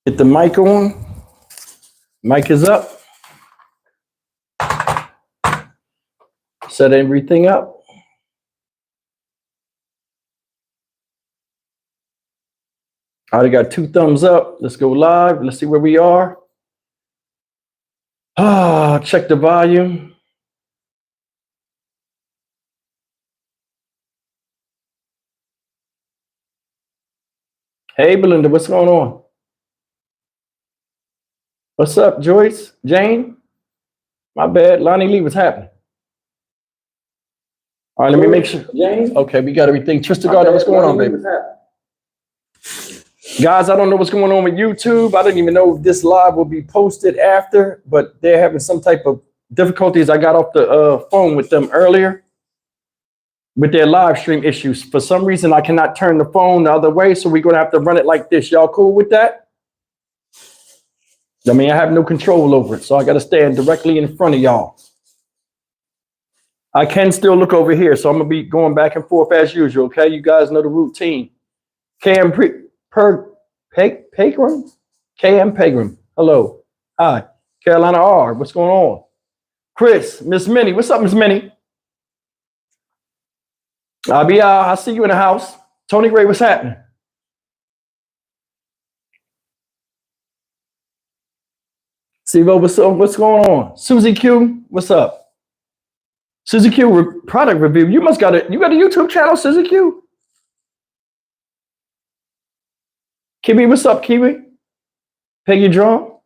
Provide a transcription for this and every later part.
Get the mic on. Mic is up. Set everything up. I already got 2 thumbs up. Let's go live. Let's see where we are. Check the volume. Hey, Belinda, what's going on? What's up, Joyce? Jane? My bad. Lonnie Lee, what's happening? All right, let me make sure. Jane? Okay, we got everything. Trista Gardner, what's going on, baby? Guys, I don't know what's going on with YouTube. I don't even know if this live will be posted after, but they're having some type of difficulties. I got off the phone with them earlier with their live stream issues. For some reason, I cannot turn the phone the other way, so we're going to have to run it like this. Y'all cool with that? I mean, I have no control over it, so I got to stand directly in front of y'all. I can still look over here, so I'm going to be going back and forth as usual, okay? You guys know the routine. Pegram? KM Pegram. Hello. Hi. Carolina R. What's going on? Chris, Miss Minnie. What's up, Miss Minnie? I see you in the house. Tony Gray, what's happening? Sivo, what's going on? Susie Q, what's up? Susie Q, product review. You got a YouTube channel, Susie Q? Kiwi, what's up, Kiwi? Peggy Drum?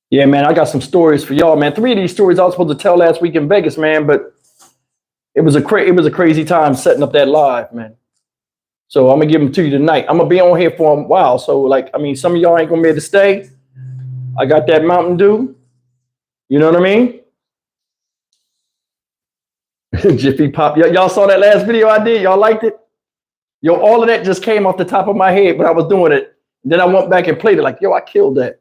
Yeah, man, I got some stories for y'all, man. 3 of these stories I was supposed to tell last week in Vegas, man, but it was a crazy time setting up that live, man. So I'm gonna give them to you tonight. I'm gonna be on here for a while. So, like, I mean, some of y'all ain't gonna be able to stay. I got that Mountain Dew. You know what I mean? Jiffy Pop. Y'all saw that last video I did? Y'all liked it? Yo, all of that just came off the top of my head when I was doing it. Then I went back and played it like, yo, I killed that.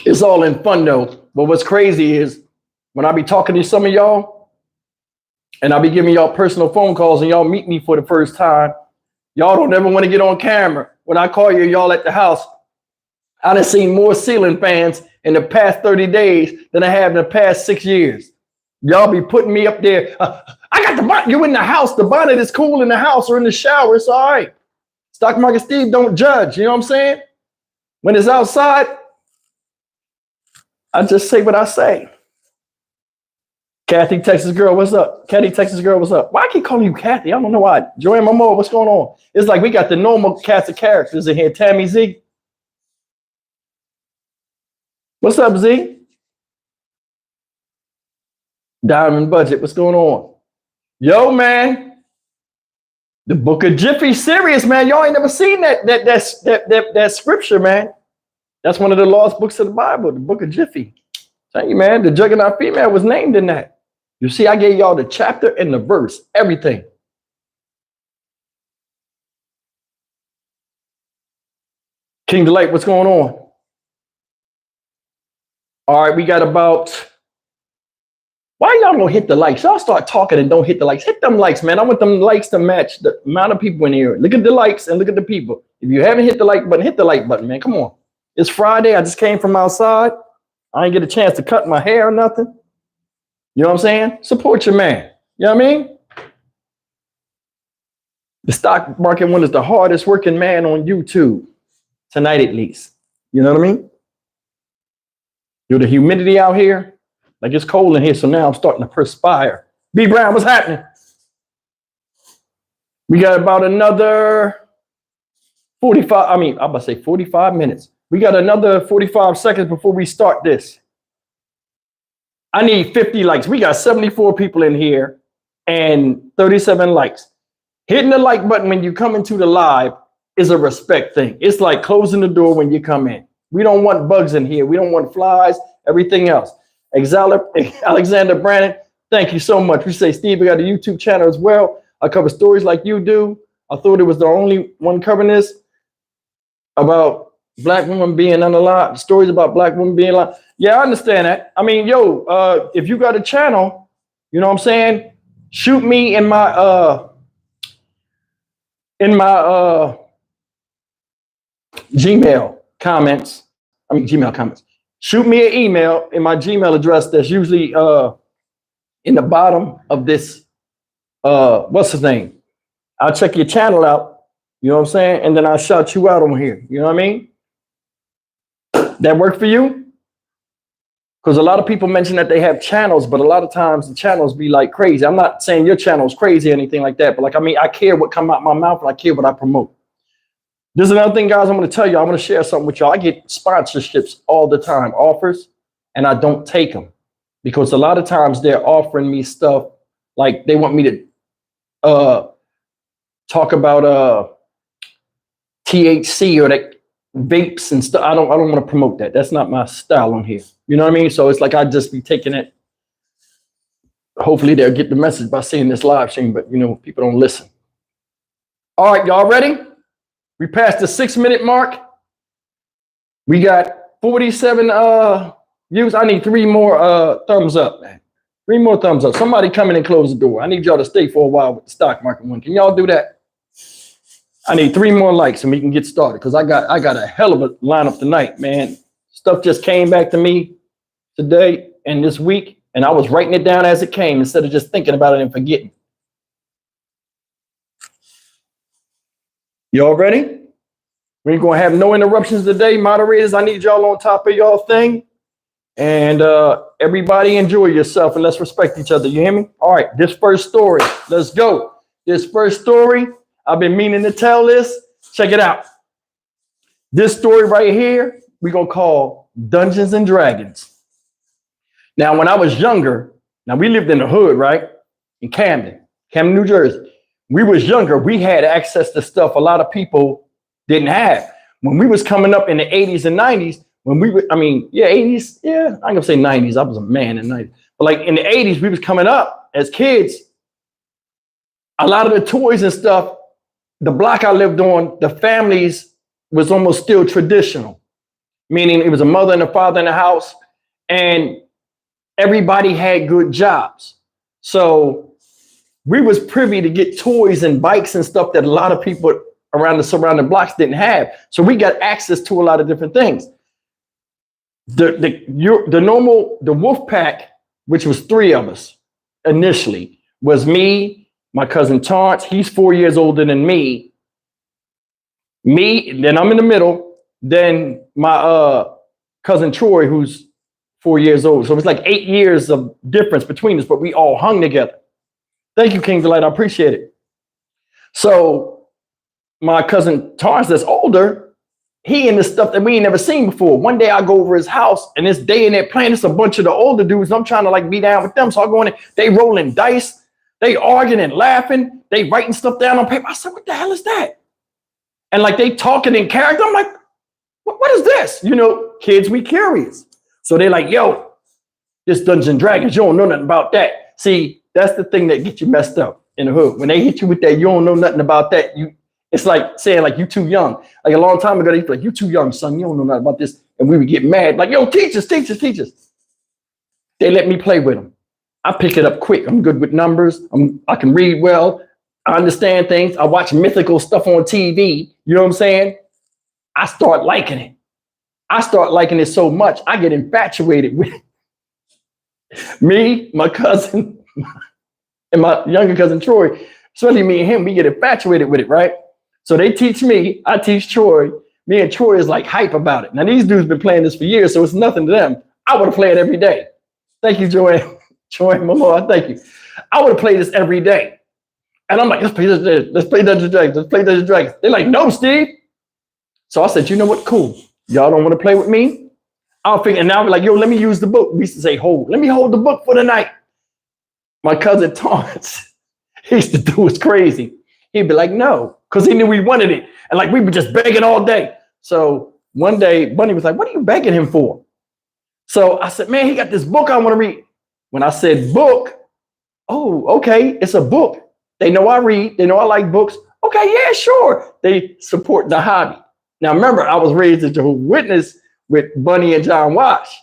It's all in fun though. But what's crazy is when I be talking to some of y'all and I be giving y'all personal phone calls and y'all meet me for the first time, y'all don't ever want to get on camera. When I call you, y'all at the house, I done seen more ceiling fans in the past 30 days than I have in the past 6 years. Y'all be putting me up there. I got the bonnet. You in the house. The bonnet is cool in the house or in the shower. It's all right. Stock Market Steve don't judge. You know what I'm saying? When it's outside, I just say what I say. Kathy, Texas girl, what's up? Kathy, Texas girl, what's up? Why I keep calling you Kathy? I don't know why. Joanne Momo, what's going on? It's like we got the normal cast of characters in here. Tammy Z. What's up, Z? Diamond Budget, what's going on? Yo, man, the Book of Jiffy, serious, man. Y'all ain't never seen that scripture, man. That's one of the lost books of the Bible, the Book of Jiffy. Tell you, man, the Juggernaut female was named in that. You see, I gave y'all the chapter and the verse, everything. King Delight, what's going on? All right, we got about... Why y'all don't hit the likes? Y'all start talking and don't hit the likes. Hit them likes, man. I want them likes to match the amount of people in here. Look at the likes and look at the people. If you haven't hit the like button, hit the like button, man. Come on. It's Friday. I just came from outside. I ain't get a chance to cut my hair or nothing. You know what I'm saying? Support your man. You know what I mean? The stock market one is the hardest working man on YouTube. Tonight, at least. You know what I mean? You're the humidity out here. Like it's cold in here, so now I'm starting to perspire. B Brown, what's happening? We got about another 45, I'm about to say 45 minutes. We got another 45 seconds before we start this. I need 50 likes. We got 74 people in here and 37 likes. Hitting the like button when you come into the live is a respect thing. It's like closing the door when you come in. We don't want bugs in here. We don't want flies, everything else. Alexander Brandon, thank you so much. We say, Steve, we got a YouTube channel as well. I cover stories like you do. I thought it was the only one covering this about black women being unalive, stories about black women being alive. Yeah, I understand that. I mean, yo, if you got a channel, you know what I'm saying? Shoot me in my in my Gmail comments. Gmail comments. Shoot me an email in my Gmail address that's usually in the bottom of this. What's his name? I'll check your channel out. You know what I'm saying? And then I'll shout you out on here. You know what I mean? That work for you? Because a lot of people mention that they have channels, but a lot of times the channels be like crazy. I'm not saying your channel is crazy or anything like that, but like, I mean, I care what come out my mouth and I care what I promote. There's another thing, guys, I'm going to tell you. I'm going to share something with y'all. I get sponsorships all the time, offers, and I don't take them because a lot of times they're offering me stuff like they want me to talk about THC or that vapes and stuff. I don't want to promote that. That's not my style on here. You know what I mean? So it's like I just be taking it. Hopefully they'll get the message by seeing this live stream, but you know, people don't listen. All right, y'all ready? We passed the 6-minute mark. We got 47 views. I need 3 more thumbs up, man. 3 more thumbs up. Somebody come in and close the door. I need y'all to stay for a while with the stock market one. Can y'all do that? I need 3 more likes and we can get started because I got a hell of a lineup tonight, man. Stuff just came back to me today and this week, and I was writing it down as it came instead of just thinking about it and forgetting. Y'all ready? We're going to have no interruptions today. Moderators, I need y'all on top of y'all thing. And everybody enjoy yourself and let's respect each other. You hear me? All right, this first story. Let's go. This first story, I've been meaning to tell this. Check it out. This story right here, we're going to call Dungeons and Dragons. Now, when I was younger, now we lived in the hood, right? In Camden, New Jersey. We was younger. We had access to stuff a lot of people didn't have. When we was coming up in the 80s and 90s, when we were, 80s, yeah, I'm gonna say 90s. I was a man in the 90s. But like in the 80s, we was coming up as kids. A lot of the toys and stuff, the block I lived on, the families was almost still traditional. Meaning it was a mother and a father in the house, and everybody had good jobs. So we was privy to get toys and bikes and stuff that a lot of people around the surrounding blocks didn't have. So we got access to a lot of different things. The wolf pack, which was 3 of us initially, was me, my cousin Torrance. He's 4 years older than me. Then I'm in the middle. Then my cousin Troy, who's 4 years old. So it's like 8 years of difference between us, but we all hung together. Thank you, King Delight. I appreciate it. So my cousin Torrance, that's older, he into stuff that we ain't never seen before. One day I go over his house and this day in there playing, it's a bunch of the older dudes. I'm trying to like be down with them. So I go in there, they rolling dice, they arguing and laughing, they writing stuff down on paper. I said, what the hell is that? And like they talking in character. I'm like, what is this? You know, kids, we curious. So they're like, yo, this Dungeons and Dragons, you don't know nothing about that. See, that's the thing that gets you messed up in the hood. When they hit you with that, you don't know nothing about that. It's like saying like you too young. Like a long time ago, they like, you too young, son. You don't know nothing about this. And we would get mad. Like, yo, teach us. They let me play with them. I pick it up quick. I'm good with numbers. I can read well. I understand things. I watch mythical stuff on TV. You know what I'm saying? I start liking it. I start liking it so much, I get infatuated with it. Me, my cousin, and my younger cousin Troy, especially me and him, we get infatuated with it, right? So they teach me, I teach Troy. Me and Troy is like hype about it. Now these dudes been playing this for years, so it's nothing to them. I would have played every day. Thank you, Joanne. Joanne, Mama, thank you. I would have played this every day. And I'm like, let's play this. Let's play Dungeons and Dragons. Let's play Dungeons and Dragons. They're like, no, Steve. So I said, you know what? Cool. Y'all don't want to play with me? I'll figure. And now we're like, yo, let me use the book. We used to say, let me hold the book for the night. My cousin Torrance, he used to do us crazy. He'd be like, no, because he knew we wanted it. And like, we were just begging all day. So one day, Bunny was like, what are you begging him for? So I said, man, he got this book I want to read. When I said book, oh, okay, it's a book. They know I read. They know I like books. Okay, yeah, sure. They support the hobby. Now, remember, I was raised as a Jehovah's Witness with Bunny and John Wash.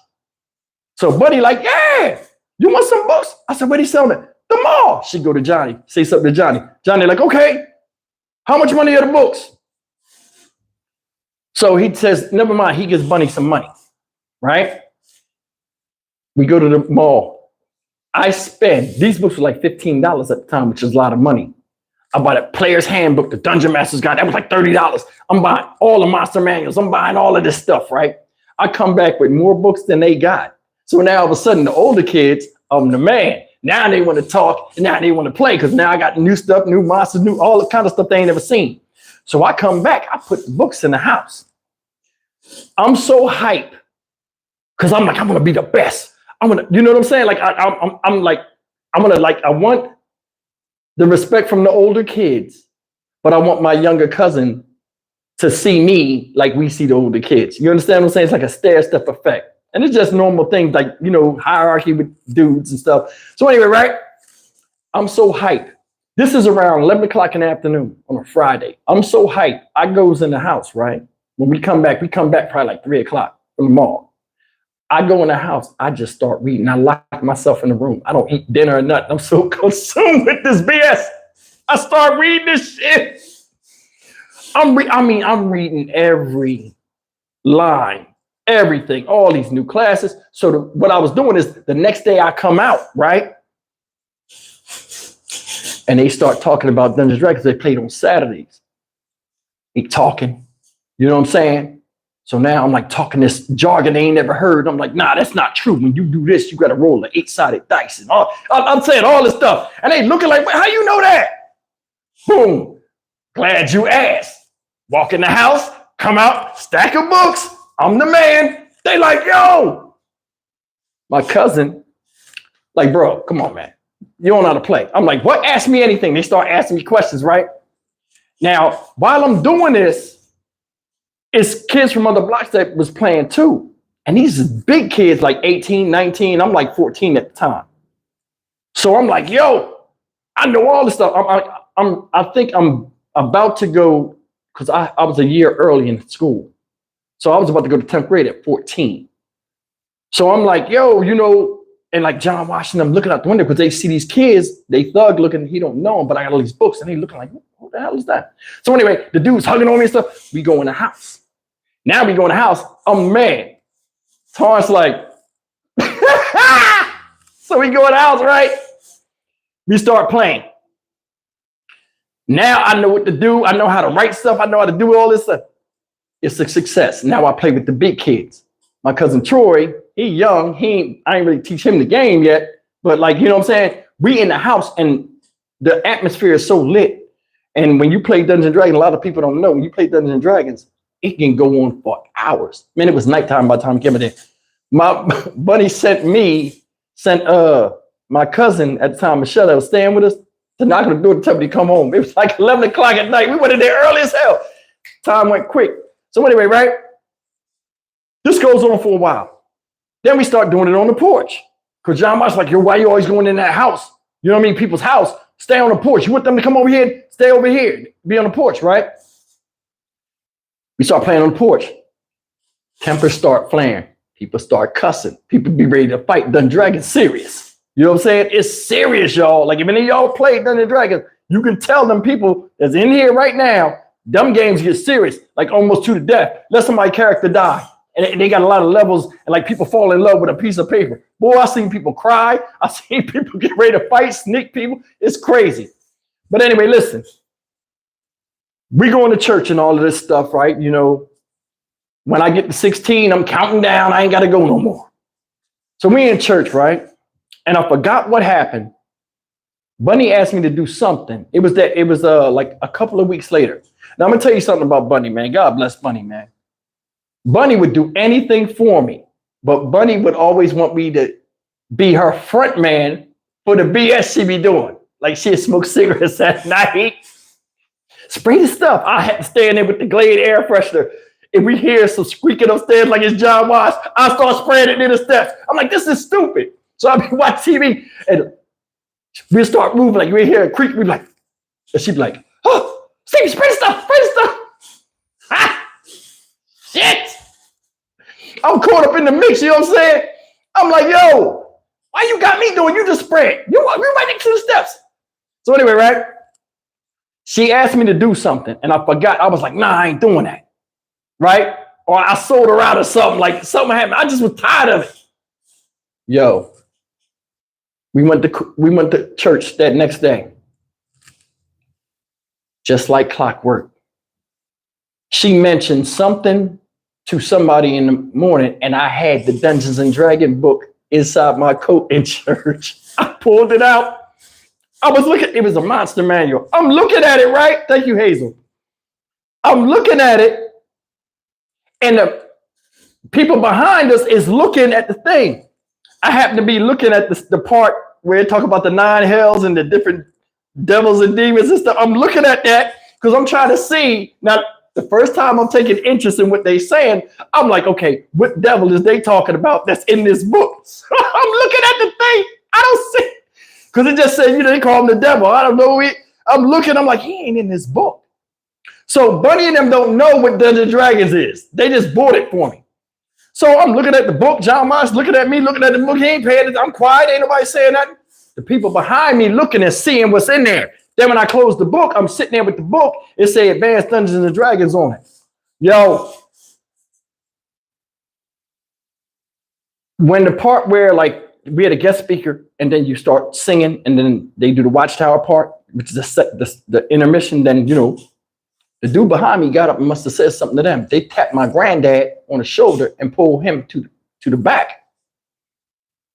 So Bunny like, yeah, you want some books? I said, where they selling it? The mall. She go to Johnny, say something to Johnny. Johnny like, okay. How much money are the books? So he says, never mind. He gives Bunny some money, right? We go to the mall. I spend, these books were like $15 at the time, which is a lot of money. I bought a player's handbook, the Dungeon Master's Guide. That was like $30. I'm buying all the monster manuals. I'm buying all of this stuff, right? I come back with more books than they got. So now all of a sudden, the older kids, I'm the man. Now they want to talk and now they want to play because now I got new stuff, new monsters, new all the kind of stuff they ain't never seen. So I come back, I put the books in the house. I'm so hyped because I'm like, I'm going to be the best. I'm going to, you know what I'm saying? Like, I'm like, I'm going to like, I want the respect from the older kids, but I want my younger cousin to see me like we see the older kids. You understand what I'm saying? It's like a stair-step effect. And it's just normal things like, you know, hierarchy with dudes and stuff. So anyway, right? I'm so hyped. This is around 11 o'clock in the afternoon on a Friday. I'm so hyped. I goes in the house, right? When we come back probably like 3 o'clock from the mall. I go in the house. I just start reading. I lock myself in the room. I don't eat dinner or nothing. I'm so consumed with this BS. I start reading this shit. I'm reading every line, everything, all these new classes. So what I was doing is the next day I come out, right? And they start talking about Dungeons & Dragons. They played on Saturdays. They talking, you know what I'm saying? So now I'm like talking this jargon they ain't never heard. I'm like, nah, that's not true. When you do this, you got to roll an 8-sided dice and all. I'm saying all this stuff. And they looking like, how you know that? Boom. Glad you asked. Walk in the house, come out, stack of books. I'm the man. They like, yo. My cousin, like, bro, come on, man. You don't know how to play. I'm like, what? Ask me anything. They start asking me questions, right? Now, while I'm doing this, it's kids from other blocks that was playing too. And these are big kids, like 18, 19. I'm like 14 at the time. So I'm like, yo, I know all this stuff. I think I'm about to go, because I was a year early in school. So I was about to go to 10th grade at 14. So I'm like, yo, you know, and like John Washington, I'm looking out the window because they see these kids, they thug looking, he don't know them, but I got all these books and they looking like, what the hell is that? So anyway, the dude's hugging on me and stuff. We go in the house. Now we go in the house. I'm mad. Torrance like, so we go in the house, right? We start playing. Now I know what to do. I know how to write stuff. I know how to do all this stuff. It's a success. Now I play with the big kids. My cousin Troy, he young. I ain't really teach him the game yet. But like, you know what I'm saying? We in the house and the atmosphere is so lit. And when you play Dungeons & Dragons, a lot of people don't know, when you play Dungeons & Dragons, it can go on for hours. Man, it was nighttime by the time I came in there. My buddy sent my cousin at the time, Michelle, that was staying with us, to knock on the door to tell me to come home. It was like 11 o'clock at night. We went in there early as hell. Time went quick. So anyway, right? This goes on for a while. Then we start doing it on the porch. Because John Marsh's like, yo, why you always going in that house? You know what I mean? People's house. Stay on the porch. You want them to come over here? Stay over here. Be on the porch, right? We start playing on the porch. Tempers start flaring. People start cussing. People be ready to fight. Dungeons & Dragons serious. You know what I'm saying? It's serious, y'all. Like if any of y'all play Dungeons & Dragons, you can tell them people that's in here right now, them games get serious, like almost to the death. Let somebody's character die. And they got a lot of levels and like people fall in love with a piece of paper. Boy, I seen people cry. I seen people get ready to fight, sneak people. It's crazy. But anyway, listen. We going to church and all of this stuff, right? You know, when I get to 16, I'm counting down. I ain't got to go no more. So we in church, right? And I forgot what happened. Bunny asked me to do something. It was like a couple of weeks later. Now I'm gonna tell you something about Bunny, man. God bless Bunny, man. Bunny would do anything for me, but Bunny would always want me to be her front man for the BS she be doing. Like she'd smoke cigarettes at night. Spray the stuff. I had to stay in there with the Glade air freshener. If we hear some squeaking upstairs like it's John Wash, I start spraying it near the steps. I'm like, this is stupid. So I'll be watching TV and we'll start moving. Like we hear a creak, we be like, and she'd be like, oh, Steve, spray the stuff, spray the stuff. Ha! Shit. I'm caught up in the mix, you know what I'm saying? I'm like, yo, why you got me doing? You just spray it. You right next to the steps. So anyway, right? She asked me to do something and I forgot. I was like, nah, I ain't doing that. Right? Or I sold her out or something. Like something happened. I just was tired of it. Yo, we went to church that next day. Just like clockwork. She mentioned something to somebody in the morning, and I had the Dungeons and Dragons book inside my coat in church. I pulled it out. I was looking, it was a monster manual. I'm looking at it, right? Thank you, Hazel. I'm looking at it, and the people behind us is looking at the thing. I happen to be looking at the part where it talk about the 9 hells and the different devils and demons and stuff. I'm looking at that because I'm trying to see. Now, the first time I'm taking interest in what they're saying, I'm like, okay, what devil is they talking about that's in this book? So I'm looking at the thing. I don't see it. Because it just said, they call him the devil. I don't know it. I'm looking, I'm like, he ain't in this book. So Bunny and them don't know what Dungeons and Dragons is. They just bought it for me. So I'm looking at the book. John Marsh looking at me, looking at the book. He ain't paying attention. I'm quiet. Ain't nobody saying nothing. The people behind me looking and seeing what's in there. Then when I close the book, I'm sitting there with the book. It say Advanced Dungeons and Dragons on it. Yo. When the part where like we had a guest speaker and then you start singing and then they do the Watchtower part, which is the intermission, then, the dude behind me got up and must have said something to them. They tapped my granddad on the shoulder and pulled him to the back.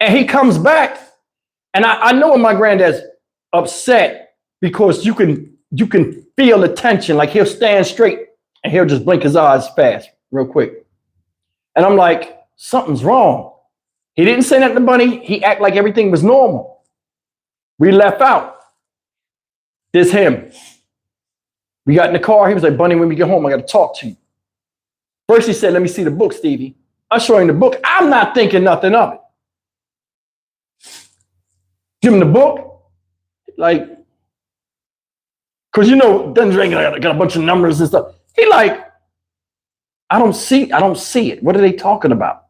And he comes back. And I know when my granddad's upset because you can feel the tension. Like he'll stand straight and he'll just blink his eyes fast, real quick. And I'm like, something's wrong. He didn't say nothing to Bunny. He act like everything was normal. We left out. This him. We got in the car. He was like, Bunny, when we get home, I got to talk to you. First he said, let me see the book, Stevie. I show him the book. I'm not thinking nothing of it. Give him the book. Like, because Dungeons and Dragons got a bunch of numbers and stuff. He like, I don't see it. What are they talking about?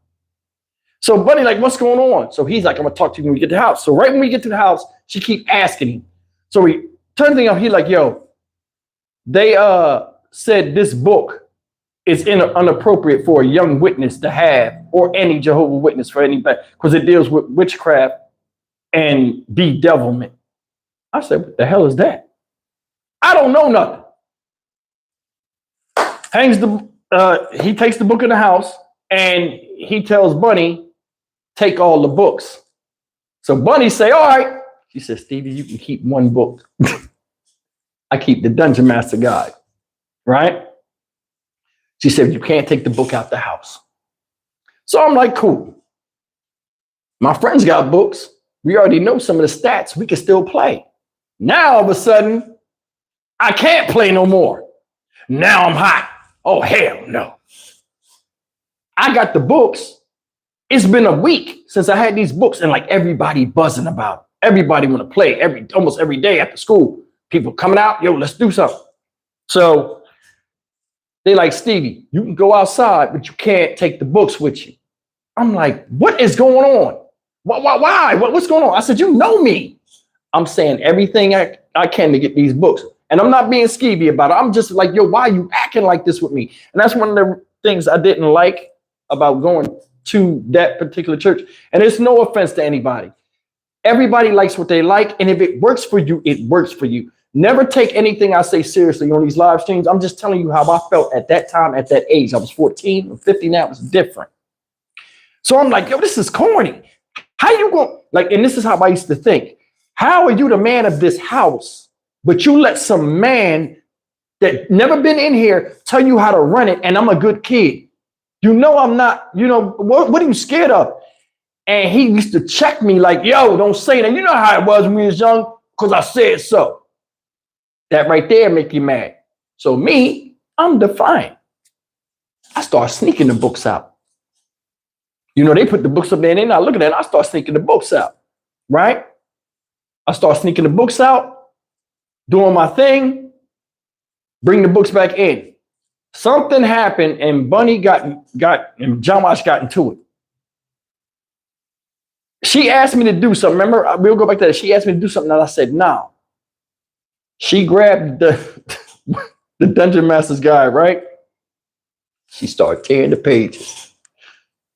So Bunny like, what's going on? So he's like, I'm gonna talk to you when we get to the house. So right when we get to the house, she keep asking him. So we turn the thing up. He like, yo, they said this book is inappropriate for a young witness to have, or any Jehovah's Witness for anybody, because it deals with witchcraft and bedevilment. I said, what the hell is that? I don't know nothing. He takes the book in the house and he tells Bunny, take all the books. So Bunny say, all right. She says, Stevie, you can keep one book. I keep the Dungeon Master Guide, right? She said, you can't take the book out the house. So I'm like, cool. My friends got books. We already know some of the stats. We can still play. Now, all of a sudden, I can't play no more. Now I'm hot. Oh, hell no. I got the books. It's been a week since I had these books and like everybody buzzing about it. Everybody want to play almost every day after school. People coming out, yo, let's do something. So they like, Stevie, you can go outside, but you can't take the books with you. I'm like, what is going on? Why? What's going on? I said, you know me. I'm saying everything I can to get these books. And I'm not being skeevy about it. I'm just like, yo, why are you acting like this with me? And that's one of the things I didn't like about going to that particular church. And it's no offense to anybody. Everybody likes what they like. And if it works for you, it works for you. Never take anything I say seriously on these live streams. I'm just telling you how I felt at that time, at that age. I was 14 or 50 now. It was different. So I'm like, yo, this is corny. How you going? Like, and this is how I used to think. How are you the man of this house, but you let some man that never been in here tell you how to run it, and I'm a good kid? I'm not, what are you scared of? And he used to check me like, yo, don't say that. You know how it was when we was young, because I said so. That right there make you mad. So me, I'm defiant. I start sneaking the books out. They put the books up there and they're not looking at it. I start sneaking the books out, right? I start sneaking the books out, doing my thing, bring the books back in. Something happened and Bunny and John Wash got into it. She asked me to do something. Remember, we'll go back to that. She asked me to do something and I said, no. She grabbed the Dungeon Master's guide, right? She started tearing the pages.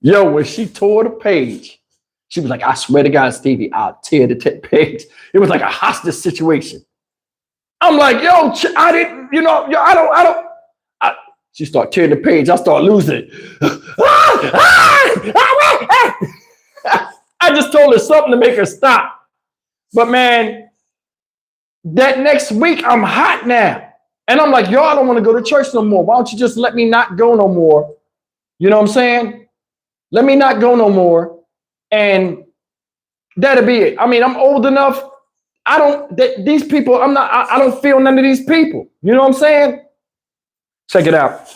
Yo, when she tore the page, she was like, I swear to God, Stevie, I'll tear the page. It was like a hostage situation. I'm like, yo, I didn't, you know, yo, I don't. She started tearing the page. I started losing it. I just told her something to make her stop. But man, that next week, I'm hot now. And I'm like, yo, I don't want to go to church no more. Why don't you just let me not go no more? You know what I'm saying? Let me not go no more. And that'll be it. I mean, I'm old enough. These people, I don't feel none of these people. You know what I'm saying? Check it out.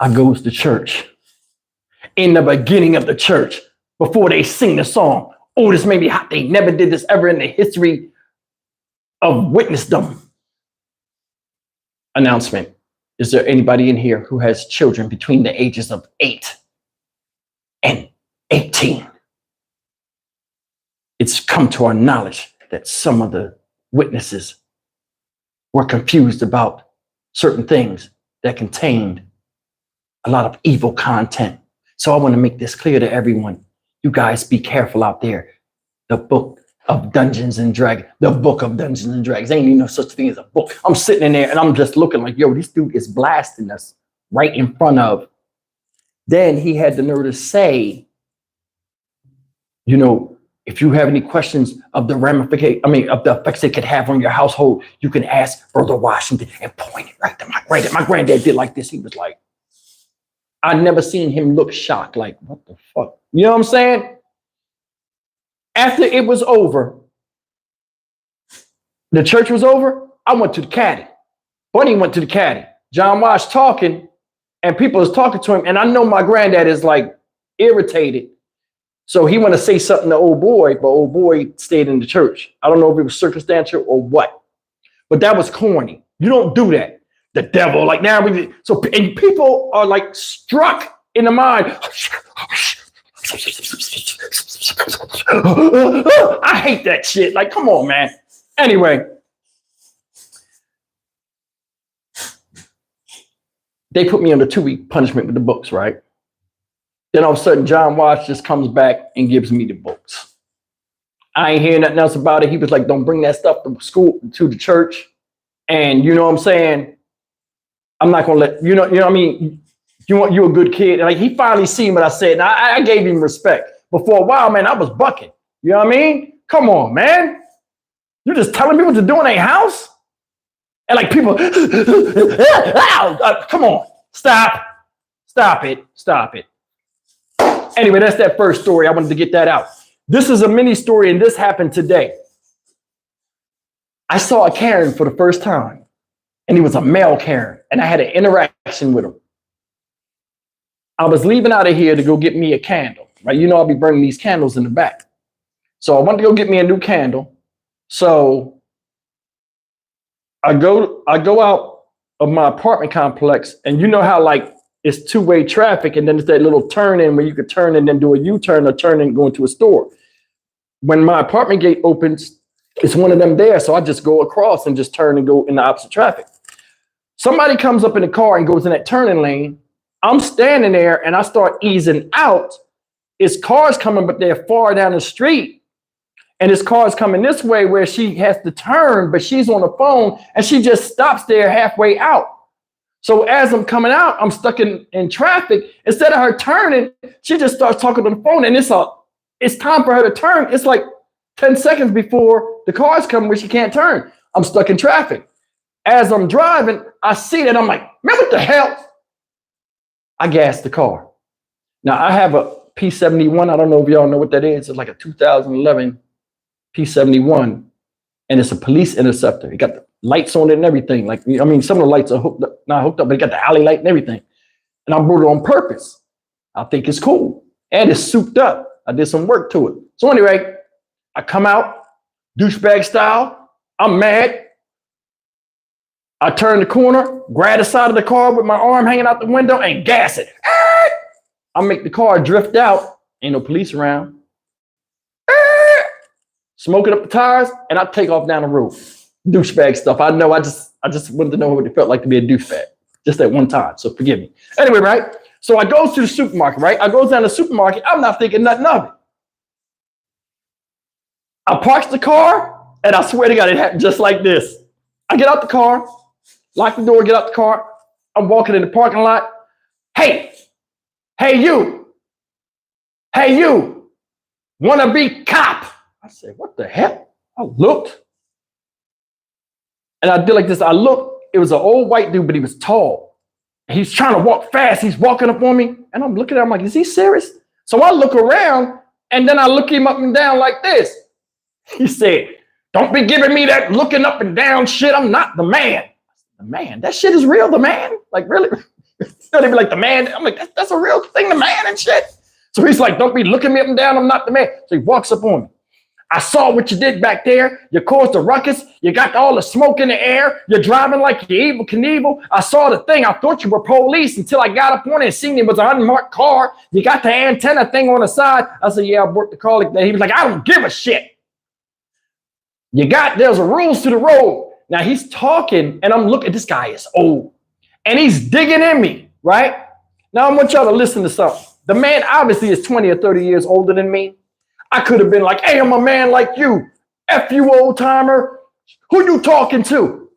I goes to church. In the beginning of the church, before they sing the song, oh, this made me hot. They never did this ever in the history of witnessdom. Announcement. Is there anybody in here who has children between the ages of 8 and 18? It's come to our knowledge that some of the witnesses were confused about certain things that contained a lot of evil content. So I want to make this clear to everyone. You guys be careful out there. The book of Dungeons and Dragons, the book of Dungeons and Dragons. Ain't even no such thing as a book. I'm sitting in there and I'm just looking like, yo, this dude is blasting us right in front of. Then he had the nerve to say, you know, if you have any questions of the of the effects it could have on your household, you can ask Brother Washington, and point it right to my granddad. My granddad did like this. He was like, I never seen him look shocked, like, what the fuck? You know what I'm saying? After it was over, the church was over, I went to the caddy. Bunny went to the caddy. John Wash talking, and people was talking to him, and I know my granddad is like irritated. So he wanted to say something to old boy, but old boy stayed in the church. I don't know if it was circumstantial or what, but that was corny. You don't do that. The devil, like now and people are like struck in the mind. I hate that shit. Like, come on, man. Anyway, they put me on the 2-week punishment with the books, right? Then all of a sudden, John Watts just comes back and gives me the books. I ain't hearing nothing else about it. He was like, don't bring that stuff to school, to the church. And you know what I'm saying? I'm not going to let, you know what I mean? You're a good kid. Like, he finally seen what I said. And I gave him respect. But for a while, man, I was bucking. You know what I mean? Come on, man. You're just telling people to do in a house? And like people, come on, stop it. Anyway, that's that first story. I wanted to get that out. This is a mini story, and this happened today. I saw a Karen for the first time, and he was a male Karen, and I had an interaction with him. I was leaving out of here to go get me a candle, right? You know, I'll be burning these candles in the back. So I wanted to go get me a new candle. So I go out of my apartment complex, and you know how like it's two-way traffic, and then it's that little turn in where you could turn and then do a U-turn or turn and go into a store. When my apartment gate opens, it's one of them there. So I just go across and just turn and go in the opposite traffic. Somebody comes up in the car and goes in that turning lane. I'm standing there and I start easing out. It's cars coming, but they're far down the street. And this car is coming this way where she has to turn, but she's on the phone and she just stops there halfway out. So as I'm coming out, I'm stuck in traffic. Instead of her turning, she just starts talking on the phone, and it's time for her to turn. It's like 10 seconds before the car's coming where she can't turn. I'm stuck in traffic. As I'm driving, I see that. I'm like, man, what the hell? I gassed the car. Now, I have a P71. I don't know if y'all know what that is. It's like a 2011 P71, and it's a police interceptor. It got the lights on it and everything. Like, I mean, some of the lights are not hooked up, but it got the alley light and everything. And I brought it on purpose. I think it's cool. And it's souped up. I did some work to it. So anyway, I come out, douchebag style. I'm mad. I turn the corner, grab the side of the car with my arm hanging out the window and gas it. I make the car drift out. Ain't no police around. smoking up the tires, and I take off down the road. Douchebag stuff. I know. I just wanted to know what it felt like to be a douchebag. Just that one time. So forgive me. Anyway, right? So I goes to the supermarket, right? I goes down to the supermarket. I'm not thinking nothing of it. I parks the car, and I swear to God, it happened just like this. I get out the car, lock the door, get out the car. I'm walking in the parking lot. Hey you, wanna be cop? I said, what the heck? I looked, and I did like this. I looked, it was an old white dude, but he was tall. He's trying to walk fast. He's walking up on me, and I'm looking at him like, is he serious? So I look around, and then I look him up and down like this. He said, don't be giving me that looking up and down shit. I'm not the man. The man? That shit is real, the man? Like, really? They'd be like, the man? I'm like, that's a real thing, the man and shit. So he's like, don't be looking me up and down. I'm not the man. So he walks up on me. I saw what you did back there. You caused a ruckus. You got all the smoke in the air. You're driving like you're Evel Knievel. I saw the thing. I thought you were police until I got up on it and seen it was an unmarked car. You got the antenna thing on the side. I said, yeah, I worked the car like that. He was like, I don't give a shit. There's a rules to the road. Now he's talking and I'm looking, this guy is old and he's digging in me, right? Now I want y'all to listen to something. The man obviously is 20 or 30 years older than me. I could have been like, hey, I'm a man like you. F you, old timer. Who you talking to?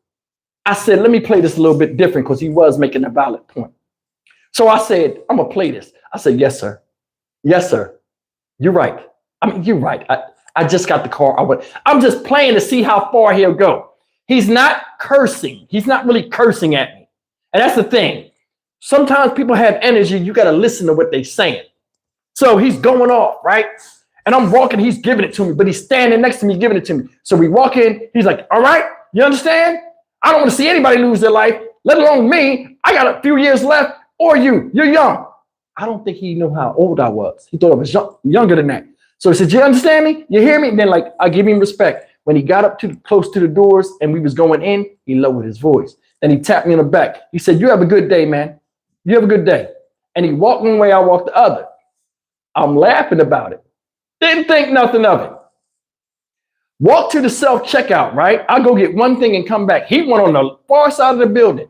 I said, let me play this a little bit different because he was making a valid point. So I said, I'm going to play this. I said, yes, sir. Yes, sir. You're right. I mean, you're right. I just got the car. I'm just playing to see how far he'll go. He's not cursing. He's not really cursing at me. And that's the thing. Sometimes people have energy. You got to listen to what they're saying. So he's going off, right? And I'm walking. He's giving it to me, but he's standing next to me giving it to me. So we walk in. He's like, all right, you understand? I don't want to see anybody lose their life, let alone me. I got a few years left, or you. You're young. I don't think he knew how old I was. He thought I was younger than that. So he said, you understand me? You hear me? And then I give him respect. When he got up close to the doors and we was going in, he lowered his voice. Then he tapped me on the back. He said, you have a good day, man. You have a good day. And he walked one way, I walked the other. I'm laughing about it. Didn't think nothing of it. Walk to the self-checkout, right? I go get one thing and come back. He went on the far side of the building.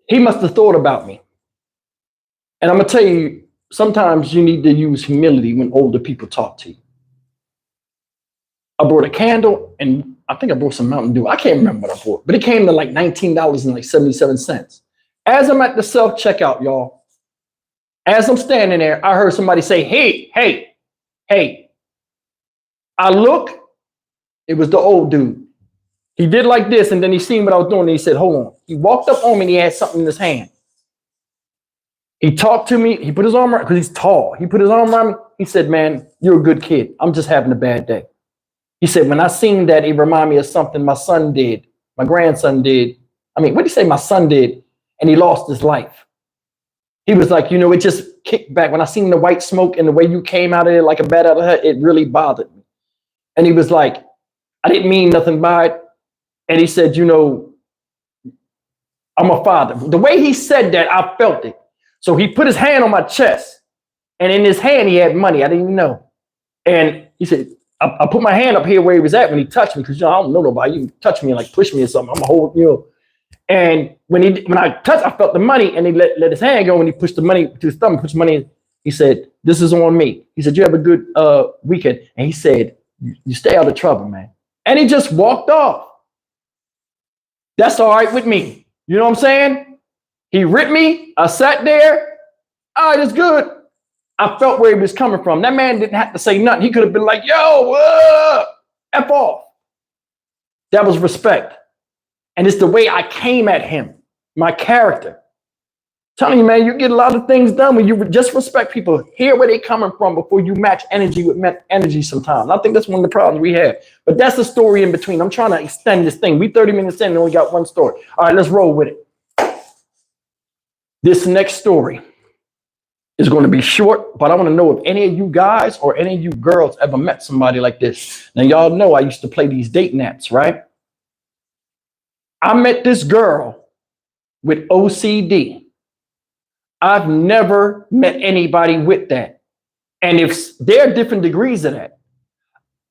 He must have thought about me. And I'm going to tell you, sometimes you need to use humility when older people talk to you. I brought a candle and I think I brought some Mountain Dew. I can't remember what I bought, but it came to like $19.77. As I'm at the self-checkout, y'all, as I'm standing there, I heard somebody say, hey. I look, it was the old dude. He did like this and then he seen what I was doing and he said, hold on. He walked up on me and he had something in his hand. He talked to me. He put his arm around, because he's tall. He put his arm around me. He said, man, you're a good kid. I'm just having a bad day. He said, when I seen that, it reminded me of something my son did. My grandson did. I mean, what did he say my son did? And he lost his life. He was like, it just kicked back. When I seen the white smoke and the way you came out of it like a bat out of her, it really bothered me. And he was like, I didn't mean nothing by it. And he said, I'm a father. The way he said that, I felt it. So he put his hand on my chest, and in his hand, he had money. I didn't even know. And he said, I put my hand up here where he was at when he touched me, because I don't know nobody. You can touch me and push me or something. I'm a whole, And when I touched, I felt the money, and he let his hand go, and he pushed the money to his thumb, pushed the money in. He said, this is on me. He said, you have a good weekend. And he said, you stay out of trouble, man. And he just walked off. That's all right with me. You know what I'm saying? He ripped me. I sat there. All right, it's good. I felt where he was coming from. That man didn't have to say nothing. He could have been like, yo, F off. That was respect. And it's the way I came at him, my character. Telling you, man, you get a lot of things done when you just respect people. Hear where they're coming from before you match energy with energy sometimes. I think that's one of the problems we have. But that's the story in between. I'm trying to extend this thing. We 30 minutes in and only got one story. All right, let's roll with it. This next story is going to be short, but I want to know if any of you guys or any of you girls ever met somebody like this. Now, y'all know I used to play these dating apps, right? I met this girl with OCD. I've never met anybody with that. And if there are different degrees of that.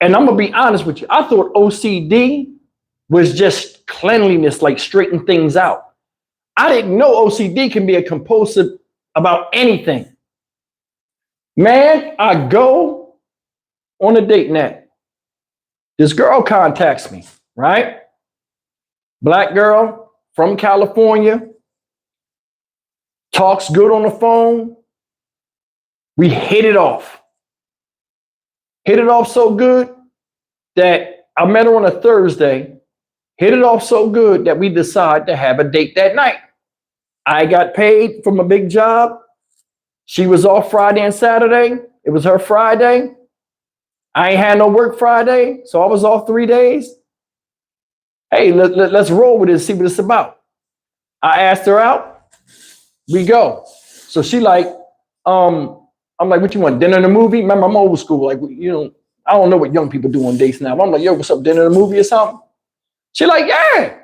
And I'm gonna be honest with you, I thought OCD was just cleanliness, like straighten things out. I didn't know OCD can be a compulsive about anything. Man, I go on a date night. This girl contacts me, right? Black girl from California, talks good on the phone. We hit it off. Hit it off so good that I met her on a Thursday. Hit it off so good that we decided to have a date that night. I got paid from a big job. She was off Friday and Saturday. It was her Friday. I ain't had no work Friday, so I was off 3 days. Hey, let's roll with it and see what it's about. I asked her out. We go. So she like, I'm like, what you want, dinner and a movie? Remember, I'm old school. Like, you know, I don't know what young people do on dates now. I'm like, yo, what's up, dinner and a movie or something? She like, yeah.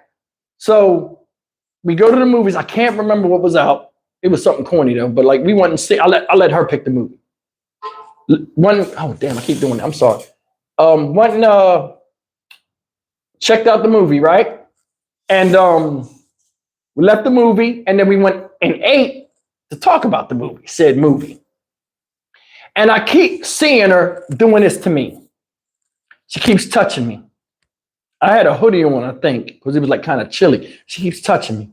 So we go to the movies. I can't remember what was out. It was something corny though, but like we went and see. I let her pick the movie. Oh damn, I keep doing it. I'm sorry. Went and checked out the movie, right? And we left the movie, and then we went and ate to talk about the movie, said movie. And I keep seeing her doing this to me. She keeps touching me. I had a hoodie on, I think, because it was like kind of chilly. She keeps touching me.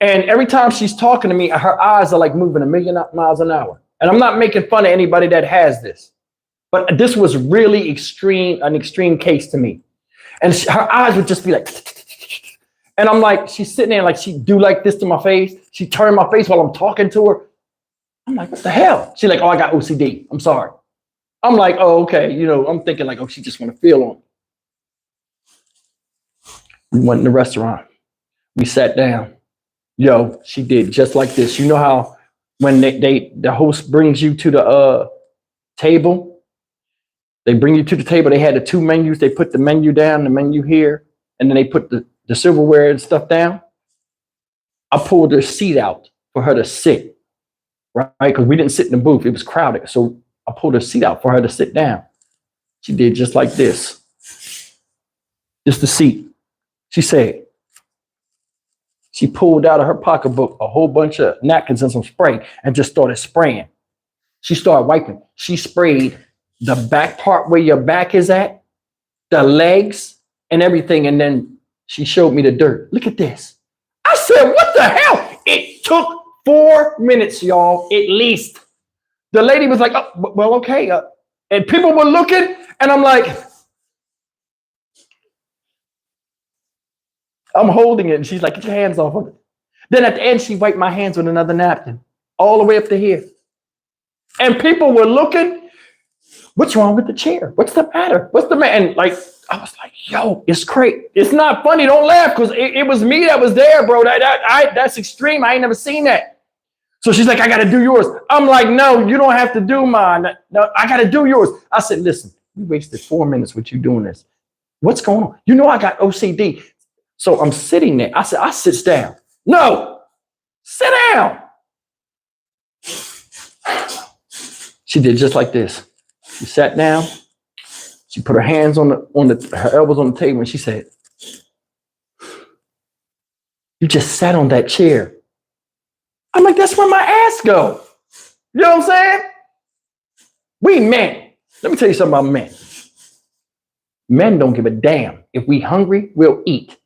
And every time she's talking to me, her eyes are like moving 1,000,000 miles an hour. And I'm not making fun of anybody that has this, but this was really an extreme case to me. And her eyes would just be like, and I'm like, she's sitting there like she do like this to my face. She turned my face while I'm talking to her. I'm like, what the hell? She's like, oh, I got OCD. I'm sorry. I'm like, oh, okay. You know, I'm thinking like, oh, she just want to feel on. We went in the restaurant. We sat down. Yo, she did just like this. You know how when the host brings you to the table, they bring you to the table. They had the two menus. They put the menu down, the menu here, and then they put the silverware and stuff down. I pulled her seat out for her to sit, right? Because we didn't sit in the booth. It was crowded. So I pulled her seat out for her to sit down. She did just like this. Just the seat. She said, she pulled out of her pocketbook a whole bunch of napkins and some spray and just started spraying. She started wiping. She sprayed the back part where your back is at, the legs and everything. And then she showed me the dirt. Look at this. I said, what the hell? It took 4 minutes, y'all, at least. The lady was like, oh, well, okay. And people were looking and I'm like, I'm holding it, and she's like, get your hands off of it. Then at the end, she wiped my hands with another napkin, all the way up to here. And people were looking, what's wrong with the chair? What's the matter? What's the matter? And like, I was like, yo, it's crazy. It's not funny. Don't laugh, because it was me that was there, bro. That's extreme. I ain't never seen that. So she's like, I got to do yours. I'm like, no, you don't have to do mine. No, I got to do yours. I said, listen, we wasted 4 minutes with you doing this. What's going on? You know I got OCD. So I'm sitting there. I said, I sit down. No, sit down. She did just like this. She sat down. She put her hands on her elbows on the table, and she said, you just sat on that chair. I'm like, that's where my ass go. You know what I'm saying? We men. Let me tell you something about men. Men don't give a damn. If we hungry, we'll eat.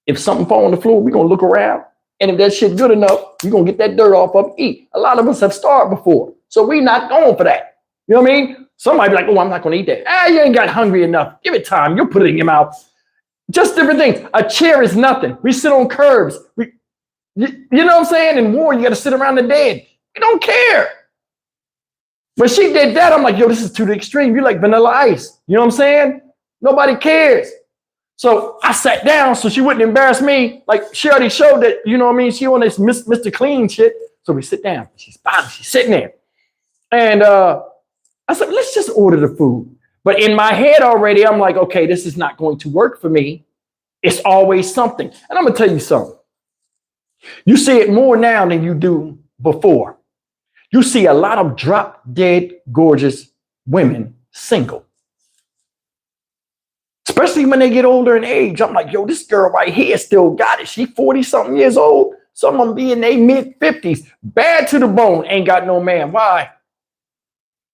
If something fall on the floor, we're going to look around. And if that shit good enough, we're going to get that dirt off of and eat. A lot of us have starved before. So we not going for that. You know what I mean? Somebody be like, oh, I'm not going to eat that. Ah, you ain't got hungry enough. Give it time. You'll put it in your mouth. Just different things. A chair is nothing. We sit on curbs. You know what I'm saying? In war, you got to sit around the dead. We don't care. When she did that, I'm like, yo, this is to the extreme. You're like Vanilla Ice. You know what I'm saying? Nobody cares. So I sat down so she wouldn't embarrass me. Like she already showed that, you know what I mean? She on this Mr. Clean shit. So we sit down. She's sitting there. And I said, let's just order the food. But in my head already, I'm like, okay, this is not going to work for me. It's always something. And I'm going to tell you something. You see it more now than you do before. You see a lot of drop dead gorgeous women single. especially when they get older in age. I'm like, yo, this girl right here still got it. She 40-something years old. Some of them be in their mid-50s. Bad to the bone, ain't got no man. Why?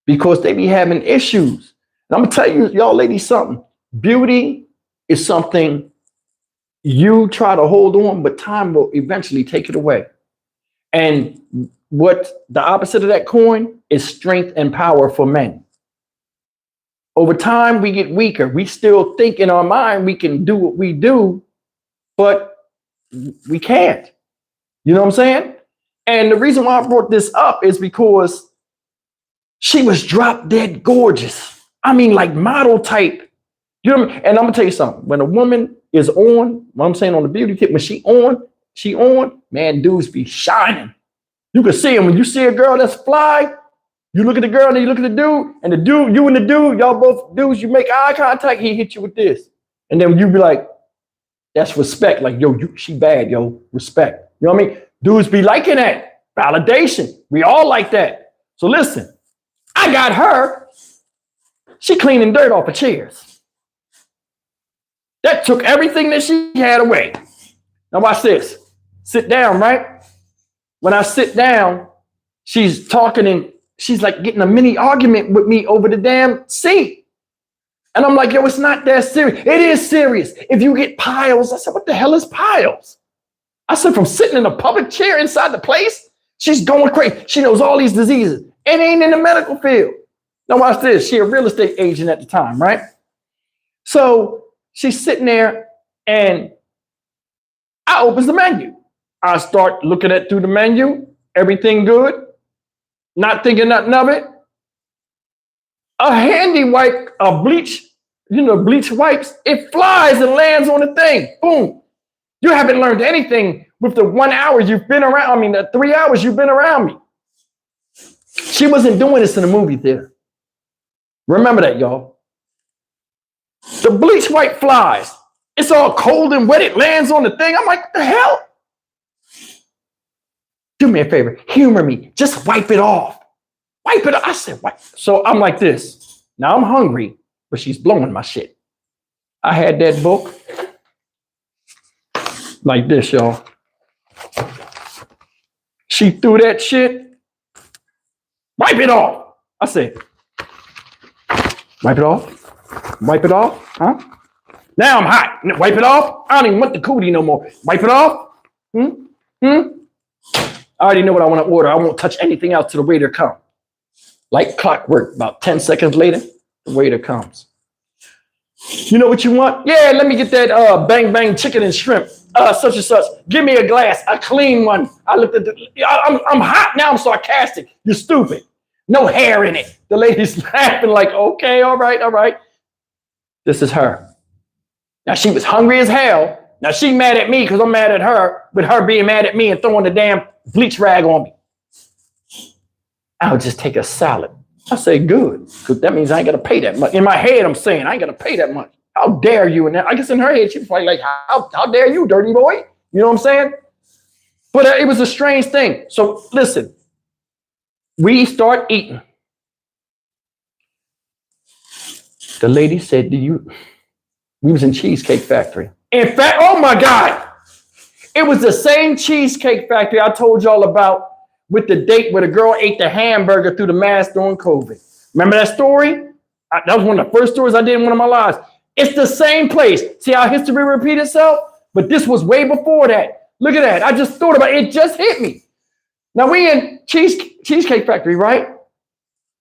Because they be having issues. And I'm going to tell you, y'all ladies, something. Beauty is something you try to hold on, but time will eventually take it away. And what the opposite of that coin is strength and power for men. Over time, we get weaker. We still think in our mind we can do what we do, but we can't. You know what I'm saying? And the reason why I brought this up is because she was drop dead gorgeous. I mean, like model type. You know what I mean? And I'm gonna tell you something. When a woman is on, what I'm saying on the beauty tip, when she on, man, dudes be shining. You can see them. When you see a girl that's fly, you look at the girl and you look at the dude, and the dude, you and the dude, y'all both dudes, you make eye contact, he hit you with this. And then you be like, that's respect. Like, yo, she bad, yo, respect. You know what I mean? Dudes be liking that. Validation. We all like that. So listen, I got her. She cleaning dirt off of chairs. That took everything that she had away. Now watch this. Sit down, right? When I sit down, she's talking and she's like getting a mini argument with me over the damn seat. And I'm like, yo, it's not that serious. It is serious. If you get piles, I said, what the hell is piles? I said, from sitting in a public chair inside the place, she's going crazy. She knows all these diseases. It ain't in the medical field. Now watch this. She a real estate agent at the time, right? So she's sitting there and I opens the menu. I start looking at through the menu. Everything good. Not thinking nothing of it. A handy wipe, a bleach, bleach wipes, it flies and lands on the thing. Boom. You haven't learned anything with the 1 hour you've been around. I mean, the 3 hours you've been around me. She wasn't doing this in the movie theater. Remember that, y'all. The bleach wipe flies. It's all cold and wet. It lands on the thing. I'm like, what the hell? Do me a favor. Humor me. Just wipe it off. Wipe it off. I said, wipe. So I'm like this. Now I'm hungry, but she's blowing my shit. I had that book like this, y'all. She threw that shit. Wipe it off. I said, wipe it off. Wipe it off. Huh? Now I'm hot. Wipe it off. I don't even want the cootie no more. Wipe it off. I already know what I want to order. I won't touch anything else till the waiter comes. Like clockwork, about 10 seconds later, the waiter comes. You know what you want? Yeah, let me get that bang bang chicken and shrimp. Such and such. Give me a glass, a clean one. I looked at I'm hot now. I'm sarcastic. You're stupid. No hair in it. The lady's laughing like, okay, all right. This is her. Now she was hungry as hell. Now she mad at me because I'm mad at her, with her being mad at me and throwing the damn bleach rag on me. I'll just take a salad. I say, good, because that means I ain't got to pay that much. In my head, I'm saying, I ain't got to pay that much. How dare you? And I guess in her head, she was like, how dare you, dirty boy? You know what I'm saying? But it was a strange thing. So listen, we start eating. The lady said, we was in Cheesecake Factory. In fact, oh my God, it was the same Cheesecake Factory I told y'all about with the date where the girl ate the hamburger through the mask during COVID. Remember that story? That was one of the first stories I did in one of my lives. It's the same place. See how history repeats itself? But this was way before that. Look at that. I just thought about it. It just hit me. Now we in Cheesecake Factory, right?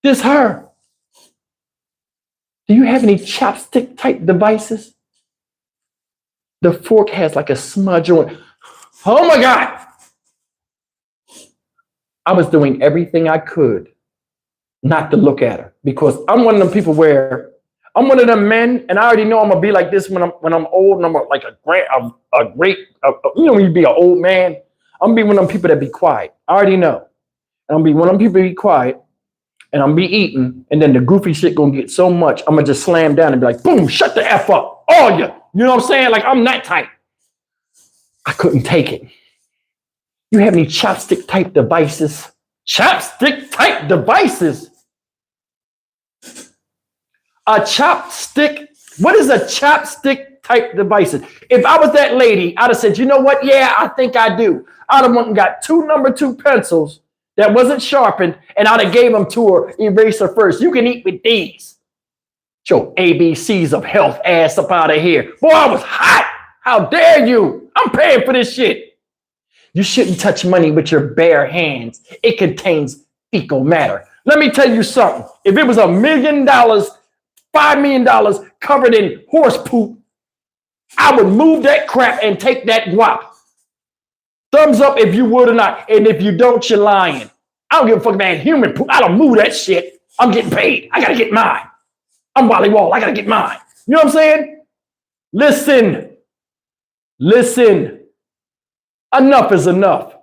This her. Do you have any chopstick type devices? The fork has like a smudge on it. Oh my God. I was doing everything I could not to look at her because I'm one of them people where I'm one of them men, and I already know I'm gonna be like this when I'm old, and I'm like when you be an old man, I'm gonna be one of them people that be quiet. I already know. And I'm gonna be one of them people that be quiet, and I'm gonna be eating, and then the goofy shit gonna get so much, I'm gonna just slam down and be like, boom, shut the F up, all you. You know what I'm saying? Like I'm that type. I couldn't take it. You have any chopstick type devices? Chopstick type devices? A chopstick What is a chopstick type device? If I was that lady, I'd have said, you know what? Yeah, I think I do. I'd have went and got 2 number 2 pencils that wasn't sharpened, and I'd have gave them to her eraser first. You can eat with these. Your ABCs of health ass up out of here. Boy, I was hot. How dare you? I'm paying for this shit. You shouldn't touch money with your bare hands. It contains fecal matter. Let me tell you something. If it was $1 million, $5 million covered in horse poop, I would move that crap and take that guap. Thumbs up if you would or not. And if you don't, you're lying. I don't give a fuck about human poop. I don't move that shit. I'm getting paid. I got to get mine. I'm Wally Wall. I got to get mine. You know what I'm saying? Listen. Enough is enough.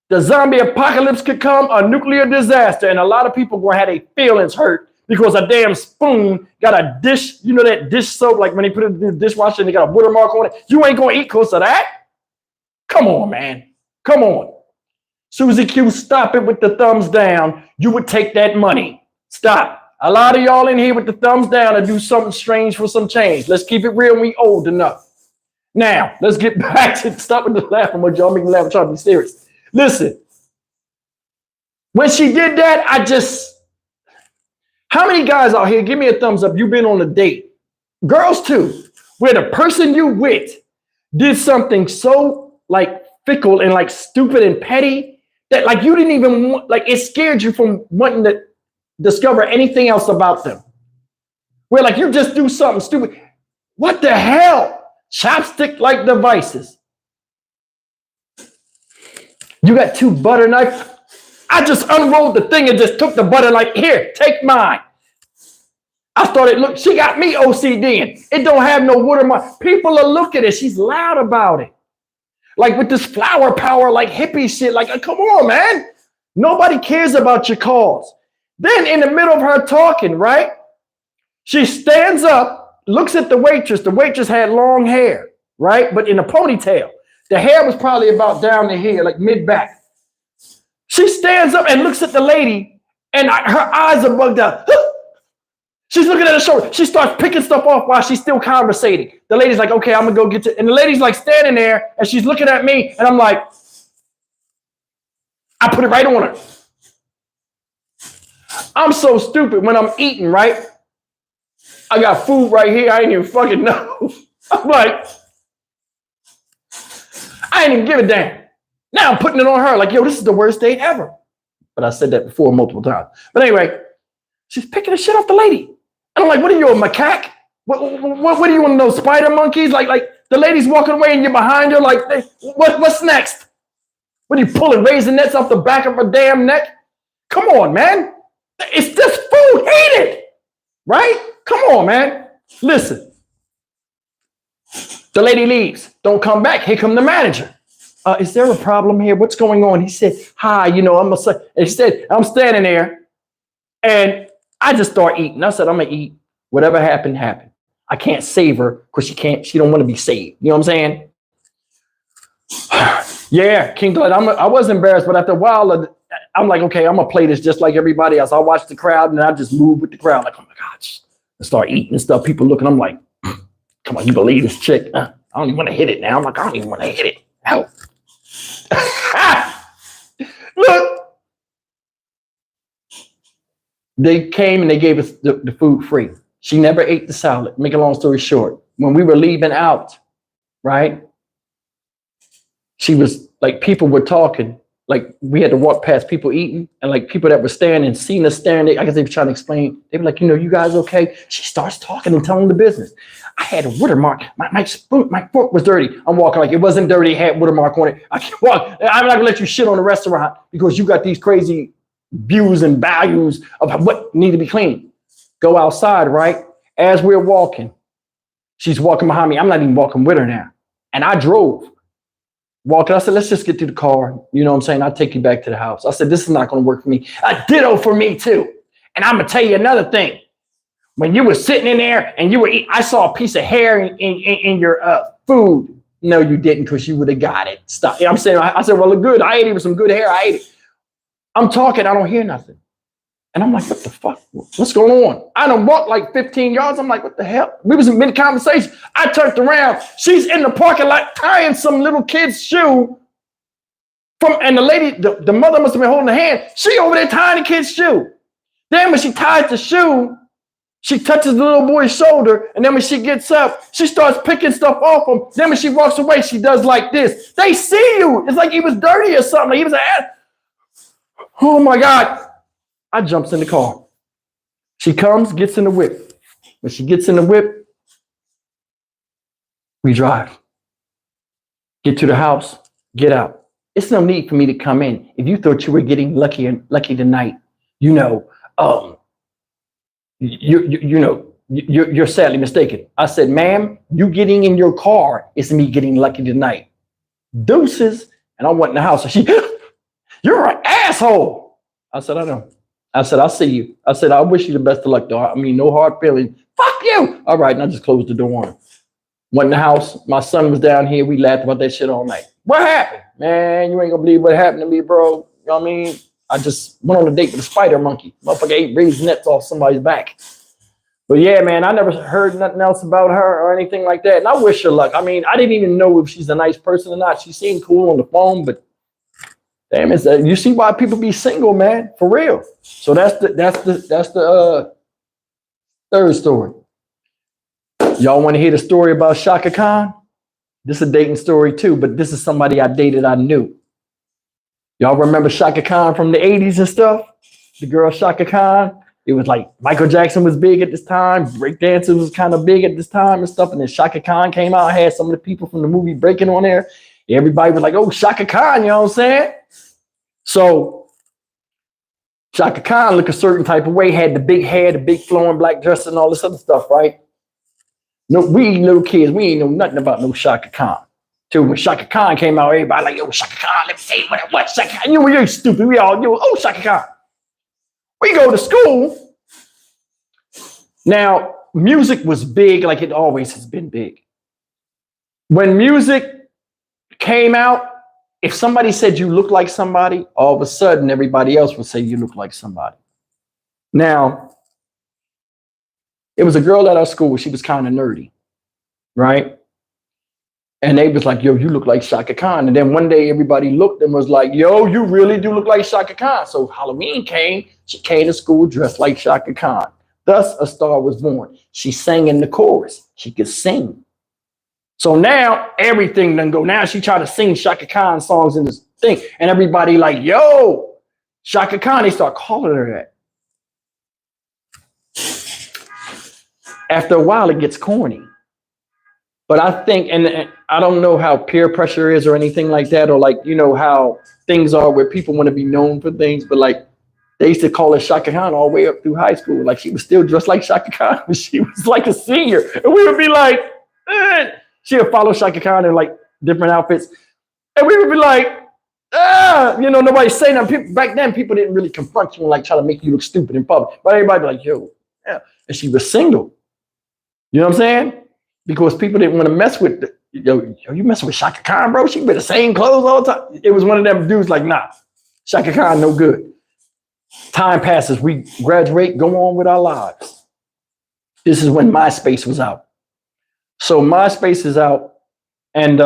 The zombie apocalypse could come, a nuclear disaster, and a lot of people going to have their feelings hurt because a damn spoon got a dish, you know that dish soap, like when they put it in the dishwasher and they got a watermark on it. You ain't going to eat close to that. Come on, man. Come on. Susie Q, stop it with the thumbs down. You would take that money. Stop. A lot of y'all in here with the thumbs down to do something strange for some change. Let's keep it real. We old enough. Now, let's get back to stop with the laughing. What y'all make me laugh. I'm trying to be serious. Listen. When she did that, how many guys out here, give me a thumbs up, you've been on a date, girls too, where the person you with did something so like fickle and like stupid and petty that like you didn't even want, like it scared you from wanting to discover anything else about them. Where like you just do something stupid. What the hell? Chopstick-like devices. You got 2 butter knives. I just unrolled the thing and just took the butter like, here, take mine. I started, look, she got me OCDing. It don't have no watermark. People are looking at it. She's loud about it. Like with this flower power, like hippie shit. Like, come on, man. Nobody cares about your cause. Then in the middle of her talking, right? She stands up, looks at the waitress. The waitress had long hair, right? But in a ponytail. The hair was probably about down to here, like mid-back. She stands up and looks at the lady, and her eyes are bugged out. She's looking at her shoulder. She starts picking stuff off while she's still conversating. The lady's like, okay, I'm going to go get you. And the lady's like standing there, and she's looking at me, and I'm like, I put it right on her. I'm so stupid when I'm eating, right? I got food right here. I ain't even fucking know. I'm like, I ain't even give a damn. Now I'm putting it on her like, yo, this is the worst date ever. But I said that before multiple times. But anyway, she's picking the shit off the lady. And I'm like, what are you, a macaque? What do you want to know, spider monkeys? Like the lady's walking away and you're behind her like, hey, what's next? What are you pulling raisinets off the back of her damn neck? Come on, man. It's just food. Eat it. Right? Come on, man. Listen. The lady leaves. Don't come back. Here come the manager. Is there a problem here? What's going on? He said, hi, you know, and he said, I'm standing there and I just start eating. I said, I'm going to eat. Whatever happened, happened. I can't save her because she don't want to be saved. You know what I'm saying? Yeah, King Blood. I was embarrassed, but after a while, I'm like, okay, I'm going to play this just like everybody else. I watch the crowd and I just move with the crowd. Like, oh my gosh. I start eating and stuff. People looking, I'm like, come on, you believe this chick? I don't even want to hit it now. I'm like, I don't even want to hit it. Help. Look. They came and they gave us the food free. She never ate the salad. Make a long story short. When we were leaving out, right? She was like, people were talking. Like we had to walk past people eating and like people that were standing, seeing us staring. I guess they were trying to explain. They were like, you know, you guys okay? She starts talking and telling the business. I had a watermark. My fork was dirty. I'm walking like it wasn't dirty. It had watermark on it. I can't walk. I'm not gonna let you shit on the restaurant because you got these crazy views and values of what need to be clean. Go outside, right? As we're walking, she's walking behind me. I'm not even walking with her now. And I drove. Walking, I said, let's just get to the car. You know what I'm saying? I'll take you back to the house. I said, this is not going to work for me. A ditto for me too. And I'm going to tell you another thing. When you were sitting in there and you were eating, I saw a piece of hair in your food. No, you didn't because you would have got it. Stop. I'm saying, I said, well, look good. I ate it with some good hair. I ate it. I'm talking. I don't hear nothing. And I'm like, what the fuck? What's going on? I done walked like 15 yards. I'm like, what the hell? We was in mid-conversation. I turned around. She's in the parking lot tying some little kid's shoe. And the lady, the mother must have been holding the hand. She over there tying the kid's shoe. Then when she ties the shoe, she touches the little boy's shoulder. And then when she gets up, she starts picking stuff off him. Then when she walks away, she does like this. They see you. It's like he was dirty or something. Like he was oh my God. I jumps in the car. She comes, gets in the whip. When she gets in the whip, we drive. Get to the house, get out. It's no need for me to come in. If you thought you were getting lucky tonight, you're sadly mistaken. I said, ma'am, you getting in your car is me getting lucky tonight. Deuces. And I went in the house and she, you're an asshole. I said, I know. I said, I'll see you. I said, I wish you the best of luck, though. I mean, no hard feelings. Fuck you. All right. And I just closed the door on her. Went in the house. My son was down here. We laughed about that shit all night. What happened? Man, you ain't gonna believe what happened to me, bro. You know what I mean? I just went on a date with a spider monkey. Motherfucker ate raised nets off somebody's back. But yeah, man, I never heard nothing else about her or anything like that. And I wish her luck. I mean, I didn't even know if she's a nice person or not. She seemed cool on the phone, but damn, you see why people be single, man, for real. So that's the third story. Y'all want to hear the story about Shaka Khan? This is a dating story too, but this is somebody I dated I knew. Y'all remember Shaka Khan from the 80s and stuff? The girl Shaka Khan? It was like Michael Jackson was big at this time. Breakdancing was kind of big at this time and stuff. And then Shaka Khan came out, had some of the people from the movie breaking on there. Everybody was like, oh, Shaka Khan, you know what I'm saying? So Shaka Khan looked a certain type of way, had the big hair, the big flowing black dress and all this other stuff, right? No, we little kids, we ain't know nothing about no Shaka Khan. Till when Shaka Khan came out, everybody like, yo, Shaka Khan, let me say what it was, Shaka Khan. You're stupid. We all knew, oh, Shaka Khan. We go to school. Now, music was big like it always has been big. When music came out, if somebody said you look like somebody, all of a sudden everybody else would say you look like somebody. Now, it was a girl at our school. She was kind of nerdy, right? And they was like, yo, you look like Shaka Khan. And then one day everybody looked and was like, yo, you really do look like Shaka Khan. So Halloween came. She came to school dressed like Shaka Khan. Thus, a star was born. She sang in the chorus. She could sing. So now everything done go. Now she tried to sing Shaka Khan songs in this thing. And everybody like, yo, Shaka Khan. They start calling her that. After a while, it gets corny. But I think, and I don't know how peer pressure is or anything like that, or like, you know, how things are where people want to be known for things. But like, they used to call her Shaka Khan all the way up through high school. Like, she was still dressed like Shaka Khan when she was like a senior. And we would be like, she would follow Shaka Khan in like different outfits. And we would be like, you know, nobody saying that. People, back then, people didn't really confront you and like try to make you look stupid in public. But everybody be like, yo, yeah. And she was single. You know what I'm saying? Because people didn't want to mess with yo, you messing with Shaka Khan, bro? She wear the same clothes all the time. It was one of them dudes like, nah, Shaka Khan, no good. Time passes, we graduate, go on with our lives. This is when MySpace was out. So MySpace is out, and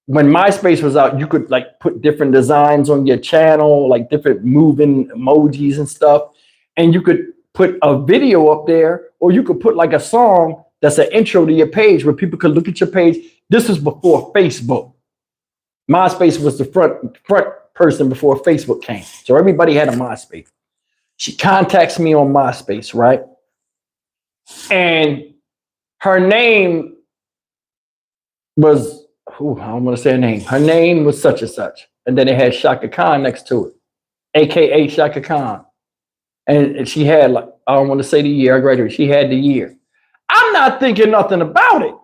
when MySpace was out, you could like put different designs on your channel, like different moving emojis and stuff, and you could put a video up there, or you could put like a song that's an intro to your page where people could look at your page. This was before Facebook. MySpace was the front person before Facebook came. So everybody had a MySpace. She contacts me on MySpace, right? And her name was, I don't want to say her name. Her name was such and such. And then it had Shaka Khan next to it, AKA Shaka Khan. And she had, like, I don't want to say the year I graduated. She had the year. I'm not thinking nothing about it.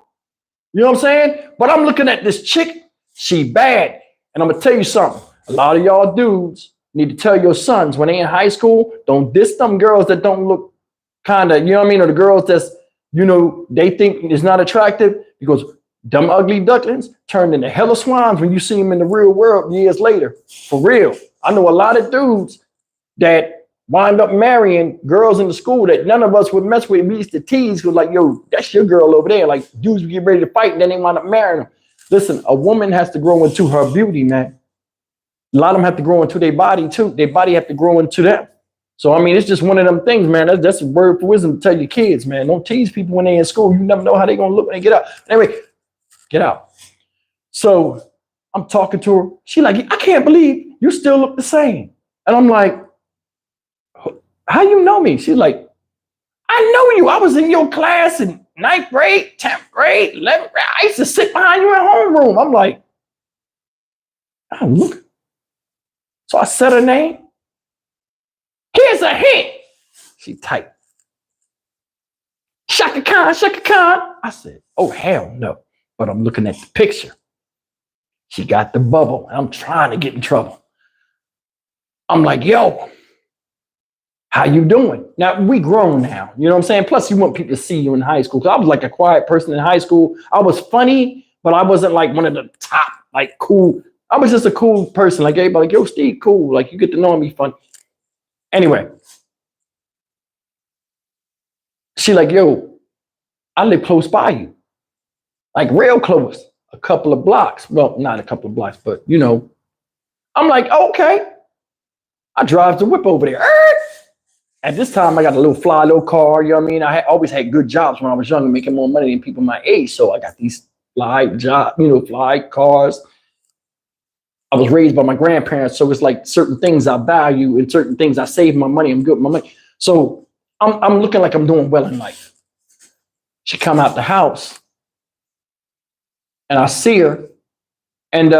You know what I'm saying? But I'm looking at this chick. She bad. And I'm going to tell you something. A lot of y'all dudes need to tell your sons when they in high school, don't diss them girls that don't look kind of, you know what I mean? Or the girls that's, you know, they think is not attractive, because them ugly ducklings turned into hella swines when you see them in the real world years later. For real. I know a lot of dudes that wind up marrying girls in the school that none of us would mess with. We used to tease, who like, yo, that's your girl over there. Like, dudes would get ready to fight, and then they wind up marrying them. Listen, a woman has to grow into her beauty, man. A lot of them have to grow into their body too. Their body have to grow into them. So, I mean, it's just one of them things, man. That's a word for wisdom to tell your kids, man. Don't tease people when they're in school. You never know how they're going to look when they get out. Anyway, get out. So I'm talking to her. She like, I can't believe you still look the same. And I'm like, how you know me? She's like, I know you. I was in your class in 9th grade, 10th grade, 11th grade. I used to sit behind you in homeroom. I'm like, oh, look. So I said her name. Here's a hint. She typed. Shaka Khan, Shaka Khan. I said, oh, hell no. But I'm looking at the picture. She got the bubble. I'm trying to get in trouble. I'm like, yo, how you doing? Now, we grown now. You know what I'm saying? Plus, you want people to see you in high school. Because I was like a quiet person in high school. I was funny, but I wasn't like one of the top, like, cool. I was just a cool person. Like, everybody, like, yo, Steve, cool. Like, you get to know me, fun. Anyway. She like, yo, I live close by you. Like, real close. A couple of blocks. Well, not a couple of blocks, but, you know. I'm like, okay. I drive the whip over there. At this time, I got a little fly, little car. You know what I mean? I always had good jobs when I was younger, making more money than people my age. So I got these fly jobs, you know, fly cars. I was raised by my grandparents. So it's like certain things I value and certain things I save my money. I'm good with my money. So I'm looking like I'm doing well in life. She come out the house and I see her, and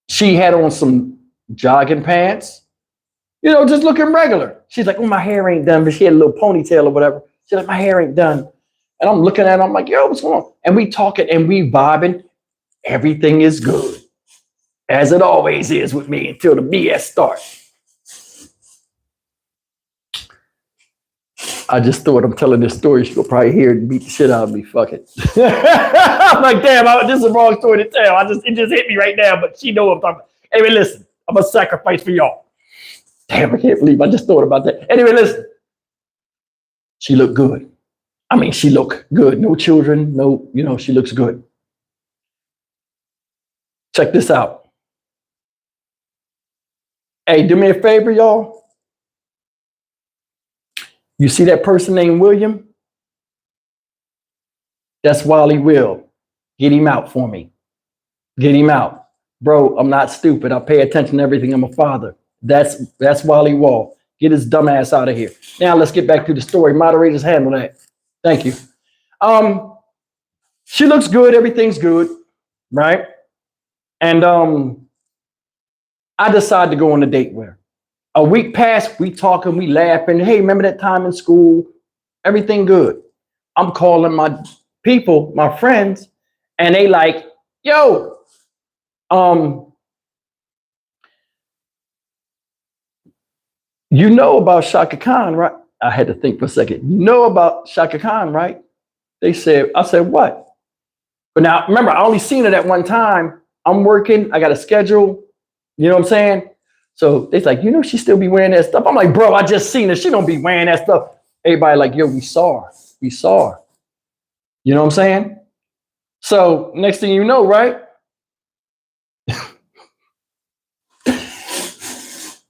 she had on some jogging pants, you know, just looking regular. She's like, oh, my hair ain't done, but she had a little ponytail or whatever. She's like, my hair ain't done. And I'm looking at her, I'm like, yo, what's going on? And we talking and we vibing. Everything is good, as it always is with me until the BS starts. I just thought I'm telling this story. She'll probably hear it and beat the shit out of me. Fuck it. I'm like, damn, this is the wrong story to tell. It just hit me right now, but she know what I'm talking about. Anyway, listen, I'm a sacrifice for y'all. Damn, I can't believe I just thought about that. Anyway, listen. She looked good. I mean, she looked good. No children, no, you know, she looks good. Check this out. Hey, do me a favor, y'all. You see that person named William? That's Wally Will. Get him out for me. Get him out. Bro, I'm not stupid. I pay attention to everything. I'm a father. That's Wally Wall. Get his dumb ass out of here. Now let's get back to the story. Moderators handle that. Thank you. She looks good. Everything's good, right? And I decided to go on a date with her. A week passed, we talking, we laughing. Hey, remember that time in school? Everything good. I'm calling my people, my friends, and they like, yo, you know about Shaka Khan, right? I had to think for a second. You know about Shaka Khan, right? I said, what? But now, remember, I only seen her that one time. I'm working, I got a schedule, you know what I'm saying? So it's like, you know, she still be wearing that stuff. I'm like, bro, I just seen her. She don't be wearing that stuff. Everybody like, yo, we saw her. We saw her. You know what I'm saying? So next thing you know, right?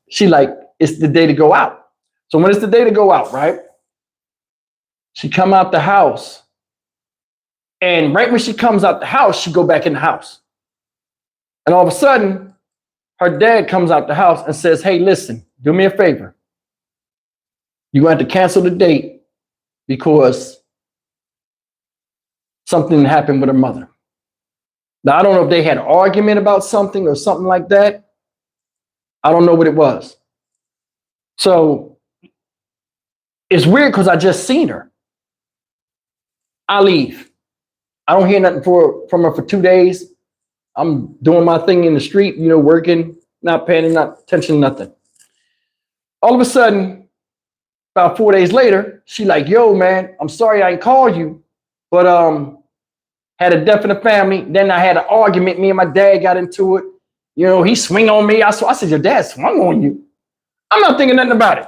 She like, it's the day to go out. So when it's the day to go out, right? She come out the house. And right when she comes out the house, she go back in the house. And all of a sudden, her dad comes out the house and says, hey, listen, do me a favor. You're going to have to cancel the date because something happened with her mother. Now, I don't know if they had an argument about something or something like that. I don't know what it was. So it's weird because I just seen her. I leave. I don't hear nothing from her for 2 days. I'm doing my thing in the street, you know, working, not paying attention to nothing. All of a sudden, about 4 days later, she like, yo, man, I'm sorry I ain't called you, but had a death in the family. Then I had an argument. Me and my dad got into it. You know, he swing on me. I said, your dad swung on you. I'm not thinking nothing about it.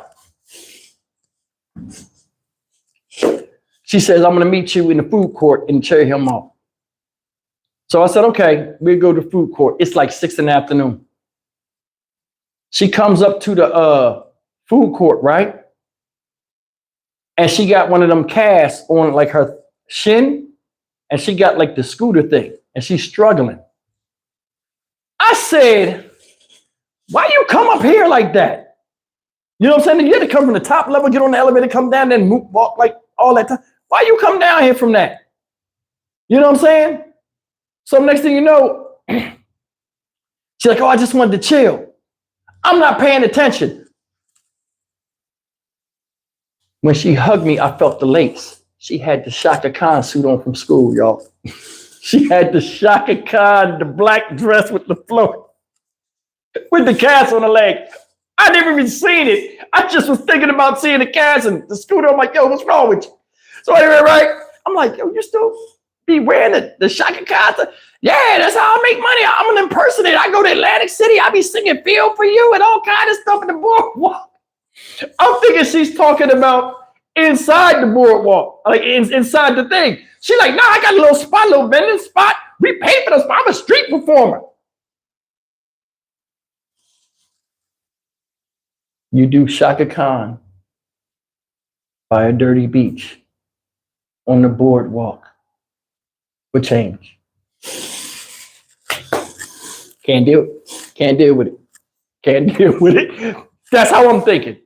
She says, I'm going to meet you in the food court in Cherry Hill Mall. So I said, okay, we'll go to the food court. It's like 6 in the afternoon. She comes up to the food court, right? And she got one of them casts on like her shin, and she got like the scooter thing, and she's struggling. I said, why you come up here like that? You know what I'm saying? You had to come from the top level, get on the elevator, come down, then move, walk like all that time. Why you come down here from that? You know what I'm saying? So next thing you know, she's like, oh, I just wanted to chill. I'm not paying attention. When she hugged me, I felt the lace. She had the Shaka Khan suit on from school, y'all. She had the Shaka Khan, the black dress with the float, with the cast on the leg. I never even seen it. I just was thinking about seeing the cast and the scooter. I'm like, yo, what's wrong with you? So anyway, right? I'm like, yo, you still be wearing the Shaka Khan? Yeah, that's how I make money. I'm an impersonator. I go to Atlantic City. I be singing Feel For You and all kind of stuff in the boardwalk. I'm thinking she's talking about inside the boardwalk, like inside the thing. She's like, nah, I got a little spot, a little vending spot. We pay for the spot. I'm a street performer. You do Shaka Khan by a dirty beach on the boardwalk for change. Can't do it. Can't deal with it. Can't deal with it. That's how I'm thinking.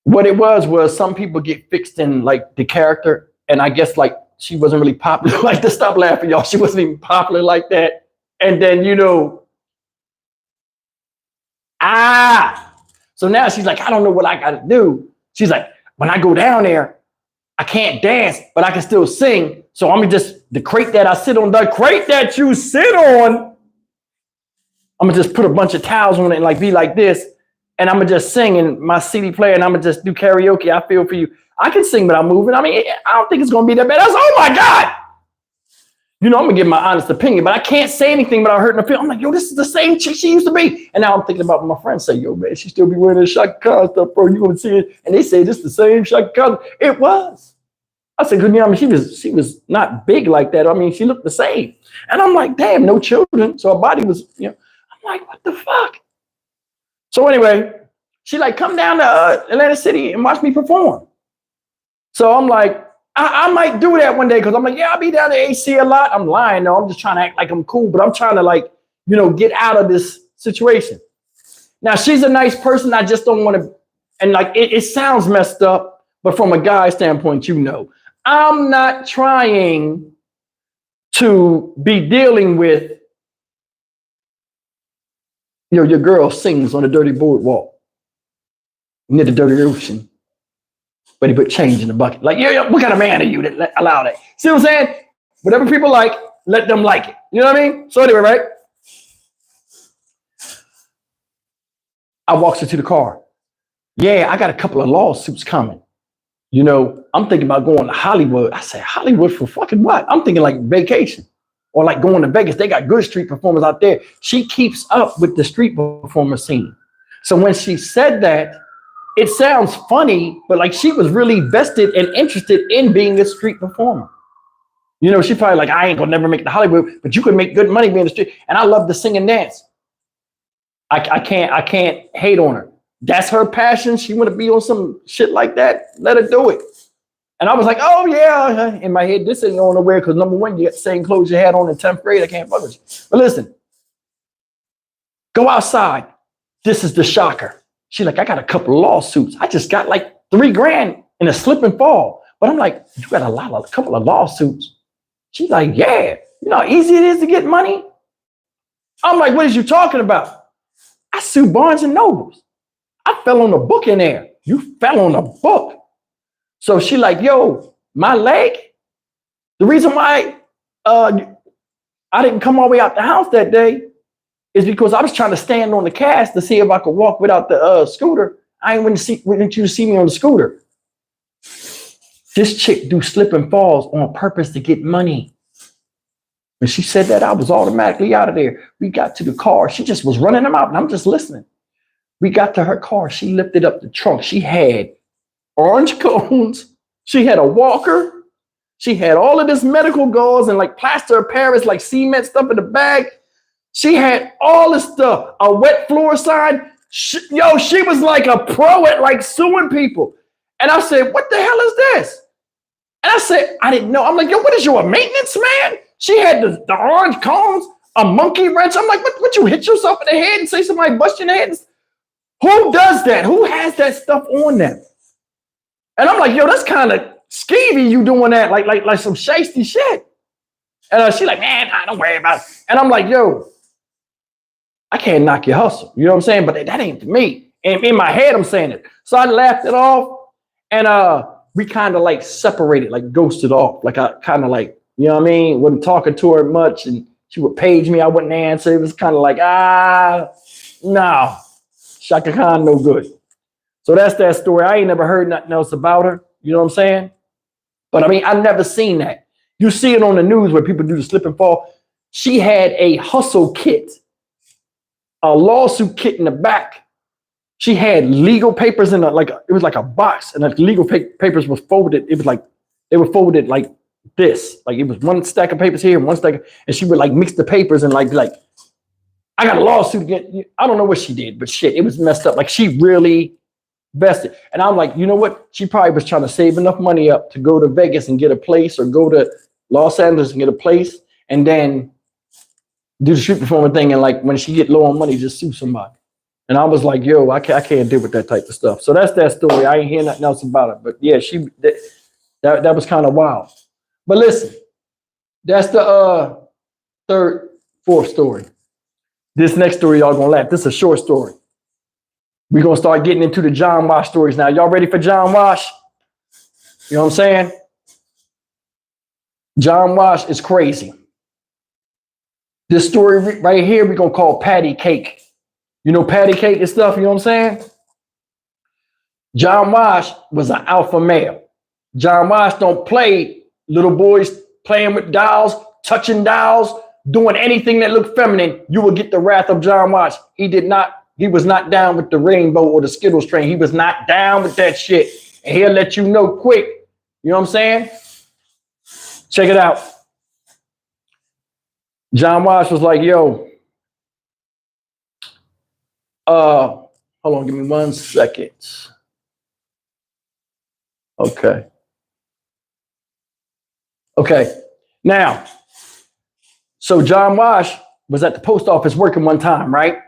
What it was some people get fixed in like the character, and I guess like she wasn't really popular like that. Stop laughing, y'all. She wasn't even popular like that. And then, you know, so now she's like, I don't know what I gotta do. She's like, when I go down there, I can't dance, but I can still sing. So I'm gonna just, the crate that I sit on, the crate that you sit on, I'm gonna just put a bunch of towels on it and like be like this. And I'm gonna just sing in my CD player, and I'm gonna just do karaoke. I Feel For You. I can sing without moving. I mean, I don't think it's gonna be that bad. I was, oh my God. You know, I'm gonna give my honest opinion, but I can't say anything without hurting her feelings. I'm like, yo, this is the same chick she used to be. And now I'm thinking about what my friends say, yo, man, she still be wearing this Shaka Khan stuff, bro. You gonna see it? And they say this is the same Shaka Khan. It was. I said, you know, I mean, she was not big like that. I mean, she looked the same. And I'm like, damn, no children. So her body was, you know, I'm like, what the fuck? So anyway, she like, come down to Atlantic City and watch me perform. So I'm like, I might do that one day, because I'm like, yeah, I'll be down to AC a lot. I'm lying, though. I'm just trying to act like I'm cool, but I'm trying to like, you know, get out of this situation. Now, she's a nice person. I just don't want to, and like, it sounds messed up, but from a guy standpoint, you know, I'm not trying to be dealing with, you know, your girl sings on the dirty boardwalk near the dirty ocean, but he put change in the bucket. Like, yeah, what kind of man are you that allow that? See what I'm saying? Whatever people like, let them like it. You know what I mean? So anyway, right? I walks her to the car. Yeah, I got a couple of lawsuits coming. You know, I'm thinking about going to Hollywood. I said, Hollywood for fucking what? I'm thinking like vacation or like going to Vegas. They got good street performers out there. She keeps up with the street performer scene. So when she said that, it sounds funny, but like she was really vested and interested in being a street performer. You know, she probably like, I ain't gonna never make it to Hollywood, but you can make good money being a street. And I love to sing and dance. I can't hate on her. That's her passion. She want to be on some shit like that. Let her do it. And I was like, oh yeah. In my head, this ain't going nowhere, because number one, you got the same clothes you had on in 10th grade. I can't fuck with you. But listen, go outside. This is the shocker. She's like, I got a couple of lawsuits. I just got like $3 grand in a slip and fall. But I'm like, you got a couple of lawsuits. She's like, yeah. You know how easy it is to get money? I'm like, what is you talking about? I sued Barnes and Nobles. I fell on the book in there. You fell on a book. So she like, yo, my leg, the reason why I didn't come all the way out the house that day is because I was trying to stand on the cast to see if I could walk without the scooter. I ain't want you to see me on the scooter. This chick do slip and falls on purpose to get money. When she said that, I was automatically out of there. We got to the car. She just was running them out, and I'm just listening. We got to her car. She lifted up the trunk. She had orange cones. She had a walker. She had all of this medical gauze and like plaster of Paris, like cement stuff in the bag. She had all this stuff. A wet floor sign. She was like a pro at like suing people. And I said, what the hell is this? And I said, I didn't know. I'm like, yo, what is you, a maintenance man? She had the orange cones, a monkey wrench. I'm like, what you hit yourself in the head and say somebody bust your head? Who does that? Who has that stuff on them? And I'm like, yo, that's kind of skeevy, you doing that, like some shiesty shit. And she's like, man, don't worry about it. And I'm like, yo, I can't knock your hustle. You know what I'm saying? But that ain't for me. And in my head, I'm saying it. So I laughed it off. And we kind of like separated, like ghosted off. Like I kind of like, you know what I mean? Wasn't talking to her much. And she would page me. I wouldn't answer. It was kind of like, no. Shaka Khan, no good. So that's that story. I ain't never heard nothing else about her. You know what I'm saying? But I mean, I've never seen that. You see it on the news where people do the slip and fall. She had a hustle kit, a lawsuit kit in the back. She had legal papers in it was like a box, and the legal papers was folded. It was like they were folded like this. Like it was one stack of papers here and one stack and she would like mix the papers and like I got a lawsuit again. I don't know what she did, but shit, it was messed up. Like she really vested. And I'm like, you know what? She probably was trying to save enough money up to go to Vegas and get a place, or go to Los Angeles and get a place, and then do the street performer thing. And like when she get low on money, just sue somebody. And I was like, yo, I can't deal with that type of stuff. So that's that story. I ain't hear nothing else about it. But yeah, that was kind of wild. But listen, that's the fourth story. This next story, y'all gonna laugh. This is a short story. We're gonna start getting into the John Wash stories now. Y'all ready for John Wash? You know what I'm saying? John Wash is crazy. This story right here, we're gonna call patty cake. You know, patty cake and stuff, you know what I'm saying? John Wash was an alpha male. John Wash don't play little boys playing with dolls, touching dolls, doing anything that looked feminine. You will get the wrath of John Wash. He was not down with the rainbow or the Skittles train. He was not down with that shit. And he'll let you know quick. You know what I'm saying? Check it out. John Wash was like, yo, hold on, give me 1 second. Okay. Now, so John Wash was at the post office working one time, right?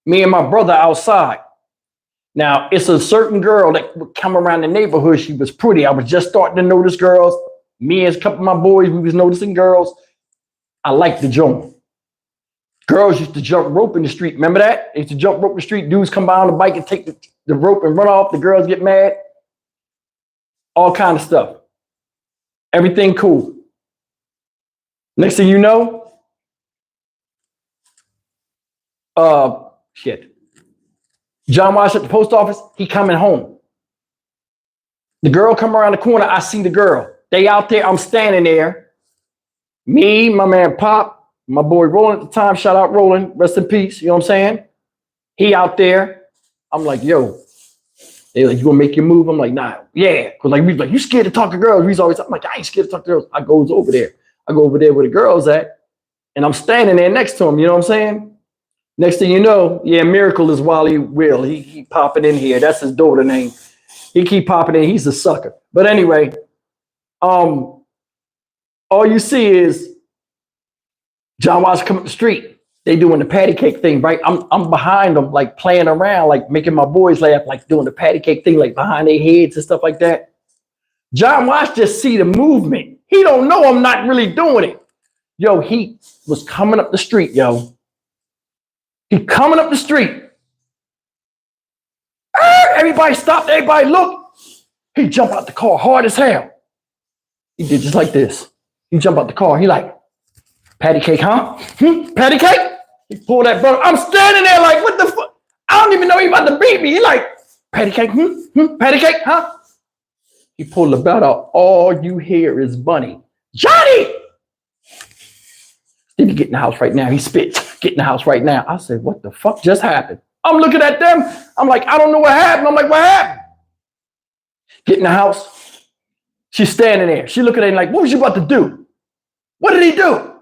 Me and my brother outside. Now, it's a certain girl that would come around the neighborhood. She was pretty. I was just starting to notice girls. Me and a couple of my boys, we was noticing girls. I liked the jump. Girls used to jump rope in the street. Remember that? They used to jump rope in the street. Dudes come by on the bike and take the rope and run off. The girls get mad. All kind of stuff. Everything cool. Next thing you know, John Wash at the post office, he coming home. The girl come around the corner, I see the girl. They out there, I'm standing there. Me, my man Pop, my boy Roland at the time, shout out Roland, rest in peace, you know what I'm saying? He out there. I'm like, yo. They like, you gonna make your move? I'm like, nah, yeah. Cause like we like, you scared to talk to girls? I'm like, I ain't scared to talk to girls. I goes over there. I go over there where the girls at, and I'm standing there next to him, you know what I'm saying? Next thing you know, yeah, Miracle is Wally Will. He popping in here. That's his daughter name. He keep popping in. He's a sucker. But anyway, all you see is John Wash come up the street. They doing the patty cake thing, right? I'm behind them, like playing around, like making my boys laugh, like doing the patty cake thing, like behind their heads and stuff like that. John Wash just see the movement. He don't know I'm not really doing it. Yo, he was coming up the street, yo. He coming up the street. Everybody stopped. Everybody look. He jump out the car hard as hell. He did just like this. He jump out the car. He like, patty cake, huh? Patty cake? He pulled that butter. I'm standing there like, what the fuck? I don't even know he about to beat me. He like, patty cake, patty cake, huh? He pulled the belt out. All you hear is Bunny. Johnny! Then he get in the house right now. He spits. Get in the house right now. I said, what the fuck just happened? I'm looking at them. I'm like, I don't know what happened. I'm like, what happened? Get in the house. She's standing there. She looking at him like, what was you about to do? What did he do?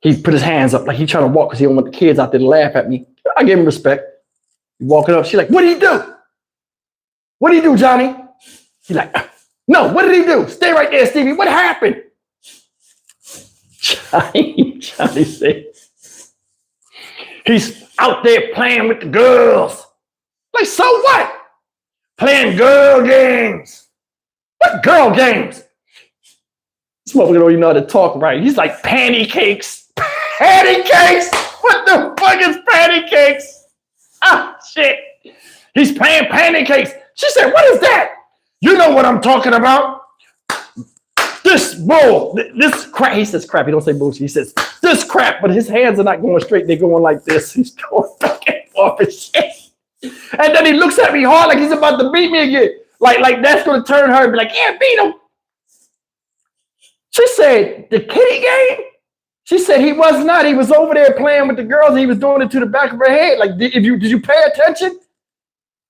He put his hands up like he trying to walk because he don't want the kids out there to laugh at me. I gave him respect. He walking up. She's like, what did he do? What did he do, Johnny? He's like, no, what did he do? Stay right there, Stevie. What happened? Johnny said, he's out there playing with the girls. Like, so what? Playing girl games. What girl games? This motherfucker don't even know how to talk right. He's like, patty cakes. Patty cakes? What the fuck is patty cakes? Ah, shit. He's playing patty cakes. She said, what is that? You know what I'm talking about. This bull, this crap. He says crap. He don't say bullshit. He says this crap, but his hands are not going straight. They're going like this. He's going back and forth and shit. And then he looks at me hard like he's about to beat me again. Like that's going to turn her and be like, yeah, beat him. She said, the kitty game? She said he was not. He was over there playing with the girls. And he was doing it to the back of her head. Like, did you pay attention?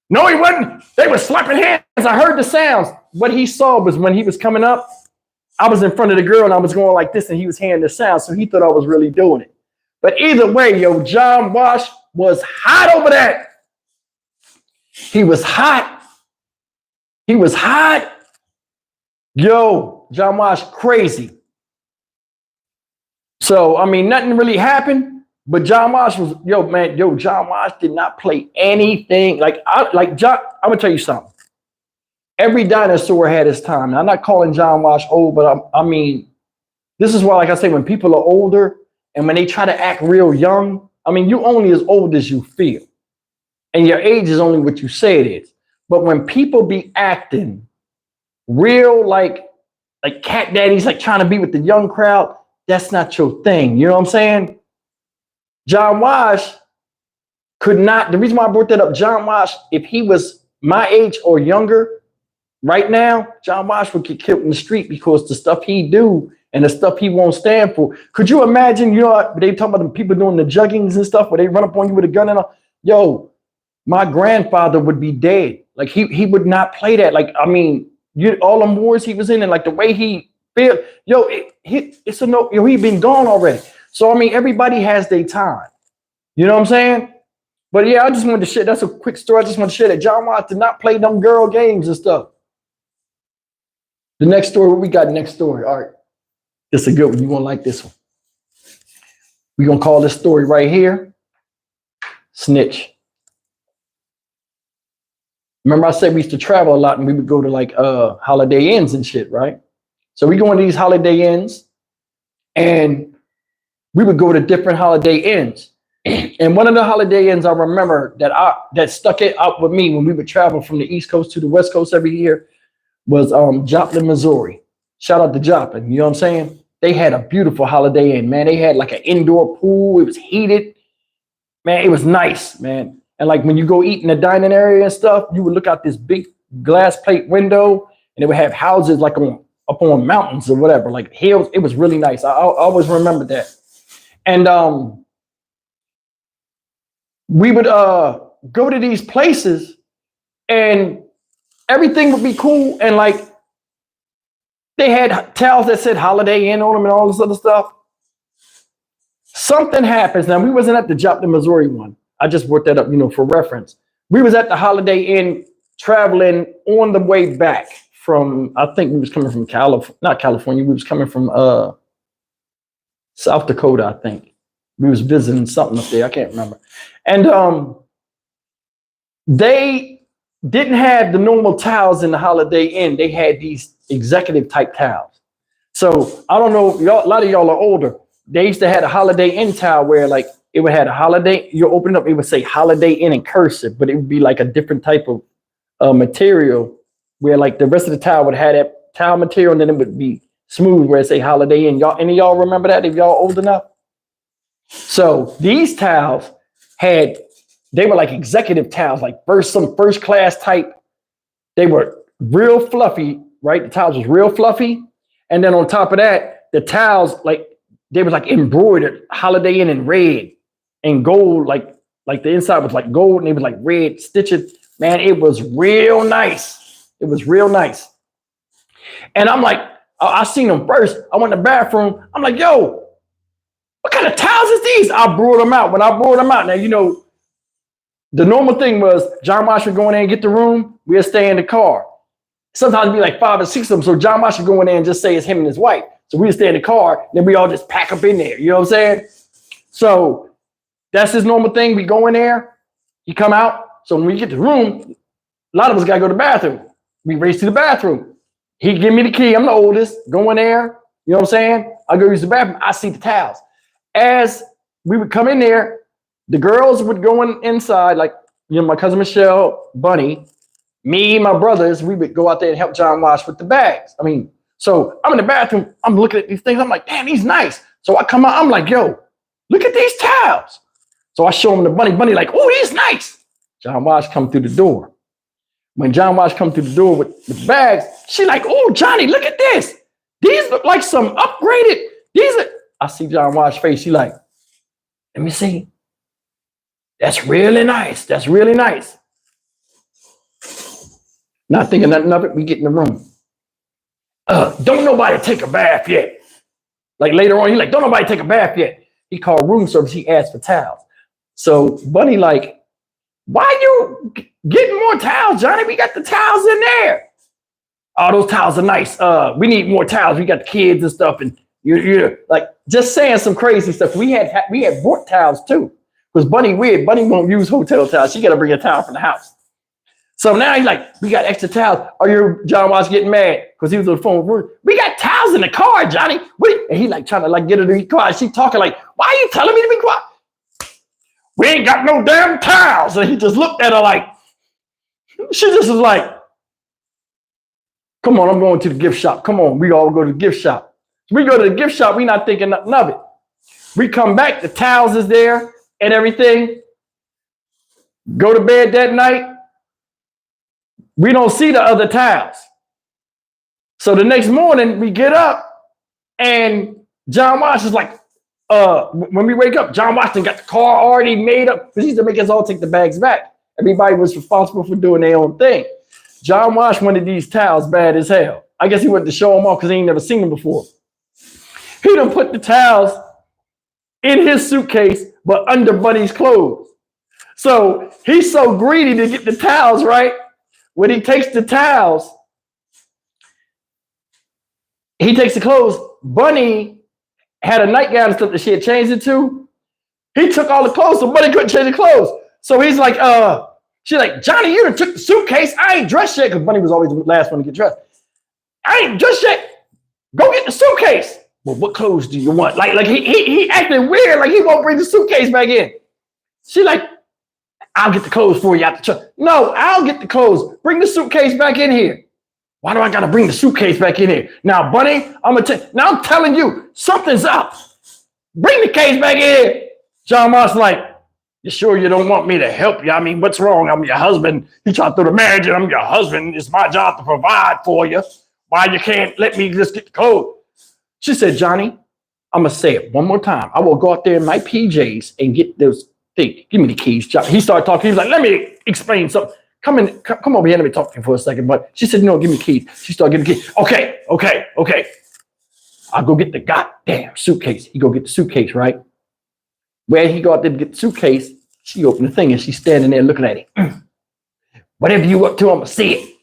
No, he wasn't. They were slapping hands. I heard the sounds. What he saw was when he was coming up, I was in front of the girl and I was going like this and he was hearing the sound. So he thought I was really doing it. But either way, yo, John Wash was hot over that. He was hot. He was hot. Yo, John Wash, crazy. So, I mean, nothing really happened, but John Wash was, John Wash did not play anything. I'm going to tell you something. Every dinosaur had his time. Now, I'm not calling John Wash old, but I mean, this is why, like I say, when people are older and when they try to act real young, I mean, you only as old as you feel. And your age is only what you say it is. But when people be acting real like cat daddies, like trying to be with the young crowd, that's not your thing. You know what I'm saying? John Wash could not, the reason why I brought that up, John Wash, if he was my age or younger right now, John Wash would get killed in the street because the stuff he do and the stuff he won't stand for. Could you imagine, you know, they talking about the people doing the juggings and stuff where they run up on you with a gun and all. Yo, my grandfather would be dead. Like he would not play that. Like, I mean, all the wars he was in and like the way he feel, yo, it's a no, yo, he been gone already. So, I mean, everybody has their time. You know what I'm saying? But yeah, I just wanted to share. That's a quick story. I just want to share that John Watt did not play them girl games and stuff. The next story, what we got next story? All right. This is a good one. You won't like this one. We're going to call this story right here, Snitch. Remember I said we used to travel a lot and we would go to like Holiday Inns and shit, right? So we go into these Holiday Inns and we would go to different Holiday Inns. And one of the Holiday Inns I remember that stuck it out with me when we would travel from the East Coast to the West Coast every year was Joplin, Missouri. Shout out to Joplin, you know what I'm saying? They had a beautiful Holiday Inn, man. They had like an indoor pool. It was heated. Man, it was nice, man. And like when you go eat in the dining area and stuff, you would look out this big glass plate window and it would have houses like up on mountains or whatever, like hills. It was really nice. I always remember that. And we would go to these places and everything would be cool. And like they had towels that said Holiday Inn on them and all this other stuff. Something happens. Now we wasn't at the Joplin, Missouri one. I just brought that up, you know, for reference. We was at the Holiday Inn traveling on the way back from, I think we was coming from not California. We was coming from South Dakota, I think. We was visiting something up there. I can't remember. And they didn't have the normal towels in the Holiday Inn. They had these executive type towels. So I don't know, a lot of y'all are older. They used to have a Holiday Inn towel where like it would have a holiday, you open it up, it would say Holiday Inn in cursive, but it would be like a different type of material where like the rest of the towel would have that towel material and then it would be smooth where it say Holiday Inn. Any of y'all remember that if y'all old enough? So these towels they were like executive towels, like some first class type. They were real fluffy, right? The towels was real fluffy. And then on top of that, the towels, like they was like embroidered Holiday Inn in red and gold, like Like the inside was like gold and it was like red stitches. Man, it was real nice. It was real nice. And I'm like, I seen them first. I went to the bathroom. I'm like, yo, what kind of towels is these? I brought them out. When I brought them out, now, you know, the normal thing was John Wash would go in there and get the room. We'd stay in the car. Sometimes it'd be like 5 or 6 of them. So John Wash would go in there and just say it's him and his wife. So we'd stay in the car. Then we all just pack up in there. You know what I'm saying? So that's his normal thing. We go in there. He come out. So when we get to the room, a lot of us got to go to the bathroom. We race to the bathroom. He give me the key. I'm the oldest. Go in there. You know what I'm saying? I go use the bathroom. I see the towels. As we would come in there, the girls would go inside, like, you know, my cousin Michelle, Bunny, me, my brothers, we would go out there and help John Wash with the bags. I mean, so I'm in the bathroom. I'm looking at these things. I'm like, damn, he's nice. So I come out. I'm like, yo, look at these towels. So I show him the Bunny. Bunny like, oh, he's nice. John Wash come through the door. When John Wash come through the door with the bags, she like, oh, Johnny, look at this. These look like some upgraded. These are. I see John Wash's face. She like, let me see. That's really nice. That's really nice. Not thinking nothing of it. We get in the room. Don't nobody take a bath yet. Like later on, he like, don't nobody take a bath yet. He called room service. He asked for towels. So Bunny like, why you getting more towels, Johnny? We got the towels in there. Oh, those towels are nice. We need more towels. We got the kids and stuff. And you're like just saying some crazy stuff. We had bought towels too. Because Bunny weird. Bunny won't use hotel towels. She got to bring a towel from the house. So now he's like, we got extra towels. Are you John Wash getting mad? Because he was on the phone with her. We got towels in the car, Johnny. And he like trying to like get her to be quiet. She talking like, why are you telling me to be quiet? We ain't got no damn towels. And he just looked at her like, she just was like, come on, I'm going to the gift shop. Come on, we all go to the gift shop. We go to the gift shop, we not thinking nothing of it. We come back, the towels is there and everything. Go to bed that night. We don't see the other towels. So the next morning we get up and John Wash is like, when we wake up, John Watson got the car already made up because he used to make us all take the bags back. Everybody was responsible for doing their own thing. John Wash wanted these towels bad as hell. I guess he wanted to show them off because he ain't never seen them before. He done put the towels in his suitcase, but under Bunny's clothes. So he's so greedy to get the towels, right? When he takes the towels, he takes the clothes. Bunny had a nightgown and stuff that she had changed it to. He took all the clothes, so Bunny couldn't change the clothes. So he's like, she's like, Johnny, you done took the suitcase. I ain't dressed yet, because Bunny was always the last one to get dressed. I ain't dressed yet. Go get the suitcase. Well, what clothes do you want? Like he acting weird, like he won't bring the suitcase back in. She like, I'll get the clothes for you out the truck. No, I'll get the clothes. Bring the suitcase back in here. Why do I gotta bring the suitcase back in here? Now, Bunny, I'm telling you, something's up. Bring the case back in here. John Moss like, you sure you don't want me to help you? I mean, what's wrong? I'm your husband. You tried through the marriage and I'm your husband. It's my job to provide for you. Why you can't let me just get the clothes? She said, Johnny, I'm gonna say it one more time. I will go out there in my PJs and get those things. Give me the keys, Johnny. He started talking. He was like, let me explain something. Come over here. Let me talk to you for a second. But she said, no, give me the keys. She started giving the keys. Okay. I'll go get the goddamn suitcase. He go get the suitcase, right? Where he go out there to get the suitcase, she opened the thing and she's standing there looking at it. Whatever you up to, I'm gonna see it.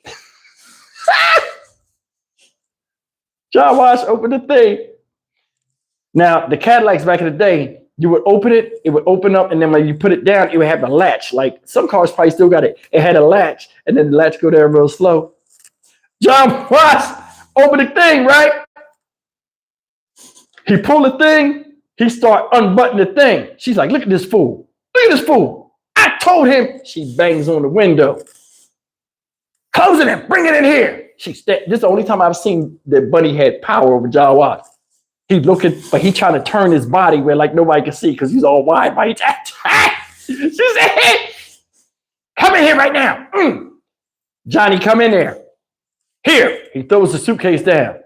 John Wash opened the thing. Now, the Cadillacs back in the day, you would open it, it would open up, and then when you put it down, it would have a latch. Like some cars probably still got it. It had a latch, and then the latch go down real slow. John Wash opened the thing, right? He pulled the thing, he start unbuttoning the thing. She's like, look at this fool. Look at this fool. I told him. She bangs on the window. Close it and bring it in here. This is the only time I've seen that Bunny had power over John Wash. He looking, but he trying to turn his body where like nobody can see because he's all wide. But she said, come in here right now. Johnny, come in there. Here. He throws the suitcase down.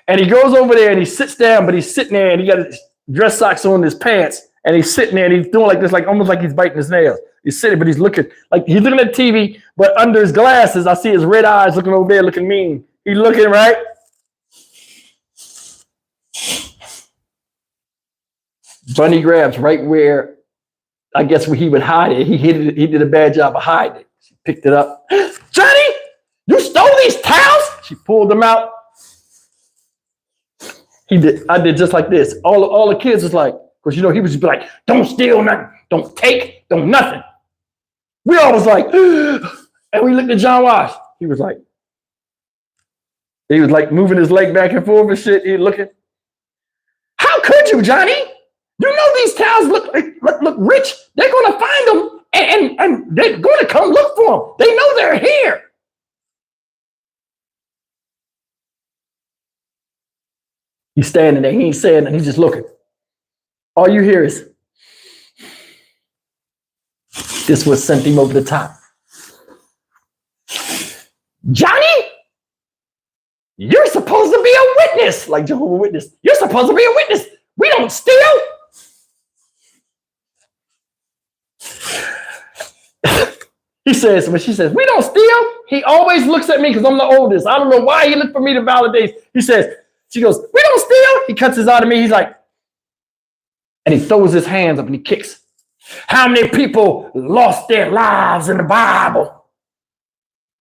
And he goes over there and he sits down, but he's sitting there and he got his dress socks on his pants and he's sitting there and he's doing like this, like almost like he's biting his nails. He's sitting, but he's looking like he's looking at TV, but under his glasses, I see his red eyes looking over there, looking mean. He's looking right. Bunny grabs right where I guess where he would hide it. He hid it. He did a bad job of hiding it. She picked it up. Johnny, you stole these towels? She pulled them out. He did. I did just like this. All the kids was like, because you know he was just be like, don't steal nothing, don't take, don't nothing. We all was like, and we looked at John Wash. He was like moving his leg back and forth and shit. He looking. How could you, Johnny? You know these towels look rich. They're gonna find them and they're gonna come look for them. They know they're here. He's standing there. He ain't saying nothing. He's just looking. All you hear is this was sent him over the top. Johnny, you're supposed to be a witness, like Jehovah's Witness. You're supposed to be a witness. We don't steal. He says, when she says, we don't steal, he always looks at me because I'm the oldest. I don't know why he looked for me to validate. He says, she goes, we don't steal. He cuts his eye to me. He's like, and he throws his hands up and he kicks. How many people lost their lives in the Bible?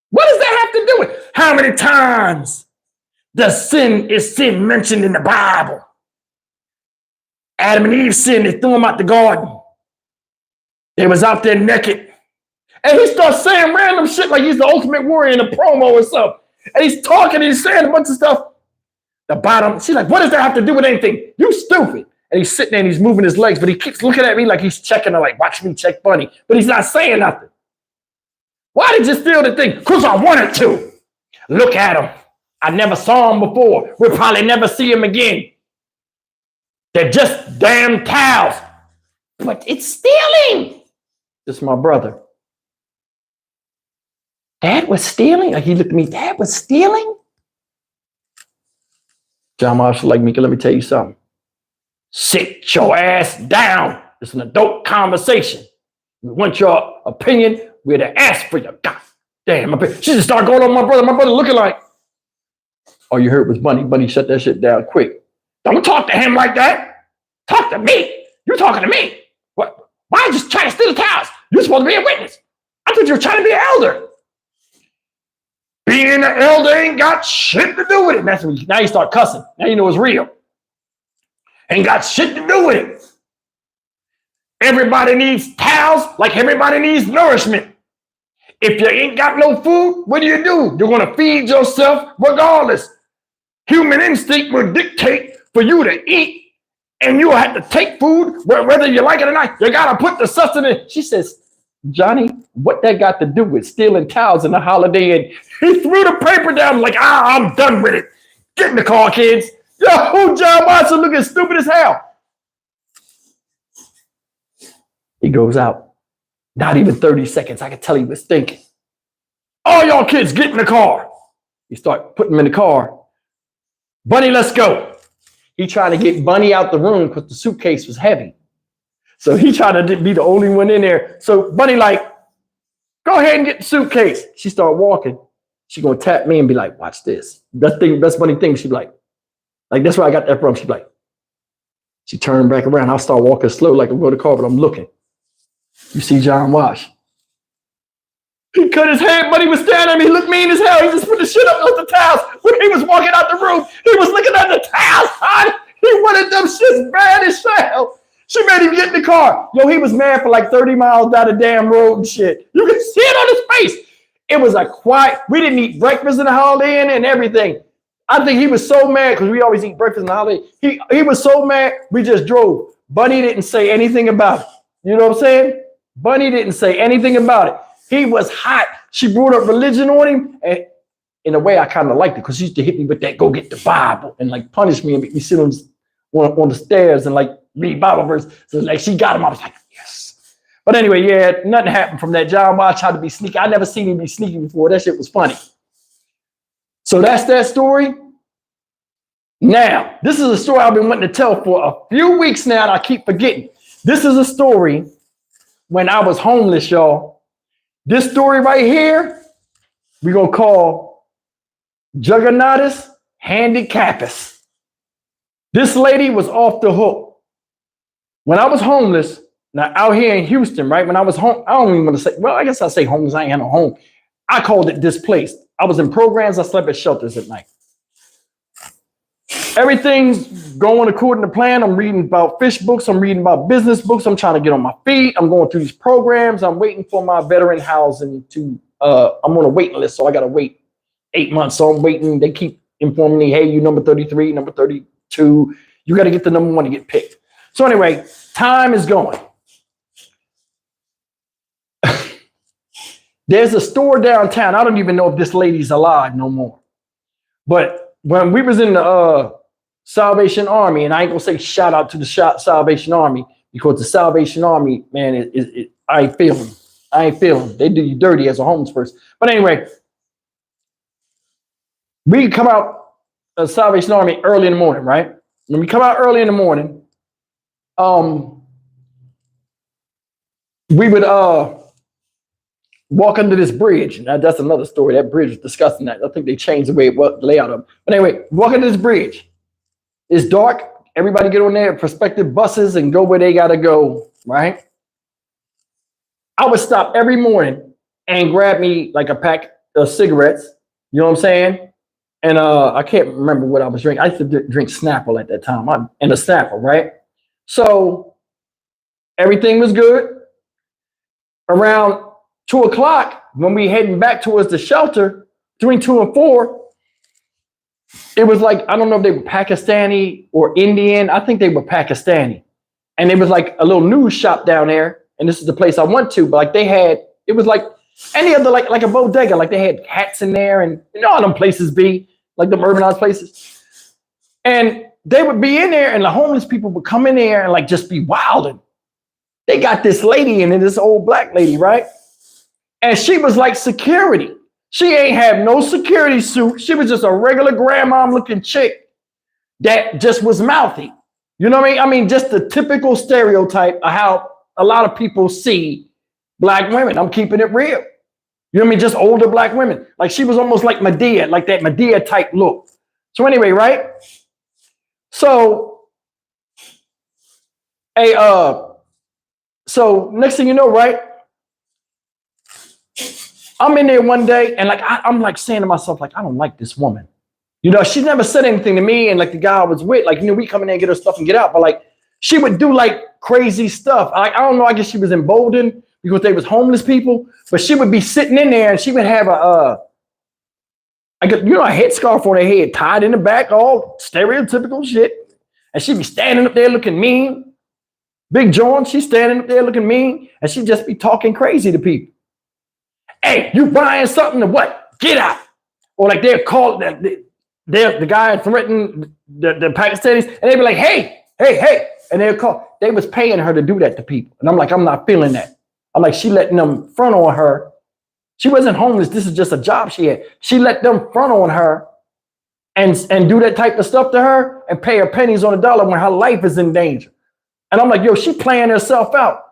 What does that have to do with how many times is sin mentioned in the Bible? Adam and Eve sinned. They threw them out the garden. They was out there naked. And he starts saying random shit like he's the ultimate warrior in a promo or something. And he's talking and he's saying a bunch of stuff. The bottom, she's like, what does that have to do with anything? You stupid. And he's sitting there and he's moving his legs, but he keeps looking at me like he's checking her, like, watch me check Bunny. But he's not saying nothing. Why did you steal the thing? Because I wanted to. Look at him. I never saw him before. We'll probably never see him again. They're just damn cows. But it's stealing. This is my brother. Dad was stealing? Like he looked at me, Dad was stealing? John Marshall, like Mika, let me tell you something. Sit your ass down. It's an adult conversation. We want your opinion. We're to ask for your goddamn opinion. She just started going on my brother. My brother looking like, all you heard was Bunny. Bunny shut that shit down quick. Don't talk to him like that. Talk to me. You're talking to me. What? Why are you just trying to steal the towels? You're supposed to be a witness. I thought you were trying to be an elder. Being an elder ain't got shit to do with it. That's when now you start cussing. Now you know it's real. Ain't got shit to do with it. Everybody needs towels like everybody needs nourishment. If you ain't got no food, what do? You're going to feed yourself regardless. Human instinct will dictate for you to eat, and you'll have to take food whether you like it or not. You got to put the sustenance. She says, Johnny, what that got to do with stealing towels in the holiday? And he threw the paper down like, I'm done with it. Get in the car, kids. Yo, John Watson looking stupid as hell. He goes out. Not even 30 seconds. I could tell he was thinking. All y'all kids, get in the car. He start putting them in the car. Bunny, let's go. He tried to get Bunny out the room because the suitcase was heavy. So he tried to be the only one in there. So Bunny like, go ahead and get the suitcase. She start walking. She gonna tap me and be like, watch this. Best Bunny thing. She be like that's where I got that from. She be like, she turned back around. I'll start walking slow like I'm going to the car, but I'm looking. You see John Wash. He cut his head, Bunny was staring at me. He looked mean as hell. He just put the shit up on the towels. When he was walking out the room, he was looking at the towels, son. He wanted them shits bad as hell. She made him get in the car. Yo, he was mad for like 30 miles down the damn road and shit. You can see it on his face. It was a quiet, we didn't eat breakfast in the Holiday Inn and everything. I think he was so mad because we always eat breakfast in the Holiday Inn. He was so mad, we just drove. Bunny didn't say anything about it. You know what I'm saying? Bunny didn't say anything about it. He was hot. She brought up religion on him. And in a way, I kind of liked it because she used to hit me with that, go get the Bible and like punish me and make me sit on the stairs and like read Bible verse. So like she got him. I was like, yes. But anyway, yeah, nothing happened from that. John Watch tried to be sneaky. I never seen him be sneaky before. That shit was funny. So that's that story. Now, this is a story I've been wanting to tell for a few weeks now, and I keep forgetting. This is a story when I was homeless, y'all. This story right here, we're going to call Juggernatus Handicapus. This lady was off the hook. When I was homeless, now out here in Houston, right? When I was home, I don't even want to say, well, I guess I say homeless, I ain't had no home. I called it displaced. I was in programs, I slept at shelters at night. Everything's going according to plan. I'm reading about fish books, I'm reading about business books, I'm trying to get on my feet, I'm going through these programs, I'm waiting for my veteran housing to, I'm on a waiting list, so I gotta wait 8 months. So I'm waiting, they keep informing me, hey, you number 33, number 32, you gotta get the number 1 to get picked. So anyway, time is going. There's a store downtown. I don't even know if this lady's alive no more. But when we was in the Salvation Army, and I ain't gonna say shout out to the Salvation Army, because the Salvation Army, man, I ain't feeling. I ain't feeling. They do you dirty as a homeless person. But anyway, we come out of Salvation Army early in the morning, right? When we come out early in the morning, we would walk under this bridge. Now, that's another story. That bridge was disgusting. I think they changed the way it was, the layout of it. But anyway, walk under this bridge. It's dark. Everybody get on their prospective buses and go where they got to go, right? I would stop every morning and grab me like a pack of cigarettes. You know what I'm saying? And I can't remember what I was drinking. I used to drink Snapple at that time. And a Snapple, right? So everything was good. Around 2 o'clock, when we heading back towards the shelter, between 2 and 4, it was like, I don't know if they were Pakistani or Indian. I think they were Pakistani. And it was like a little news shop down there. And this is the place I went to. But like they had, it was like any other, like a bodega. Like they had hats in there. And you know how them places be, like them urbanized places. And they would be in there and the homeless people would come in there and like just be wilding. They got this lady in it, this old black lady, right? And she was like security. She ain't have no security suit. She was just a regular grandmom looking chick that just was mouthy. You know what I mean? I mean, just the typical stereotype of how a lot of people see black women. I'm keeping it real. You know what I mean? Just older black women. Like she was almost like Medea, like that Medea type look. So anyway, right? So, so next thing you know, right? I'm in there one day and like I'm like saying to myself, like, I don't like this woman. You know, she never said anything to me. And like the guy I was with, like, you know, we come in there and get her stuff and get out. But like she would do like crazy stuff. I don't know, I guess she was emboldened because they was homeless people. But she would be sitting in there and she would have a headscarf on her head, tied in the back, all stereotypical shit. And she'd be standing up there looking mean. Big John, she's standing up there looking mean. And she'd just be talking crazy to people. Hey, you buying something or what? Get out. Or like they'll call the guy threatened the Pakistanis and they'd be like, hey. And they'll call. They was paying her to do that to people. And I'm like, I'm not feeling that. I'm like, she letting them front on her. She wasn't homeless. This is just a job she had. She let them front on her and do that type of stuff to her and pay her pennies on the dollar when her life is in danger. And I'm like, yo, she playing herself out.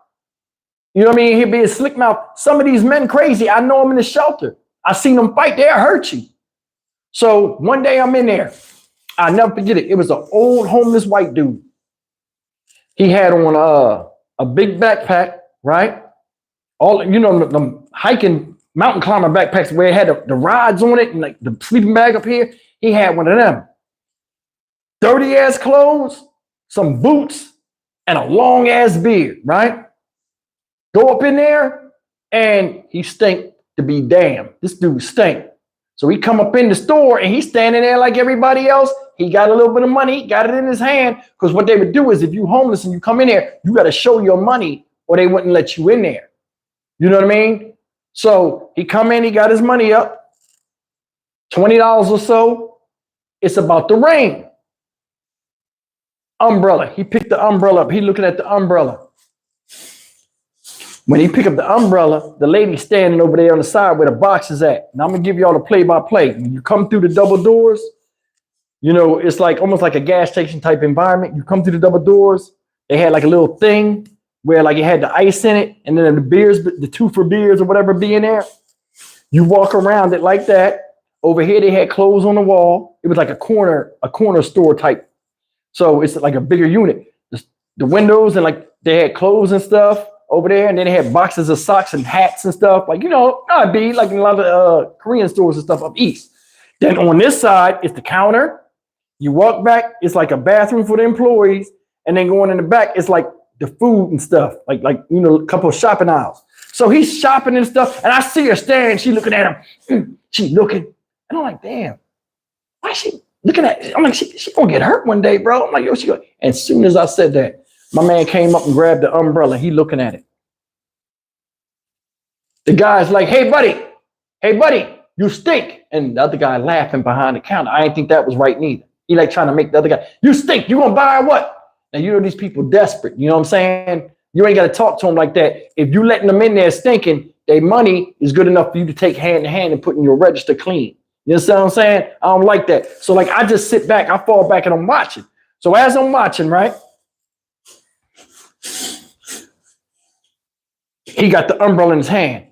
You know what I mean? He'd be a slick mouth. Some of these men crazy. I know them in the shelter. I seen them fight. They'll hurt you. So one day I'm in there. I'll never forget it. It was an old homeless white dude. He had on a big backpack, right? All, you know, the hiking mountain climber backpacks where it had the rods on it and like the sleeping bag up here. He had one of them. Dirty ass clothes, some boots, and a long ass beard, right? Go up in there and he stink to be damned. This dude stink. So he come up in the store and he's standing there like everybody else. He got a little bit of money, got it in his hand. Because what they would do is if you homeless and you come in there, you got to show your money or they wouldn't let you in there. You know what I mean? So he come in, he got his money up, $20 or so. It's about to rain. Umbrella. He picked the umbrella up. He looking at the umbrella. When he picked up the umbrella, the lady standing over there on the side where the box is at. Now I'm gonna give y'all the play-by-play. When you come through the double doors, you know, it's like almost like a gas station type environment. You come through the double doors, they had like a little thing where like it had the ice in it, and then the beers, the 2 for beers or whatever be in there. You walk around it like that. Over here, they had clothes on the wall. It was like a corner store type. So it's like a bigger unit. The windows and like they had clothes and stuff over there, and then they had boxes of socks and hats and stuff. Like, you know, it'd be like in a lot of Korean stores and stuff up east. Then on this side, it's the counter. You walk back, it's like a bathroom for the employees. And then going in the back, it's like the food and stuff, like you know, a couple of shopping aisles. So he's shopping and stuff, and I see her staring. She looking at him. She looking, and I'm like, damn, why is she looking at? I'm like, she gonna get hurt one day, bro. I'm like, yo, she go. And as soon as I said that, my man came up and grabbed the umbrella. He looking at it. The guy's like, hey buddy, you stink. And the other guy laughing behind the counter. I didn't think that was right neither. He like trying to make the other guy, you stink. You gonna buy what? And you know, these people desperate. You know what I'm saying? You ain't got to talk to them like that. If you letting them in there stinking, their money is good enough for you to take hand to hand and put in your register clean. You understand what I'm saying? I don't like that. So like, I just sit back, I fall back and I'm watching. So as I'm watching, right? He got the umbrella in his hand.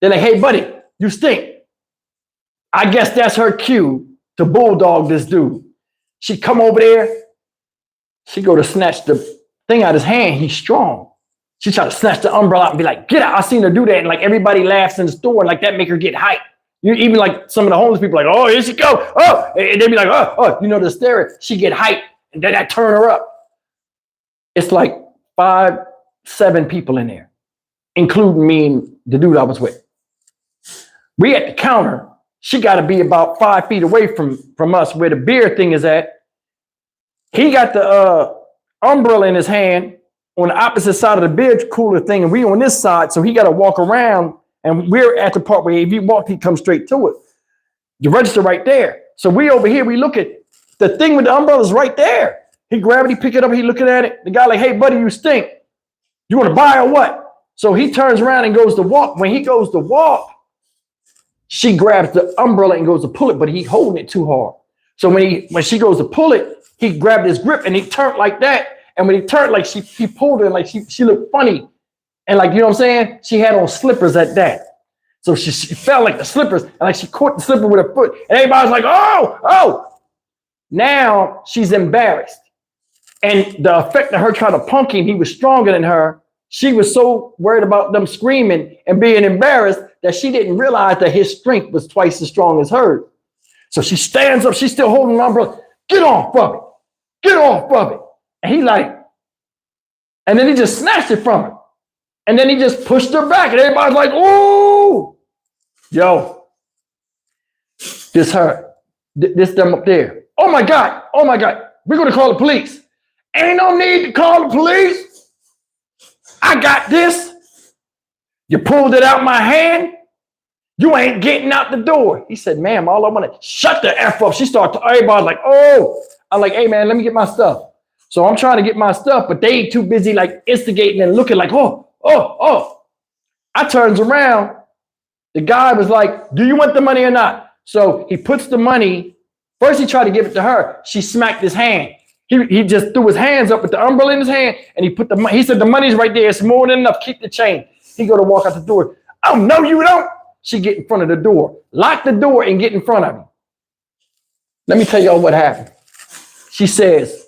They're like, hey buddy, you stink. I guess that's her cue to bulldog this dude. She come over there. She go to snatch the thing out of his hand. He's strong. She try to snatch the umbrella out and be like, get out. I seen her do that. And like everybody laughs in the store and like that make her get hyped. You even like some of the homeless people like, oh, here she go. Oh, and they be like, oh, you know, the stare. She get hyped and then I turn her up. It's like 5, 7 people in there, including me and the dude I was with. We at the counter. She got to be about 5 feet away from us where the beer thing is at. He got the umbrella in his hand on the opposite side of the beer cooler thing, and we on this side, so he got to walk around, and we're at the part where if he walked, he come straight to it. The register right there. So we over here, we look at the thing with the umbrellas right there. He grab it, he pick it up, he looking at it. The guy like, hey buddy, you stink. You want to buy or what? So he turns around and goes to walk. When he goes to walk, she grabs the umbrella and goes to pull it, but he holding it too hard. So when she goes to pull it, he grabbed his grip and he turned like that. And when he turned, like he pulled her, like she looked funny. And like, you know what I'm saying? She had on slippers at that. So she felt like the slippers and like she caught the slipper with her foot. And everybody's like, oh. Now she's embarrassed. And the effect of her trying to punk him, he was stronger than her. She was so worried about them screaming and being embarrassed that she didn't realize that his strength was twice as strong as hers. So she stands up, she's still holding the umbrella. Get off of it. Get off of it. And he like, and then he just snatched it from her. And then he just pushed her back. And everybody's like, ooh. Yo, this her. This them up there. Oh my God. We're going to call the police. Ain't no need to call the police. I got this. You pulled it out my hand. You ain't getting out the door. He said, ma'am, all I want to shut the F up. She started to everybody like, oh. I'm like, hey man, let me get my stuff. So I'm trying to get my stuff, but they too busy like instigating and looking like, oh. I turns around. The guy was like, do you want the money or not? So he puts the money. First he tried to give it to her. She smacked his hand. He just threw his hands up with the umbrella in his hand and he put the money. He said, the money's right there. It's more than enough. Keep the change. He go to walk out the door. Oh, no, you don't. She get in front of the door, lock the door and get in front of him. Let me tell y'all what happened. She says,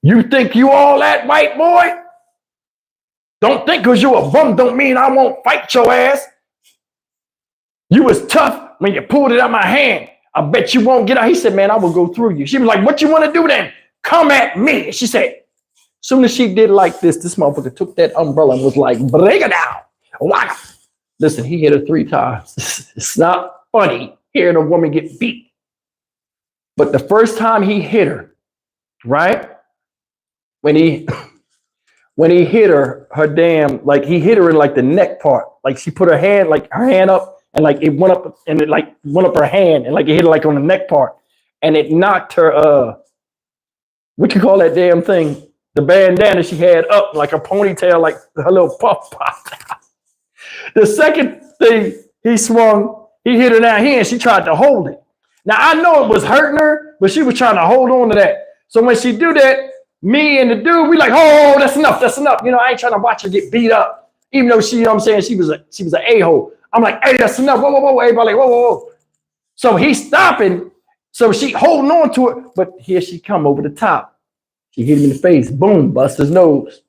you think you all that, white boy? Don't think because you're a bum don't mean I won't fight your ass. You was tough when you pulled it out my hand. I bet you won't get out. He said, man, I will go through you. She was like, what you want to do then? Come at me. She said, as soon as she did like this motherfucker took that umbrella and was like, break it down. Wow. Listen, he hit her 3 times. It's not funny hearing a woman get beat. But the first time he hit her, right? When he hit her damn, like he hit her in like the neck part. Like she put her hand up and like it went up and it like went up her hand and like it hit her like on the neck part. And it knocked her, what you call that damn thing? The bandana she had up like a ponytail, like her little puff popped out. The second thing he swung, he hit her down here and she tried to hold it. Now I know it was hurting her, but she was trying to hold on to that. So when she do that, me and the dude, we like, oh, that's enough, that's enough. You know, I ain't trying to watch her get beat up, even though she, you know what I'm saying, she was an a-hole. I'm like, hey, that's enough. Whoa, whoa, whoa. Everybody like, whoa, whoa, whoa. So he's stopping. So she holding on to it, but here she come over the top. She hit him in the face. Boom, bust his nose.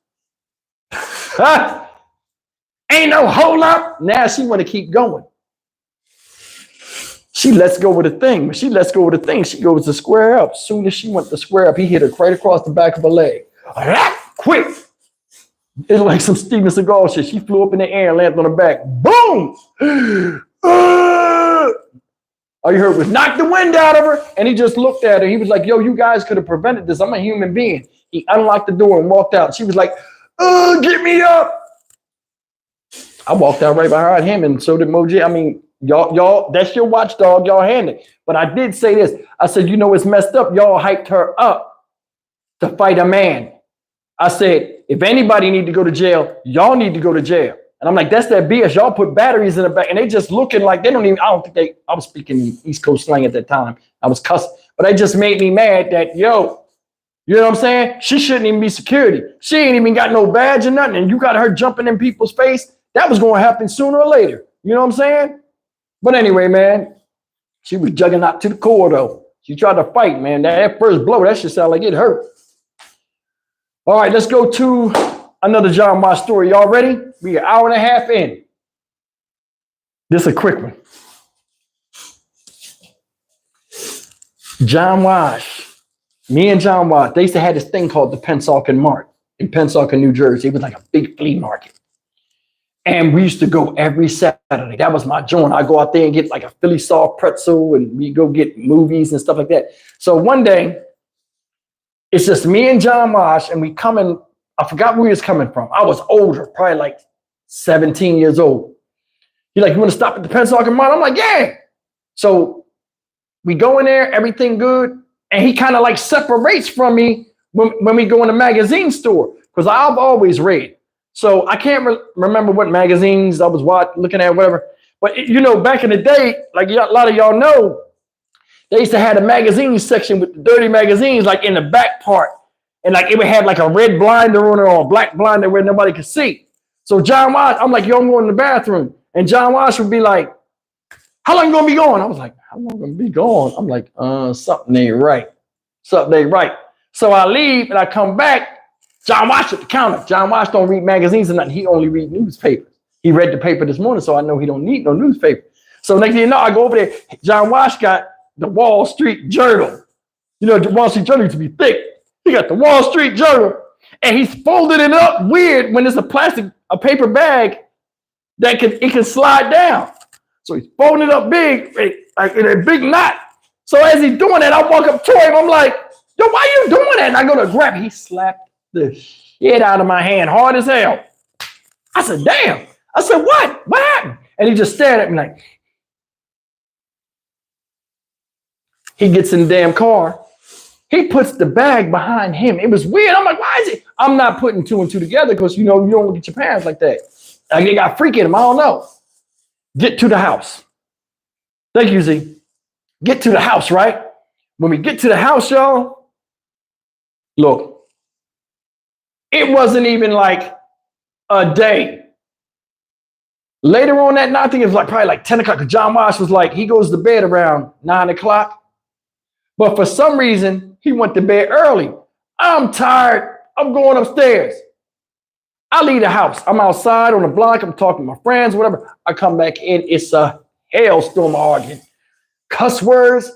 Ain't no hold up. Now she want to keep going. She lets go of the thing. When she lets go of the thing, she goes to square up. As soon as she went to square up, he hit her right across the back of her leg. Quick. It's like some Steven Seagal shit. She flew up in the air and landed on her back. Boom. All you heard was knock the wind out of her. And he just looked at her. He was like, yo, you guys could have prevented this. I'm a human being. He unlocked the door and walked out. She was like, get me up. I walked out right behind him, and so did Moji. I mean, y'all, that's your watchdog. Y'all handle it. But I did say this. I said, you know, it's messed up. Y'all hyped her up to fight a man. I said, if anybody need to go to jail, y'all need to go to jail. And I'm like, that's that BS. Y'all put batteries in the back, and they just looking like they don't even, I was speaking East Coast slang at that time. I was cussing, but it just made me mad that, yo, you know what I'm saying? She shouldn't even be security. She ain't even got no badge or nothing. And you got her jumping in people's face. That was going to happen sooner or later. You know what I'm saying? But anyway, man, she was jugging out to the core, though. She tried to fight, man. That first blow, that shit sounded like it hurt. All right, let's go to another John Wash story. Y'all ready? We an hour and a half in. This is a quick one. John Wash. Me and John Wash, they used to have this thing called the Pennsauken Mart in Pennsauken, New Jersey. It was like a big flea market. And we used to go every Saturday. That was my joint. I go out there and get like a Philly soft pretzel, and we go get movies and stuff like that. So one day, it's just me and John Wash, and we coming. I forgot where he was coming from. I was older, probably like 17 years old. He's like, you want to stop at the Pennsauken Mart? I'm like, yeah. So we go in there, everything good. And he kind of like separates from me when we go in the magazine store, because I've always read. So I can't remember what magazines I was looking at, whatever. But, you know, back in the day, like a lot of y'all know, they used to have a magazine section with the dirty magazines, like in the back part. And like it would have like a red blinder on it or a black blinder where nobody could see. So John Wash, I'm like, yo, I'm going to the bathroom. And John Wash would be like, how long you going to be going? I was like, how long going to be going? I'm like, something ain't right. Something ain't right. So I leave and I come back. John Wash at the counter. John Wash don't read magazines or nothing. He only read newspapers. He read the paper this morning, so I know he don't need no newspaper. So next thing you know, I go over there. John Wash got the Wall Street Journal. You know, the Wall Street Journal used to be thick. He got the Wall Street Journal, and he's folded it up weird when it's a paper bag that it can slide down. So he's folding it up big, like in a big knot. So as he's doing that, I walk up to him. I'm like, yo, why you doing that? And I go to grab it. He slapped the shit out of my hand hard as hell. I said, damn. I said, what? What happened? And he just stared at me like, he gets in the damn car. He puts the bag behind him. It was weird. I'm like, why is it? I'm not putting two and two together because, you know, you don't get your parents like that. Like they got freak in them. I don't know. Get to the house. Thank you, Z. Get to the house, right? When we get to the house, y'all, look, it wasn't even like a day. Later on that night, I think it was like probably like 10 o'clock. John Wash was like, he goes to bed around 9 o'clock. But for some reason, he went to bed early. I'm tired. I'm going upstairs. I leave the house. I'm outside on the block. I'm talking to my friends, whatever. I come back in. It's a hailstorm arguing. Cuss words,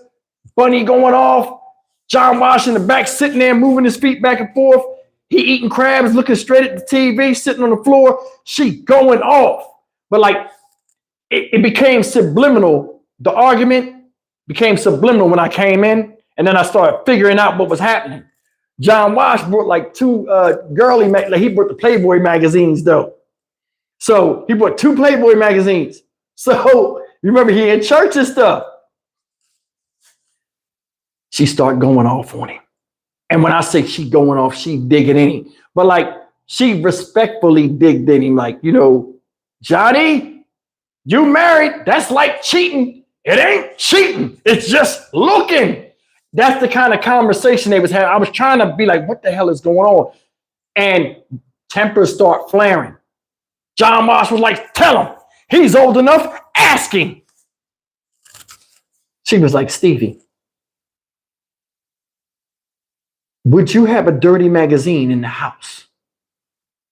Bunny going off. John Wash in the back sitting there moving his feet back and forth. He eating crabs, looking straight at the TV, sitting on the floor. She going off. But like it became subliminal. The argument became subliminal when I came in. And then I started figuring out what was happening. John Wash brought like two girly, like he brought the Playboy magazines though. So he brought 2 Playboy magazines. So you remember he in church and stuff. She started going off on him. And when I say she going off, she digging in him. But like she respectfully digged in him. Like, you know, Johnny, you married. That's like cheating. It ain't cheating. It's just looking. That's the kind of conversation they was having. I was trying to be like, what the hell is going on? And tempers start flaring. John Marsh was like, tell him he's old enough, ask him. She was like, Stevie, would you have a dirty magazine in the house?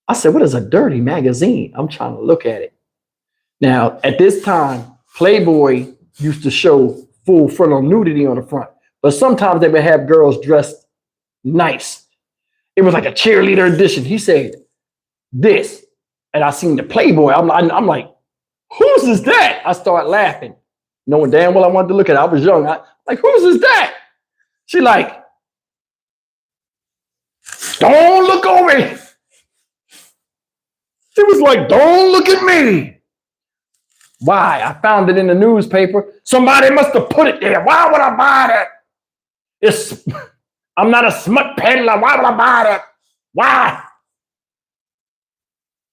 I said, what is a dirty magazine? I'm trying to look at it. Now, at this time, Playboy used to show full frontal nudity on the front, but sometimes they would have girls dressed nice. It was like a cheerleader edition. He said, this. And I seen the Playboy. I'm like, whose is that? I start laughing, knowing damn well I wanted to look at it. I was young. Like, whose is that? She like, don't look over it. She was like, don't look at me. Why? I found it in the newspaper. Somebody must have put it there. Why would I buy that? I'm not a smut peddler. Why would I buy that? Why?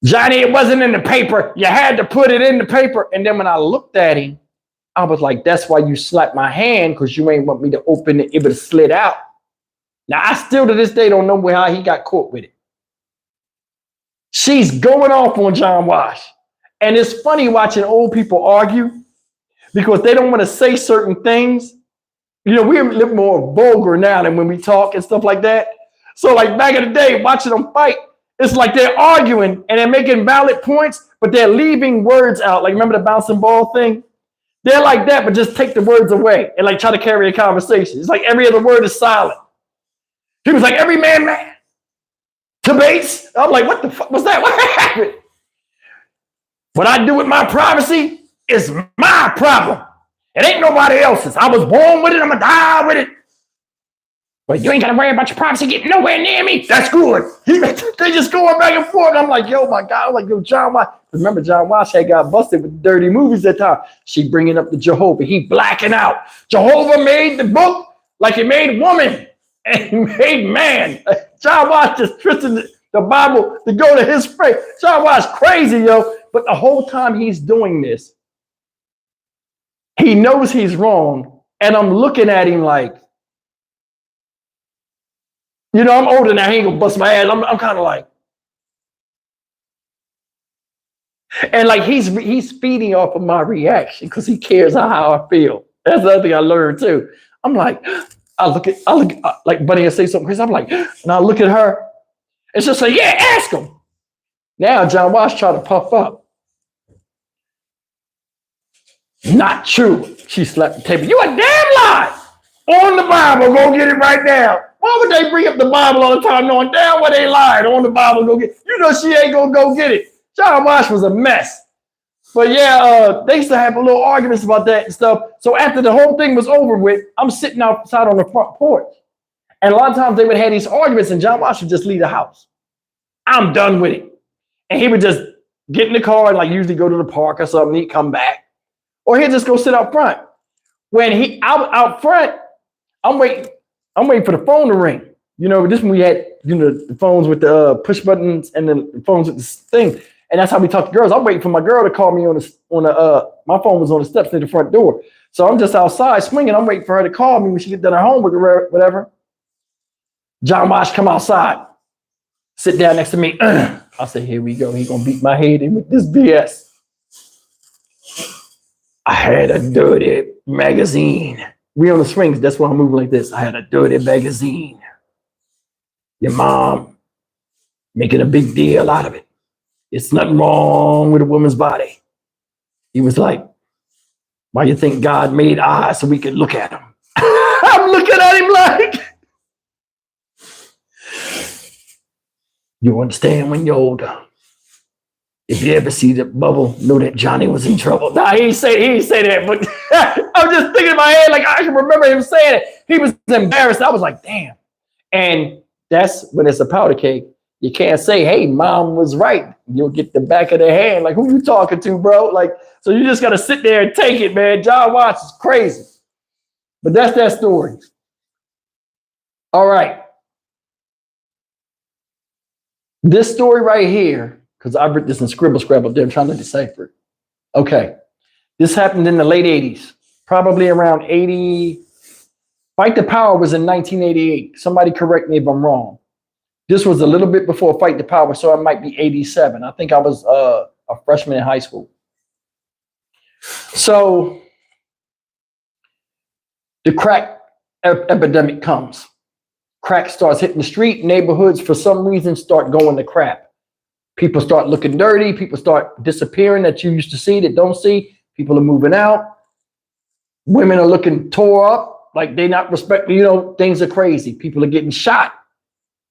Johnny, it wasn't in the paper. You had to put it in the paper. And then when I looked at him, I was like, that's why you slapped my hand, because you ain't want me to open it. It would have slid out. Now, I still to this day don't know how he got caught with it. She's going off on John Wash. And it's funny watching old people argue because they don't want to say certain things. You know, we're a little more vulgar now than when we talk and stuff like that. So like back in the day, watching them fight, it's like they're arguing and they're making valid points, but they're leaving words out. Like, remember the bouncing ball thing? They're like that, but just take the words away and like try to carry a conversation. It's like every other word is silent. He was like, every man debates. I'm like, what the fuck was that? What happened? What I do with my privacy is my problem. It ain't nobody else's. I was born with it. I'm going to die with it. But you ain't got to worry about your privacy getting nowhere near me. That's good. They just going back and forth. I'm like, yo, my God. I'm like, yo, John Wash. Remember, John Wash had got busted with dirty movies that time. She bringing up the Jehovah. He blacking out. Jehovah made the book like he made woman and he made man. John Wash just twisted the Bible to go to his faith. John Wash crazy, yo. But the whole time he's doing this, he knows he's wrong. And I'm looking at him like, you know, I'm older now. He ain't gonna bust my ass. I'm kind of like, and like he's feeding off of my reaction because he cares how I feel. That's the other thing I learned too. I'm like, I look like Bunny will say something crazy. I'm like, and I look at her and she'll say, yeah, ask him. Now John Wash trying to puff up. Not true. She slapped the table. You a damn lie. On the Bible, go get it right now. Why would they bring up the Bible all the time knowing damn well they lied? On the Bible, go get it. You know she ain't gonna go get it. John Wash was a mess. But yeah, they used to have a little arguments about that and stuff. So after the whole thing was over with, I'm sitting outside on the front porch. And a lot of times they would have these arguments and John Wash would just leave the house. I'm done with it. And he would just get in the car and like usually go to the park or something. He'd come back. Or he'd just go sit out front. When he out front, I'm waiting for the phone to ring. You know, this when we had, you know, the phones with the push buttons and then the phones with this thing. And that's how we talk to girls. I'm waiting for my girl to call me on my phone was on the steps near the front door. So I'm just outside swinging. I'm waiting for her to call me when she get done her homework or whatever. John Wash come outside, sit down next to me. I say, here we go. He gonna beat my head in with this BS. I had a dirty magazine. We on the swings. That's why I'm moving like this. I had a dirty magazine. Your mom making a big deal out of it. It's nothing wrong with a woman's body. He was like, why you think God made eyes so we could look at him? I'm looking at him like, you understand when you're older. If you ever see the bubble, know that Johnny was in trouble. Nah, he ain't say that, but I'm just thinking in my head, like I can remember him saying it. He was embarrassed. I was like, damn. And that's when it's a powder cake. You can't say, hey, mom was right. You'll get the back of the hand. Like, who you talking to, bro? Like, so you just got to sit there and take it, man. John Watts is crazy. But that's that story. All right. This story right here, because I've written this in Scribble Scrabble there, I'm trying to decipher it. Okay. This happened in the late 80s, probably around 80, Fight the Power was in 1988. Somebody correct me if I'm wrong. This was a little bit before Fight the Power, so it might be 87. I think I was a freshman in high school. So the crack epidemic comes. Crack starts hitting the street. Neighborhoods, for some reason, start going to crap. People start looking dirty. People start disappearing that you used to see that don't see. People are moving out. Women are looking tore up, like they not respecting, you know, things are crazy. People are getting shot,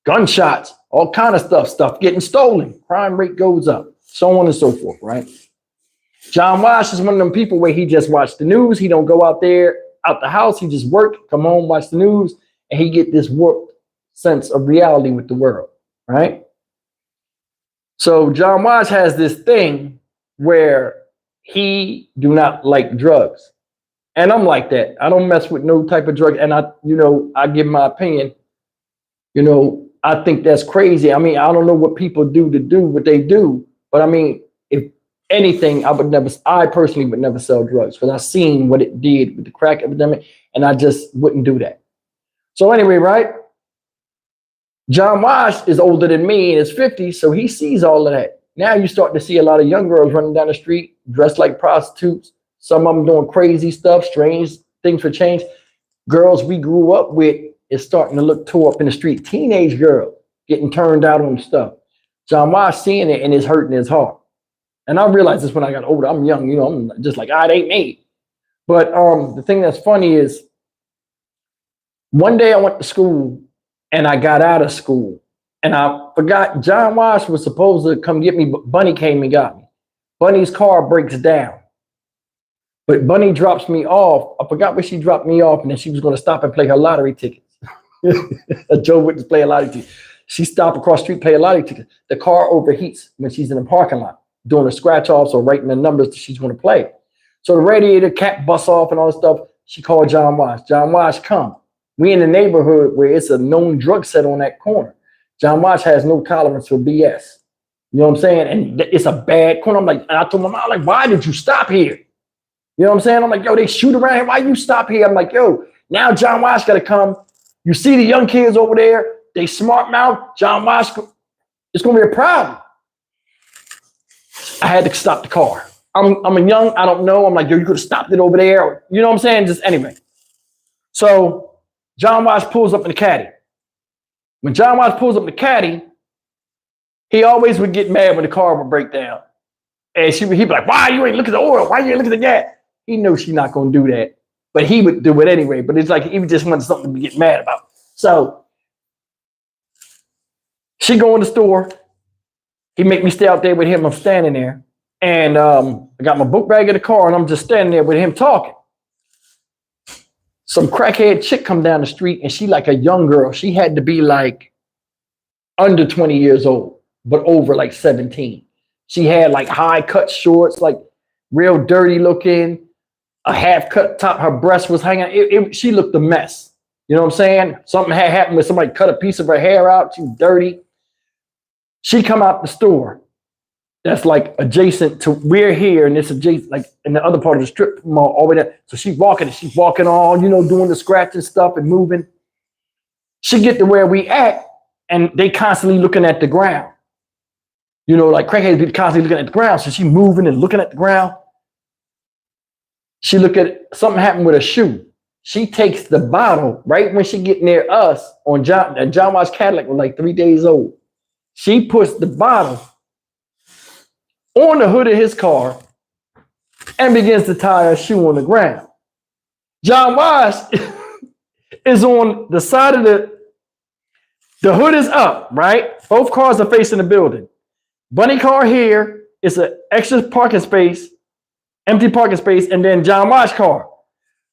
gunshots, all kind of stuff getting stolen. Crime rate goes up, so on and so forth, right? John Wash is one of them people where he just watch the news. He don't go out there, out the house. He just work, come home, watch the news, and he get this warped sense of reality with the world, right? So John Wash has this thing where he do not like drugs. And I'm like that. I don't mess with no type of drug. And I give my opinion. You know, I think that's crazy. I mean, I don't know what people do to do what they do. But I mean, if anything, I personally would never sell drugs because I've seen what it did with the crack epidemic, and I just wouldn't do that. So anyway, right? John Wash is older than me in his 50s, so he sees all of that. Now you start to see a lot of young girls running down the street dressed like prostitutes. Some of them doing crazy stuff, strange things for change. Girls we grew up with is starting to look tore up in the street. Teenage girl getting turned out on stuff. John Wash seeing it and it's hurting his heart. And I realized this when I got older. I'm young, you know, I'm just like, it ain't me. But the thing that's funny is one day I went to school and I got out of school and I forgot John Wash was supposed to come get me, but Bunny came and got me. Bunny's car breaks down. But Bunny drops me off. I forgot where she dropped me off, and then she was going to stop and play her lottery tickets. Joe went to play a lottery ticket. She stopped across the street, play a lottery ticket. The car overheats when she's in the parking lot, doing the scratch offs or writing the numbers that she's going to play. So the radiator cap busts off and all this stuff. She called John Wash. John Wash, come. We in the neighborhood where it's a known drug set on that corner. John Wash has no tolerance for BS. You know what I'm saying? And it's a bad corner. I'm like, and I told my mom, like, why did you stop here? You know what I'm saying? I'm like, yo, they shoot around here. Why you stop here? I'm like, yo, now John Wash got to come. You see the young kids over there. They smart mouth. John Wash, it's going to be a problem. I had to stop the car. I'm a young, I don't know. I'm like, yo, you could have stopped it over there. You know what I'm saying? Just anyway. So John Wash pulls up in the caddy. When John Wash pulls up in the caddy, he always would get mad when the car would break down. And he'd be like, why you ain't looking at the oil? Why you ain't looking at the gas? He knew she's not going to do that, but he would do it anyway. But it's like he just wanted something to get mad about. So she go in the store. He make me stay out there with him. I'm standing there. And I got my book bag in the car, and I'm just standing there with him talking. Some crackhead chick come down the street, and she like a young girl. She had to be like under 20 years old, but over like 17. She had like high cut shorts, like real dirty looking. A half cut top, her breast was hanging. She looked a mess. You know what I'm saying? Something had happened with somebody cut a piece of her hair out. She was dirty. She come out the store. That's like adjacent to, we're here, and it's adjacent, like in the other part of the strip mall, all the way there. So she's walking on, you know, doing the scratching stuff and moving. She get to where we at, and they constantly looking at the ground. You know, like crackheads be constantly looking at the ground. So she moving and looking at the ground. She look at something happened with her shoe. She takes the bottle right when she get near us on John Wash Cadillac was like 3 days old. She puts the bottle on the hood of his car and begins to tie her shoe on the ground. John Wash is on the side of the hood is up, right? Both cars are facing the building. Bunny car here is an extra parking space, empty parking space, and then John Wash car.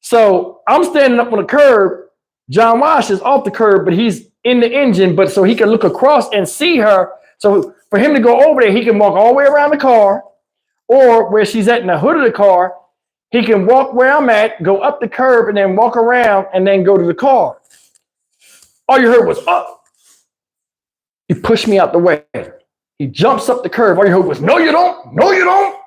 So I'm standing up on the curb. John Wash is off the curb, but he's in the engine, but so he can look across and see her. So for him to go over there, he can walk all the way around the car, or where she's at in the hood of the car, he can walk where I'm at, go up the curb, and then walk around and then go to the car. All you heard was, up. He pushed me out the way. He jumps up the curb. All you heard was, no, you don't. No, you don't.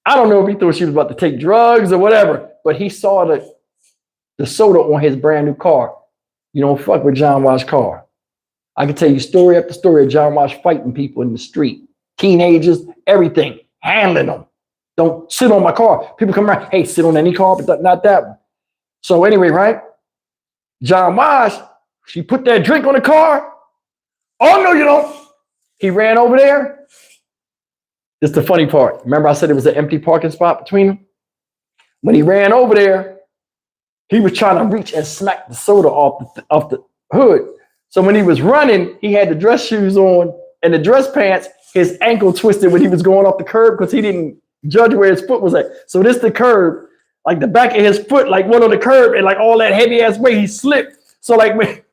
I don't know if he thought she was about to take drugs or whatever, but he saw the the soda on his brand new car. You don't fuck with John Watts' car. I can tell you story after story of John Watts fighting people in the street, teenagers, everything, handling them. Don't sit on my car. People come around, hey, sit on any car, but not that one. So anyway, right? John Watts, she put that drink on the car. Oh, no, you don't. He ran over there. This is the funny part. Remember I said it was an empty parking spot between them? When he ran over there, he was trying to reach and smack the soda off the hood. So when he was running, he had the dress shoes on and the dress pants. His ankle twisted when he was going off the curb because he didn't judge where his foot was at. So this the curb, like the back of his foot, like went on the curb and like all that heavy ass weight, he slipped. So like when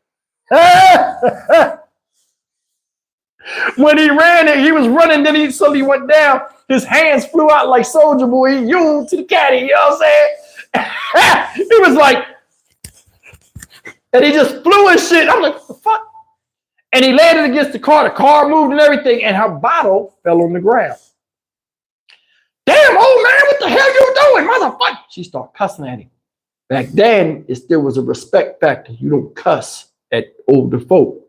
he ran it, he was running, then he suddenly went down. His hands flew out like Soldier Boy. He yelled to the caddy, you know what I'm saying? He was like, and he just flew his shit. I'm like, what the fuck? And he landed against the car moved and everything, and her bottle fell on the ground. Damn, old man, what the hell you doing, motherfucker? She started cussing at him. Back then, there was a respect factor. You don't cuss at older folk.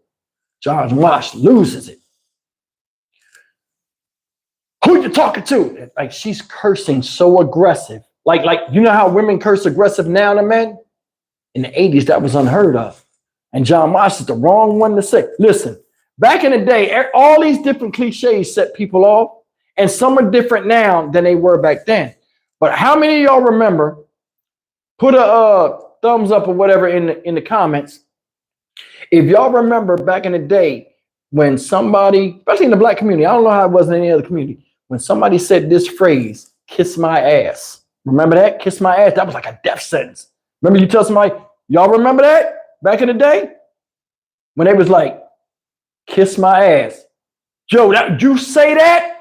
John Watts loses it. Who you talking to? Like she's cursing so aggressive. Like you know how women curse aggressive now to men? In the 80s, that was unheard of. And John Watts is the wrong one to say. Listen, back in the day, all these different cliches set people off, and some are different now than they were back then. But how many of y'all remember? Put a thumbs up or whatever in the comments. If y'all remember back in the day when somebody, especially in the black community, I don't know how it was in any other community, when somebody said this phrase, kiss my ass. Remember that? Kiss my ass. That was like a death sentence. Remember you tell somebody, y'all remember that back in the day? When they was like, kiss my ass. Joe, you say that?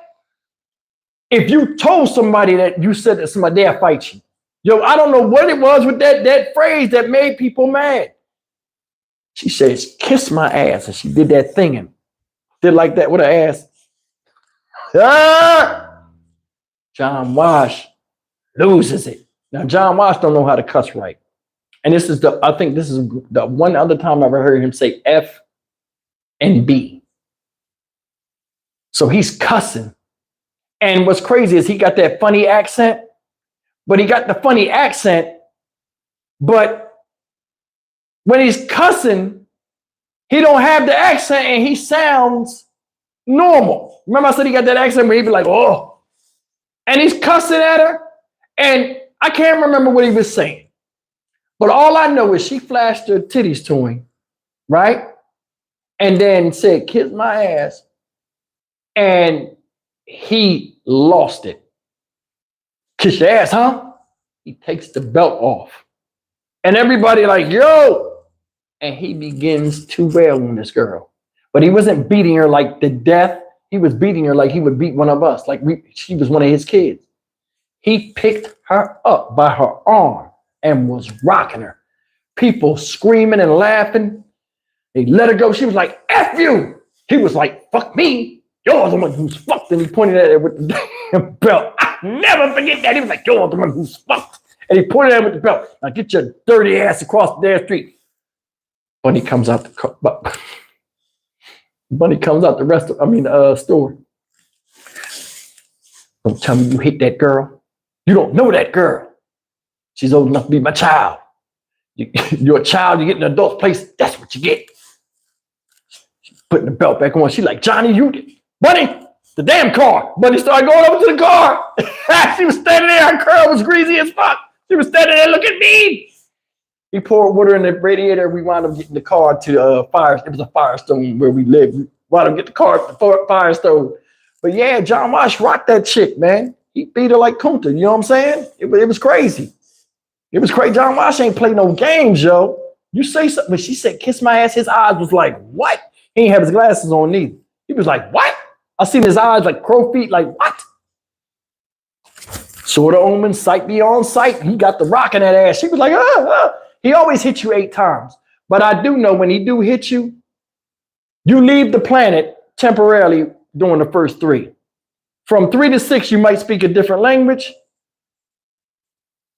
If you told somebody that you said that somebody, they'll fight you. Yo, I don't know what it was with that phrase that made people mad. She says, kiss my ass. And she did that thing and did like that with her ass. Ah! John Watts loses it. Now, John Watts don't know how to cuss right. And I think this is the one other time I ever heard him say F and B. So he's cussing. And what's crazy is he got that funny accent, but when he's cussing, he don't have the accent and he sounds normal. Remember I said he got that accent where he'd be like, oh, and he's cussing at her. And I can't remember what he was saying. But all I know is she flashed her titties to him, right? And then said, kiss my ass. And he lost it. Kiss your ass, huh? He takes the belt off. And everybody like, yo. And he begins to wail on this girl. But he wasn't beating her like to death. He was beating her like he would beat one of us. Like she was one of his kids. He picked her up by her arm and was rocking her. People screaming and laughing. They let her go. She was like, F you. He was like, fuck me. You're the one who's fucked. And he pointed at her with the damn belt. I never forget that. He was like, you're the one who's fucked. And he pointed at her with the belt. Now get your dirty ass across the damn street. Bunny comes out the store. Don't tell me you hate that girl. You don't know that girl. She's old enough to be my child. You're a child, you get in an adult's place, that's what you get. She's putting the belt back on. She's like, Johnny, Bunny, the damn car. Bunny started going over to the car. She was standing there, her curl was greasy as fuck. She was standing there, look at me. He poured water in the radiator. We wound up getting the car to the fire. It was a Firestone where we lived. We wound up getting the car to the Firestone. But yeah, John Watts rocked that chick, man. He beat her like Kunta. You know what I'm saying? It was crazy. It was crazy. John Watts ain't play no games, yo. You say something. When she said, kiss my ass, his eyes was like, what? He ain't have his glasses on neither. He was like, what? I seen his eyes like crow feet, like, what? Sort of omen, sight beyond sight. He got the rock in that ass. She was like, He always hits you 8 times. But I do know when he do hit you, you leave the planet temporarily during the first 3. From 3 to 6, you might speak a different language.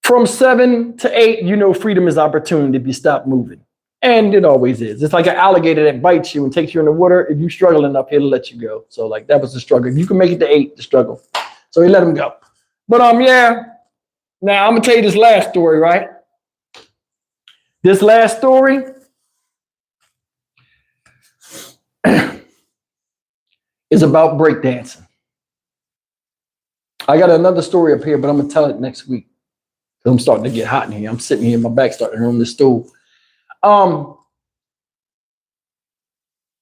From 7 to 8, you know freedom is opportunity if you stop moving. And it always is. It's like an alligator that bites you and takes you in the water. If you struggle enough, it'll let you go. So like that was the struggle. If you can make it to 8, the struggle. So he let him go. But yeah. Now I'm gonna tell you this last story, right? This last story is about breakdancing. I got another story up here, but I'm gonna tell it next week. I'm starting to get hot in here. I'm sitting here, my back starting to hurt on the stool. A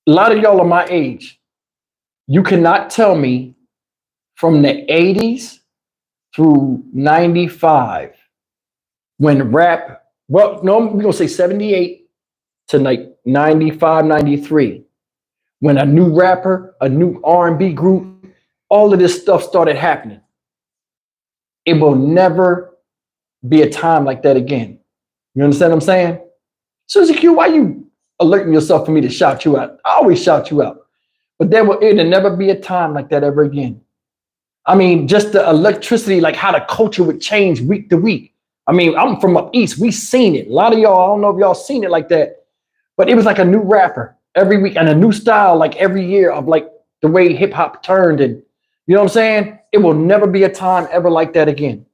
lot of y'all are my age. You cannot tell me from the 80s through 95 when rap, well, no, we're gonna say 78 to like 95, 93, when a new rapper, a new R&B group, all of this stuff started happening. It will never be a time like that again. You understand what I'm saying? Susie Q, why you alerting yourself for me to shout you out? I always shout you out. But it'll never be a time like that ever again. I mean, just the electricity, like how the culture would change week to week. I mean, I'm from up east. We seen it. A lot of y'all, I don't know if y'all seen it like that, but it was like a new rapper every week and a new style like every year of like the way hip hop turned. And you know what I'm saying? It will never be a time ever like that again.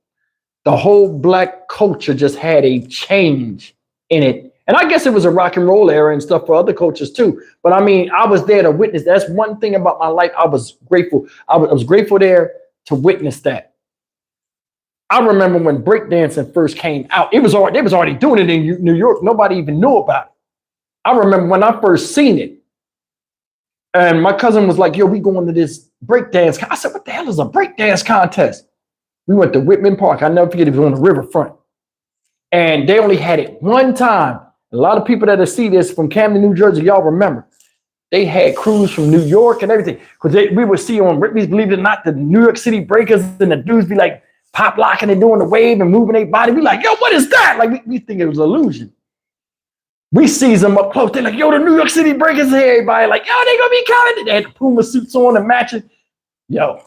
The whole black culture just had a change in it. And I guess it was a rock and roll era and stuff for other cultures too. But I mean, I was there to witness. That's one thing about my life. I was grateful. I was grateful there to witness that. I remember when breakdancing first came out, they was already doing it in New York. Nobody even knew about it. I remember when I first seen it. And my cousin was like, yo, we going to this breakdance. I said, what the hell is a breakdance contest? We went to Whitman Park. I never forget, it was on the riverfront. And they only had it one time. A lot of people that see this from Camden, New Jersey, y'all remember. They had crews from New York and everything. Because we would see on Ripley's, believe it or not, the New York City breakers and the dudes be like pop locking and doing the wave and moving their body. We like, yo, what is that? Like we think it was an illusion. We sees them up close. They're like, yo, the New York City breakers here. Everybody like, yo, they gonna be coming. They had the Puma suits on and matching. Yo,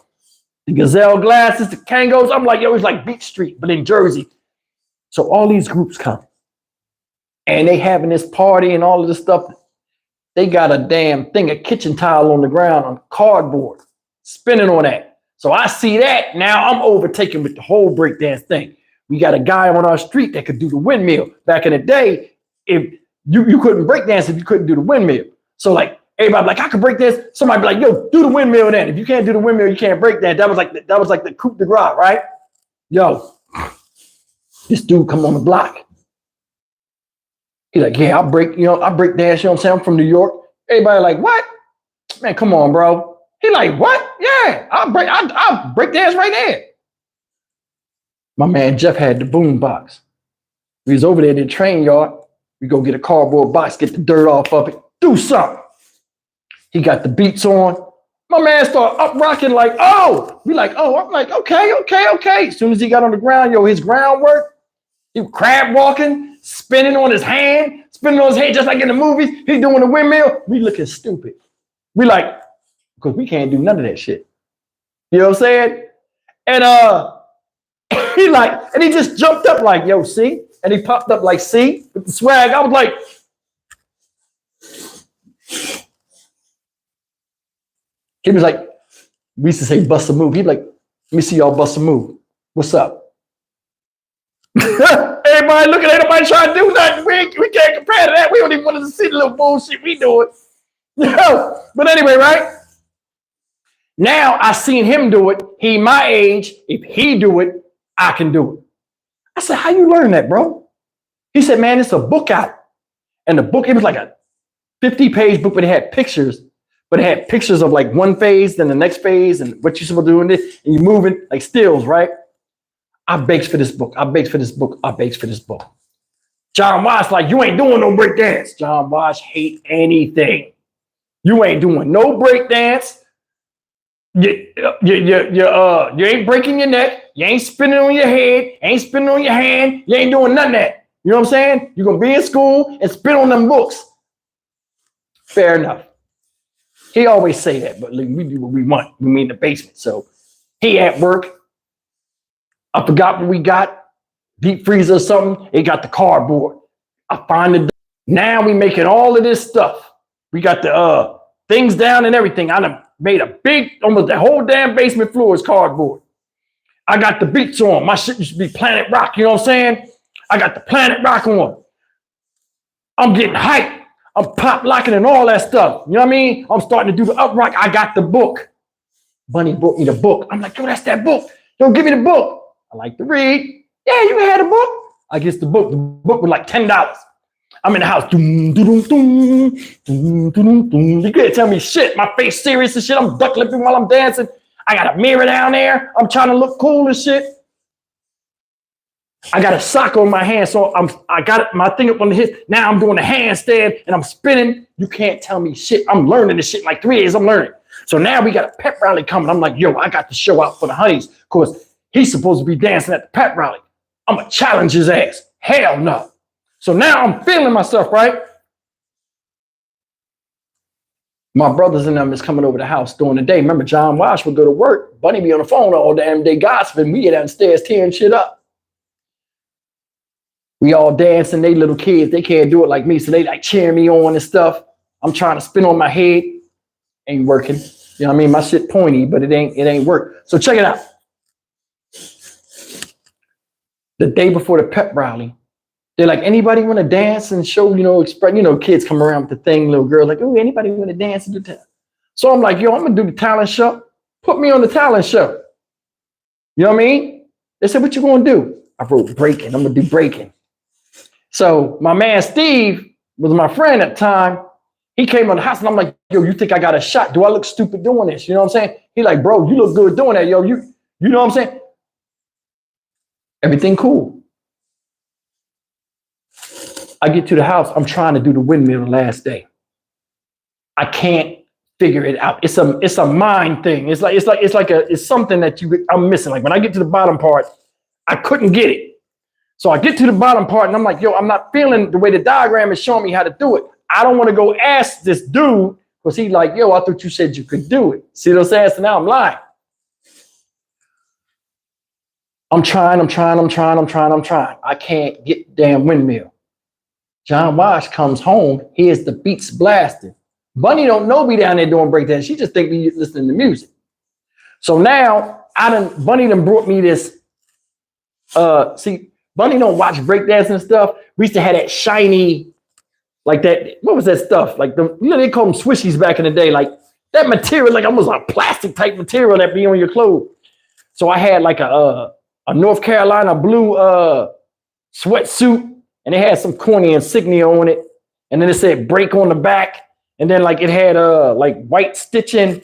the Gazelle glasses, the Kangos. I'm like, yo, it's like Beach Street, but in Jersey. So all these groups come. And they having this party and all of this stuff. They got a damn thing, a kitchen towel on the ground on cardboard, spinning on that. So I see that. Now I'm overtaken with the whole breakdance thing. We got a guy on our street that could do the windmill. Back in the day, if you couldn't breakdance if you couldn't do the windmill. So like everybody like, I can break this. Somebody be like, yo, do the windmill then. If you can't do the windmill, you can't break that. That was like the coup de grace, right? Yo, this dude come on the block. He's like, yeah, I break dance, you know what I'm saying? I'm from New York. Everybody like, what? Man, come on, bro. He like, what? Yeah, I'll break dance right there. My man Jeff had the boom box. We was over there in the train yard. We go get a cardboard box, get the dirt off of it, do something. He got the beats on. My man started up rocking like, oh. We like, oh, I'm like, okay. As soon as he got on the ground, yo, his groundwork, he was crab walking, spinning on his hand just like in the movies. He doing the windmill. We looking stupid. We like, because we can't do none of that shit. You know what I'm saying? And he like, and he just jumped up like, yo, see? And he popped up like, see? With the swag. I was like, he was like, we used to say bust a move. He'd like, let me see y'all bust a move. What's up? Everybody looking at everybody trying to do nothing. We can't compare to that. We don't even want to see the little bullshit we doing. But anyway, right? Now I seen him do it. He my age. If he do it, I can do it. I said, how you learn that, bro? He said, man, it's a book out. And the book, it was like a 50-page book, but it had pictures. But it had pictures of like one phase, then the next phase, and what you're supposed to do in this, and you're moving like stills, right? I begs for this book. John Wash like, you ain't doing no break dance. John Wash hate anything. You ain't doing no break dance. You ain't breaking your neck. You ain't spinning on your head. Ain't spinning on your hand. You ain't doing none of that. You know what I'm saying? You're going to be in school and spin on them books. Fair enough. He always say that, but we do what we want. We mean the basement. So he at work. I forgot what we got. deep freezer or something. It got the cardboard. I find it. Now we making all of this stuff. We got the things down and everything. I done made a big, almost the whole damn basement floor is cardboard. I got the beats on. My shit used to be Planet Rock, you know what I'm saying? I got the Planet Rock on. I'm getting hyped. I'm pop locking and all that stuff. You know what I mean? I'm starting to do the up rock. I got the book. Bunny brought me the book. I'm like, yo, that's that book. Yo, give me the book. I like to read. Yeah, you had a book? I guess the book. The book was like $10. I'm in the house. Doom, doom, doom, doom, doom, doom. You can't tell me shit. My face serious and shit. I'm duck lipping while I'm dancing. I got a mirror down there. I'm trying to look cool and shit. I got a sock on my hand, so I got my thing up on the hip. Now I'm doing a handstand and I'm spinning. You can't tell me shit. I'm learning this shit in like 3 years. I'm learning. So now we got a pep rally coming. I'm like, yo, I got to show out for the honeys because he's supposed to be dancing at the pep rally. I'm gonna challenge his ass. Hell no. So now I'm feeling myself, right? My brothers and them is coming over the house during the day. Remember, John Wash would go to work. Bunny be on the phone all damn day gossiping. We get downstairs tearing shit up. We all dancing. They little kids. They can't do it like me. So they like cheering me on and stuff. I'm trying to spin on my head. Ain't working. You know what I mean? My shit pointy, but it ain't work. So check it out. The day before the pep rally, they're like, anybody want to dance and show, express, kids come around with the thing, little girl, like, oh, anybody want to dance and do that? So I'm like, yo, I'm going to do the talent show. Put me on the talent show. You know what I mean? They said, what you going to do? I wrote breaking. I'm going to do breaking. So my man, Steve, was my friend at the time. He came on the house and I'm like, yo, you think I got a shot? Do I look stupid doing this? You know what I'm saying? He like, bro, you look good doing that, yo. You know what I'm saying? Everything cool. I get to the house. I'm trying to do the windmill the last day. I can't figure it out. It's a mind thing. It's something that I'm missing. Like when I get to the bottom part, I couldn't get it. So I get to the bottom part and I'm like, yo, I'm not feeling the way the diagram is showing me how to do it. I don't want to go ask this dude because he's like, yo, I thought you said you could do it. See what I'm saying? So now I'm lying. I'm trying. I can't get the damn windmill. John Wash comes home. Hears the beats blasting. Bunny don't know me down there doing breakdance. She just think we listening to music. So now Bunny done brought me this. Bunny don't watch breakdance and stuff. We used to have that shiny, like that. What was that stuff? Like they call them swishies back in the day. Like that material, like almost like plastic type material that be on your clothes. So I had like a North Carolina blue sweatsuit, and it had some corny insignia on it, and then it said break on the back, and then like it had like white stitching.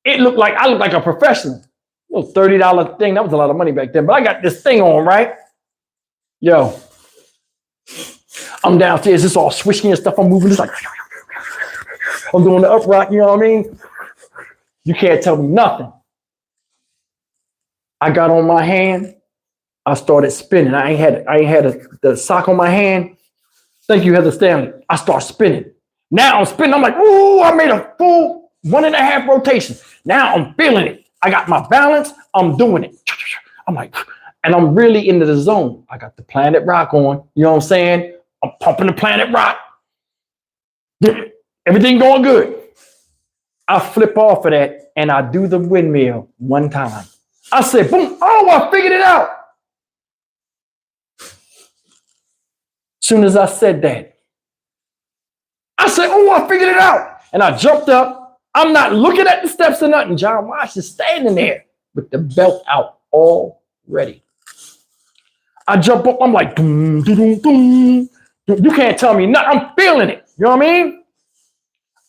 I looked like a professional. A little $30 thing. That was a lot of money back then. But I got this thing on, right? Yo, I'm downstairs. It's all swishy and stuff. I'm moving. It's like I'm doing the up rock. You know what I mean? You can't tell me nothing. I got on my hand. I started spinning. I ain't had the sock on my hand. Thank you, Heather Stanley. I start spinning. Now I'm spinning. I'm like, ooh, I made a full 1.5 rotation. Now I'm feeling it. I got my balance. I'm doing it. I'm like, and I'm really into the zone. I got the Planet Rock on. You know what I'm saying? I'm pumping the Planet Rock. Everything going good. I flip off of that and I do the windmill one time. I said, boom. Oh, I figured it out. Soon as I said that, I said, oh, I figured it out. And I jumped up. I'm not looking at the steps or nothing. John Wash is standing there with the belt out already. I jump up. I'm like, doom, doom, doom. You can't tell me nothing. I'm feeling it. You know what I mean?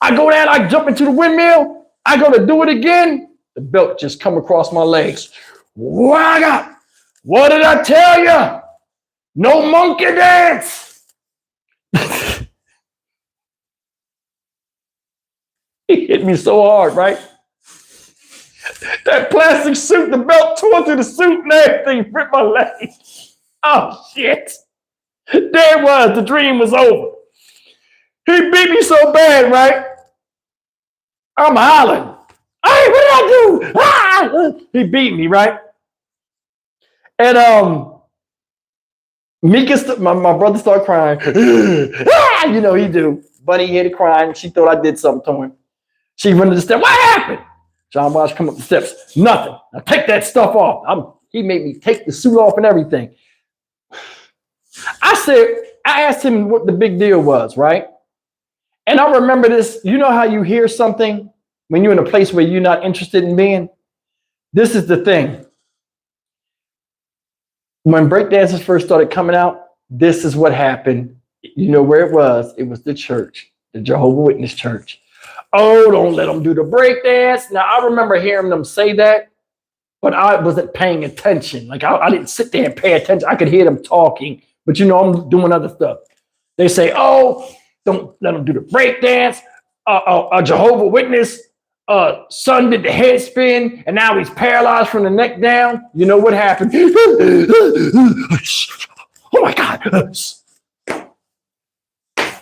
I go down. I jump into the windmill. I go to do it again. The belt just come across my legs. Wagga! What did I tell you? No monkey dance. He hit me so hard, right? That plastic suit, the belt tore through the suit and everything, ripped my leg. Oh, shit. There it was. The dream was over. He beat me so bad, right? I'm hollering. Hey, what did I do? Ah! He beat me, right? And my brother started crying. Ah, you know he do. Bunny hear the crying. She thought I did something to him. She run to the step. What happened? John Watch come up the steps. Nothing. Now take that stuff off. He made me take the suit off and everything. I asked him what the big deal was, right? And I remember this. You know how you hear something when you're in a place where you're not interested in being? This is the thing. When breakdancers first started coming out, this is what happened. You know where it was? It was the church, the Jehovah's Witness church. Oh, don't let them do the breakdance. Now, I remember hearing them say that, but I wasn't paying attention. Like, I didn't sit there and pay attention. I could hear them talking, but you know, I'm doing other stuff. They say, oh, don't let them do the breakdance. A Jehovah's Witness son did the head spin, and now he's paralyzed from the neck down. You know what happened? Oh, my God.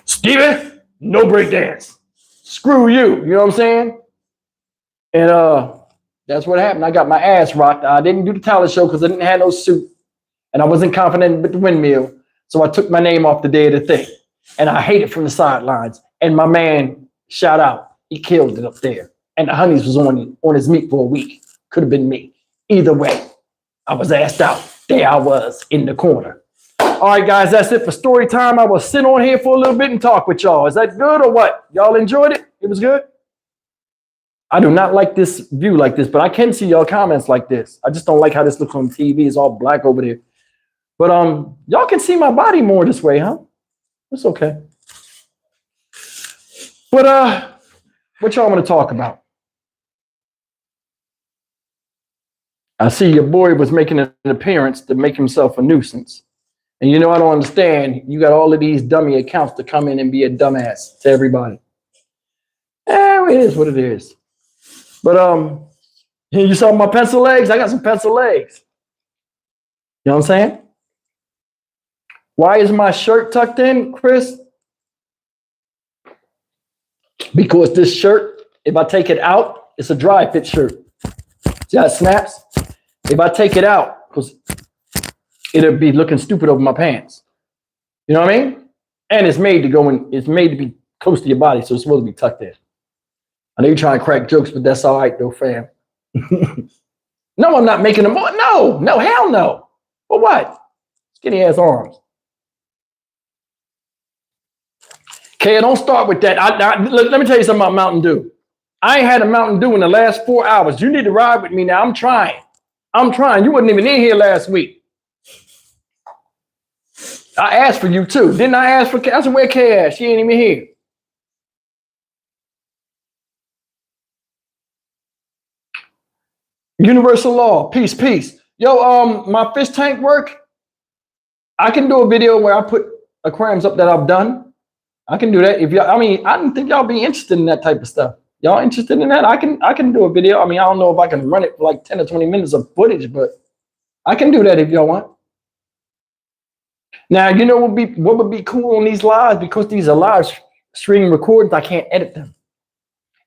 Steven, no breakdance. Screw you. You know what I'm saying? And that's what happened. I got my ass rocked. I didn't do the talent show because I didn't have no suit. And I wasn't confident with the windmill. So I took my name off the day of the thing. And I hated from the sidelines. And my man, shout out, he killed it up there. And the honeys was on his meat for a week. Could have been me. Either way, I was asked out. There I was in the corner. All right, guys, that's it for story time. I will sit on here for a little bit and talk with y'all. Is that good or what? Y'all enjoyed it? It was good? I do not like this view like this, but I can see y'all comments like this. I just don't like how this looks on TV. It's all black over there. But y'all can see my body more this way, huh? It's okay. But what y'all want to talk about? I see your boy was making an appearance to make himself a nuisance. And you know, I don't understand. You got all of these dummy accounts to come in and be a dumbass to everybody. It is what it is. But you saw my pencil legs? I got some pencil legs. You know what I'm saying? Why is my shirt tucked in, Chris? Because this shirt, if I take it out, it's a dry fit shirt. See how it snaps? If I take it out, because it'll be looking stupid over my pants. You know what I mean? And it's made to go in, it's made to be close to your body, so it's supposed to be tucked in. I know you're trying to crack jokes, but that's all right though, fam. No, I'm not making them more. No, hell no. For what? Skinny ass arms. Okay, don't start with that. Let me tell you something about Mountain Dew. I ain't had a Mountain Dew in the last 4 hours. You need to ride with me now. I'm trying. You wasn't even in here last week. I asked for you too. Didn't I ask for Kay? I said, where Kay at? She ain't even here. Universal law. Peace. Yo, my fish tank work. I can do a video where I put aquariums up that I've done. I can do that. If y'all, I didn't think y'all be interested in that type of stuff. Y'all interested in that? I can do a video. I don't know if I can run it for like 10 or 20 minutes of footage, but I can do that if y'all want. Now, you know what would be cool on these lives, because these are live stream recordings, I can't edit them.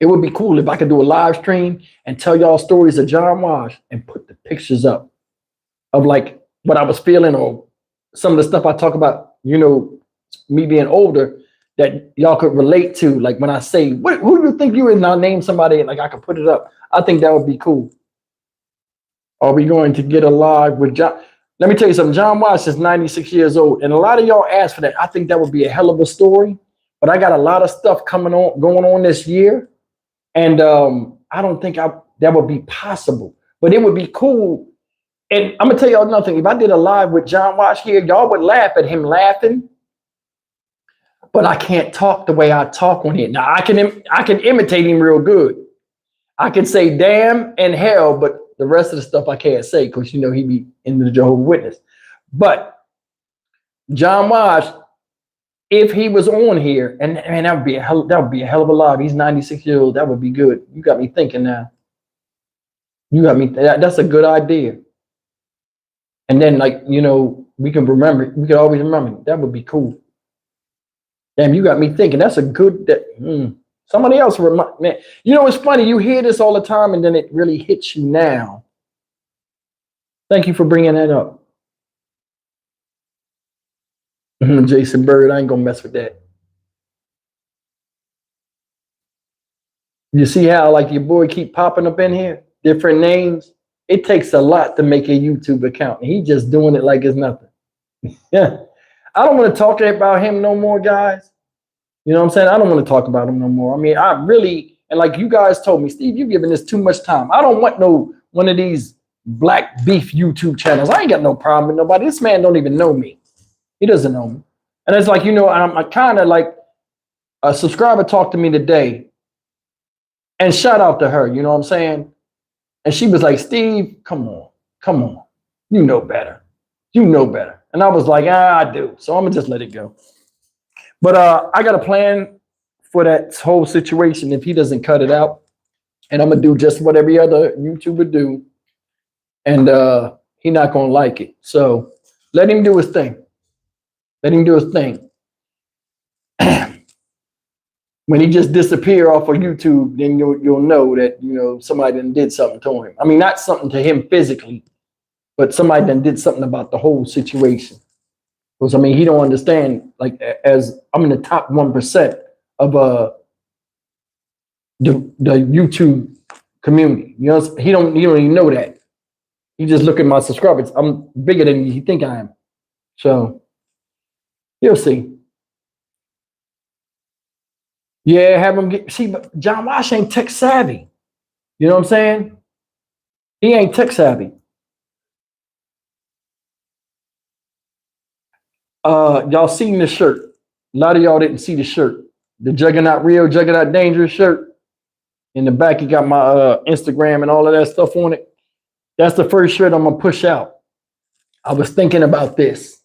It would be cool if I could do a live stream and tell y'all stories of John Wash and put the pictures up of like what I was feeling or some of the stuff I talk about, you know, me being older, that y'all could relate to. Like when I say, who do you think you is? And I'll name somebody, like I could put it up. I think that would be cool. Are we going to get alive with John? Let me tell you something. John Wash is 96 years old. And a lot of y'all asked for that. I think that would be a hell of a story. But I got a lot of stuff going on this year. And I don't think that would be possible. But it would be cool. And I'm going to tell y'all another thing. If I did a live with John Wash here, y'all would laugh at him laughing. But I can't talk the way I talk on here. Now, I can imitate him real good. I can say damn and hell, but the rest of the stuff I can't say because, you know, he be in the Jehovah's Witness. But John Wash, if he was on here, and that would be a hell of a live. He's 96 years old. That would be good. You got me thinking now. You got me. That's a good idea. And then, like, you know, we can always remember. That would be cool. Damn, you got me thinking. That's a good. Somebody else remind me. You know, it's funny. You hear this all the time, and then it really hits you now. Thank you for bringing that up. Jason Bird, I ain't gonna mess with that. You see how like your boy keep popping up in here, different names. It takes a lot to make a YouTube account. He just doing it like it's nothing. Yeah, I don't want to talk about him no more, guys. You know what I'm saying? I don't want to talk about him no more. I mean, I really, and like you guys told me, Steve, you're giving this too much time. I don't want no one of these black beef YouTube channels. I ain't got no problem with nobody. This man don't even know me. He doesn't know me. And it's like, you know, I kind of like a subscriber talked to me today, and shout out to her, you know what I'm saying? And she was like, Steve, come on. You know better. You know better. And I was like, I do. So I'm gonna just let it go. But I got a plan for that whole situation if he doesn't cut it out. And I'm gonna do just what every other YouTuber do. And he not gonna like it. So let him do his thing. Let him do his thing. When he just disappear off of YouTube, then you'll know that, you know, somebody done did something to him. I mean, not something to him physically, but somebody done did something about the whole situation. Because I mean, he don't understand. Like, as I'm in the top 1% of the YouTube community. You know, he don't even know that. He just look at my subscribers. I'm bigger than you think I am. So you'll see. Yeah, have him get, see, but John Wash ain't tech savvy. You know what I'm saying? He ain't tech savvy. Y'all seen the shirt. A lot of y'all didn't see the shirt. The Juggernaut Real, Juggernaut Dangerous shirt. In the back, you got my Instagram and all of that stuff on it. That's the first shirt I'm gonna push out. I was thinking about this.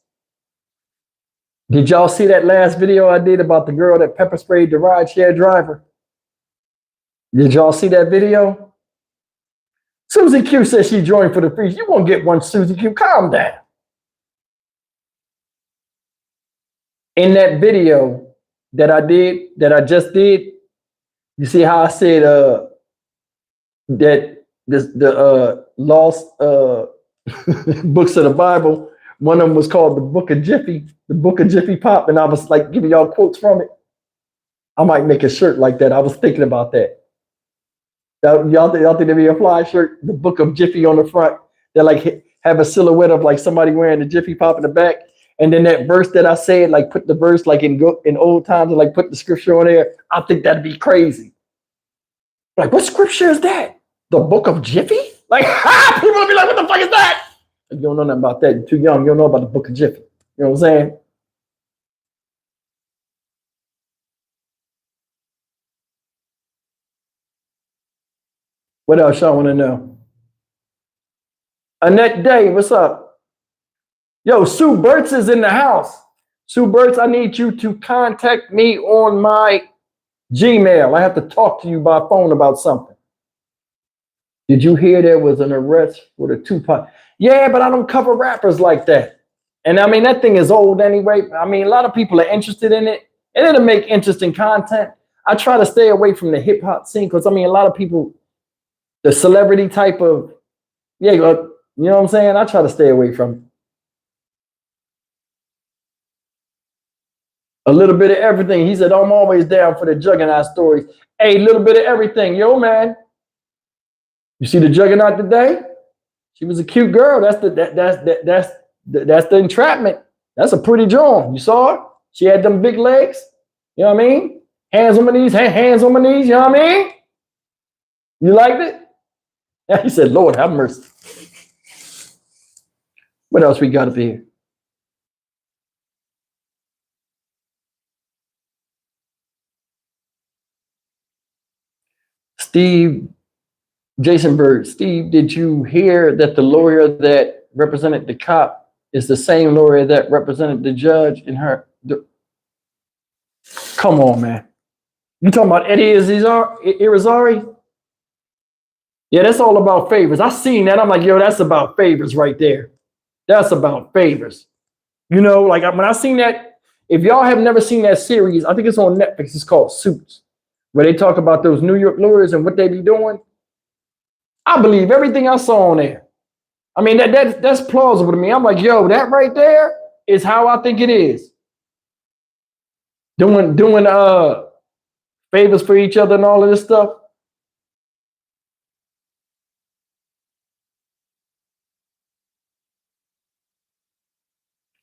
Did y'all see that last video I did about the girl that pepper sprayed the rideshare driver? Did y'all see that video? Susie Q says she joined for the free. You won't get one, Susie Q. Calm down. In that video that I just did, you see how I said that the lost books of the Bible, one of them was called the Book of Jiffy, the Book of Jiffy Pop, and I was like giving y'all quotes from it. I might make a shirt like that. I was thinking about that. Y'all think that'd be a fly shirt? The Book of Jiffy on the front. They like have a silhouette of like somebody wearing the Jiffy Pop in the back. And then that verse that I said, like put the verse like in old times, and like put the scripture on there. I think that'd be crazy. Like, what scripture is that? The Book of Jiffy? Like, people would be like, what the fuck is that? You don't know nothing about that. You're too young. You don't know about the Book of Jiffy. You know what I'm saying? What else y'all want to know? Annette Day, what's up? Yo, Sue Burtz is in the house. Sue Burtz, I need you to contact me on my Gmail. I have to talk to you by phone about something. Did you hear there was an arrest for the Tupac? Yeah, but I don't cover rappers like that. And I mean, that thing is old anyway. I mean, a lot of people are interested in it, and it'll make interesting content. I try to stay away from the hip hop scene because I mean, a lot of people, the celebrity type of, yeah, you know what I'm saying? I try to stay away from it. A little bit of everything. He said, I'm always down for the Juggernaut stories. Hey, a little bit of everything. Yo, man. You see the Juggernaut today? She was a cute girl. That's the entrapment. That's a pretty drawing. You saw her? She had them big legs. You know what I mean? Hands on my knees, hands on my knees. You know what I mean? You liked it? Yeah, he said, Lord, have mercy. What else we got up here? Steve, Jason Bird. Steve, did you hear that the lawyer that represented the cop is the same lawyer that represented the judge in her? Come on, man. You talking about Eddie Irizarry? Yeah, that's all about favors. I seen that. I'm like, yo, that's about favors right there. That's about favors. You know, like when I seen that, if y'all have never seen that series, I think it's on Netflix. It's called Suits, where they talk about those New York lawyers and what they be doing. I believe everything I saw on there. I mean, that's plausible to me. I'm like, yo, that right there is how I think it is. doing favors for each other and all of this stuff.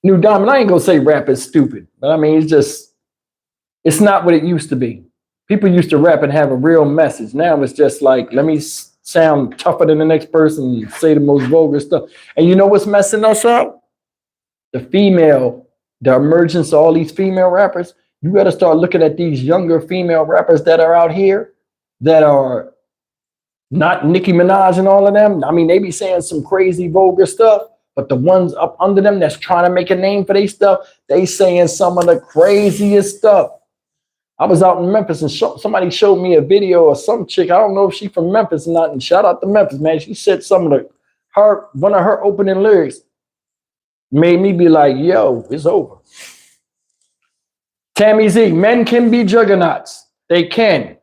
New Diamond, I ain't gonna say rap is stupid, but I mean, it's not what it used to be. People used to rap and have a real message. Now it's just like, let me sound tougher than the next person and say the most vulgar stuff. And you know what's messing us up? The emergence of all these female rappers. You got to start looking at these younger female rappers that are out here that are not Nicki Minaj and all of them. I mean, they be saying some crazy vulgar stuff, but the ones up under them that's trying to make a name for their stuff, they saying some of the craziest stuff. I was out in Memphis and somebody showed me a video of some chick. I don't know if she's from Memphis or not. And shout out to Memphis, man. She said one of her opening lyrics made me be like, yo, it's over. Tammy Z, men can be juggernauts. They can.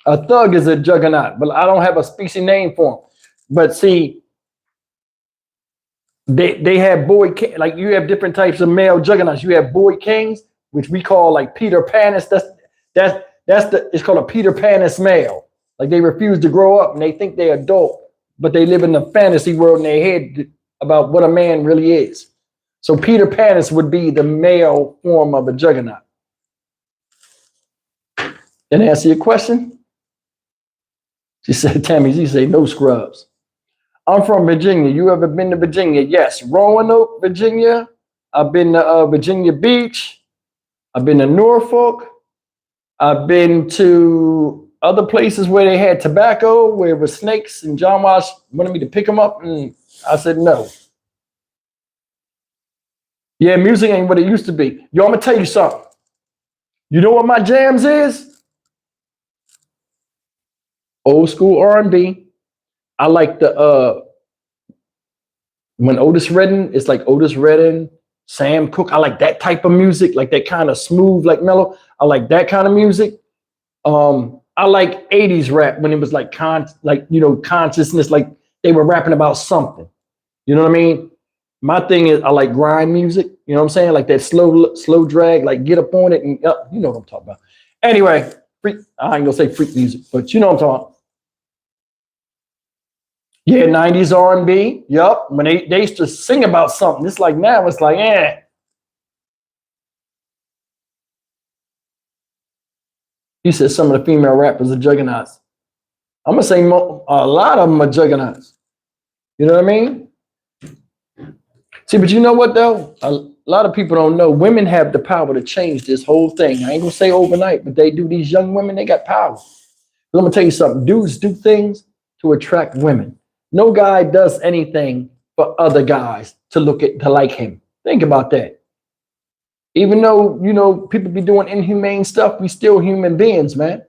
A thug is a juggernaut, but I don't have a species name for him. But see, they have boy king, like you have different types of male juggernauts. You have boy kings, which we call like Peter Panis. It's called a Peter Panis male. Like they refuse to grow up and they think they're adult, but they live in the fantasy world in their head about what a man really is. So Peter Panis would be the male form of a juggernaut. Did I answer your question? She said, Tammy Z say no scrubs. I'm from Virginia. You ever been to Virginia? Yes. Roanoke, Virginia. I've been to Virginia Beach. I've been to Norfolk. I've been to other places where they had tobacco, where it was snakes, and John Walsh wanted me to pick them up, and I said no. Yeah, music ain't what it used to be. Yo, I'm gonna tell you something. You know what my jams is? Old school R&B. I like the when Otis Redding, it's like Otis Redding, Sam Cooke. I like that type of music, like that kind of smooth, like mellow. I like that kind of music. I like 80s rap when it was like consciousness, like they were rapping about something. You know what I mean? My thing is I like grind music. You know what I'm saying? Like that slow drag, like get up on it and you know what I'm talking about. Anyway, I ain't gonna say freak music, but you know what I'm talking about. Yeah, 90s R&B. Yup. When they used to sing about something. It's like now it's like, eh. He said some of the female rappers are juggernauts. I'm gonna say a lot of them are juggernauts. You know what I mean? See, but you know what though? A lot of people don't know women have the power to change this whole thing. I ain't gonna say overnight, but they do. These young women, they got power. Let me tell you something. Dudes do things to attract women. No guy does anything for other guys to like him. Think about that. Even though, you know, people be doing inhumane stuff, we still human beings, man.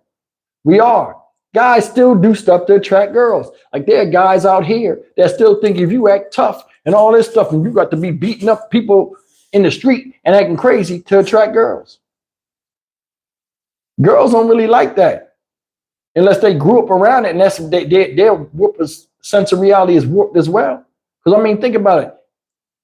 We are. Guys still do stuff to attract girls. Like there are guys out here that still think if you act tough and all this stuff and you got to be beating up people in the street and acting crazy to attract girls. Girls don't really like that unless they grew up around it, and that's their whoopers sense of reality is warped as well. Because I mean, think about it.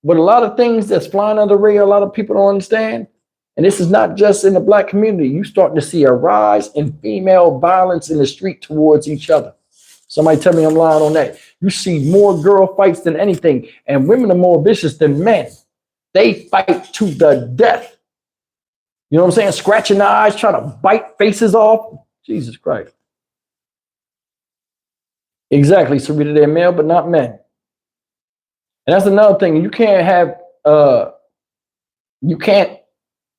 But a lot of things that's flying under the radar, a lot of people don't understand. And this is not just in the Black community. You're starting to see a rise in female violence in the street towards each other. Somebody tell me I'm lying on that. You see more girl fights than anything. And women are more vicious than men. They fight to the death. You know what I'm saying? Scratching the eyes, trying to bite faces off. Jesus Christ. Exactly, Sarita, they're male, but not men. And that's another thing. You can't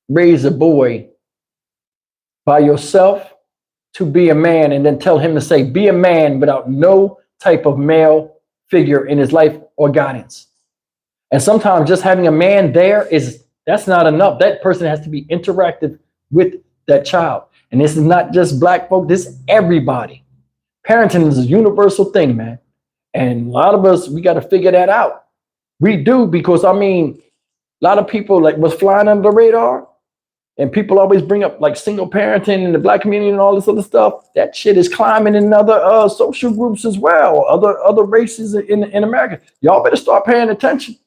raise a boy by yourself to be a man and then tell him to say, be a man without no type of male figure in his life or guidance. And sometimes just having a man there that's not enough. That person has to be interactive with that child. And this is not just Black folk, this is everybody. Parenting is a universal thing, man. And a lot of us, we got to figure that out. We do, because I mean, a lot of people like what's flying under the radar, and people always bring up like single parenting in the Black community and all this other stuff. That shit is climbing in other social groups as well, other races in America. Y'all better start paying attention,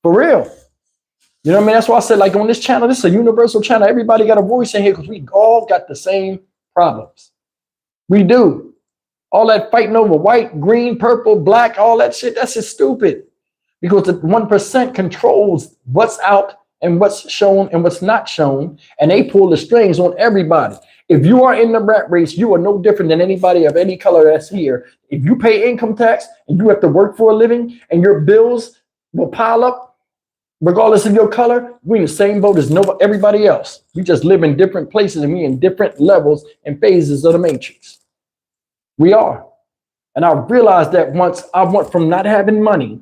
for real. You know what I mean? That's why I said, like on this channel, this is a universal channel. Everybody got a voice in here because we all got the same problems. We do. All that fighting over white, green, purple, black, all that shit, that's just stupid. Because the 1% controls what's out and what's shown and what's not shown. And they pull the strings on everybody. If you are in the rat race, you are no different than anybody of any color that's here. If you pay income tax and you have to work for a living and your bills will pile up, regardless of your color, we're in the same boat as everybody else. We just live in different places and we in different levels and phases of the matrix. We are. And I realized that once I went from not having money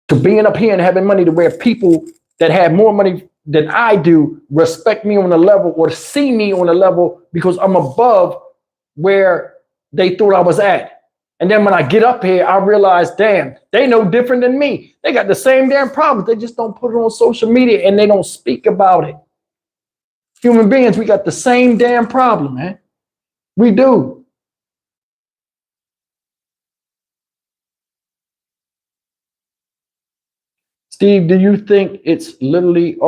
to being up here and having money to where people that have more money than I do respect me on a level or see me on a level because I'm above where they thought I was at. And then when I get up here, I realize, damn, they no different than me. They got the same damn problems. They just don't put it on social media and they don't speak about it. Human beings, we got the same damn problem, man. We do. Steve, do you think it's literally in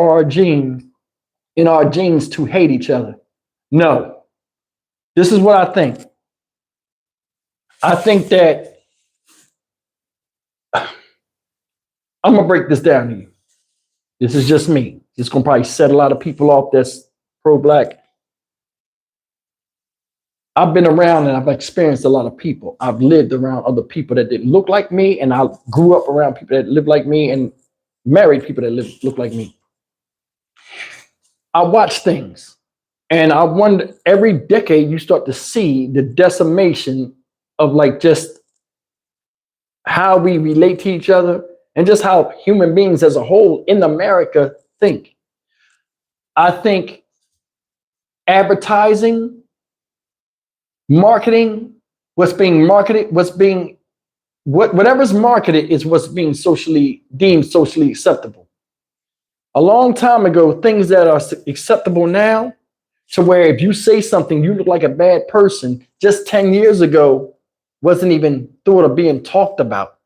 our genes to hate each other? No. This is what I think. I think that I'm going to break this down to you. This is just me. It's going to probably set a lot of people off that's pro-black. I've been around and I've experienced a lot of people. I've lived around other people that didn't look like me, and I grew up around people that lived like me and married people that look like me. I watch things and I wonder, every decade you start to see the decimation of like just how we relate to each other and just how human beings as a whole in America think. I think advertising, marketing, whatever's marketed is what's being deemed socially acceptable. A long time ago, things that are acceptable now, to where if you say something, you look like a bad person, just 10 years ago, wasn't even thought of being talked about.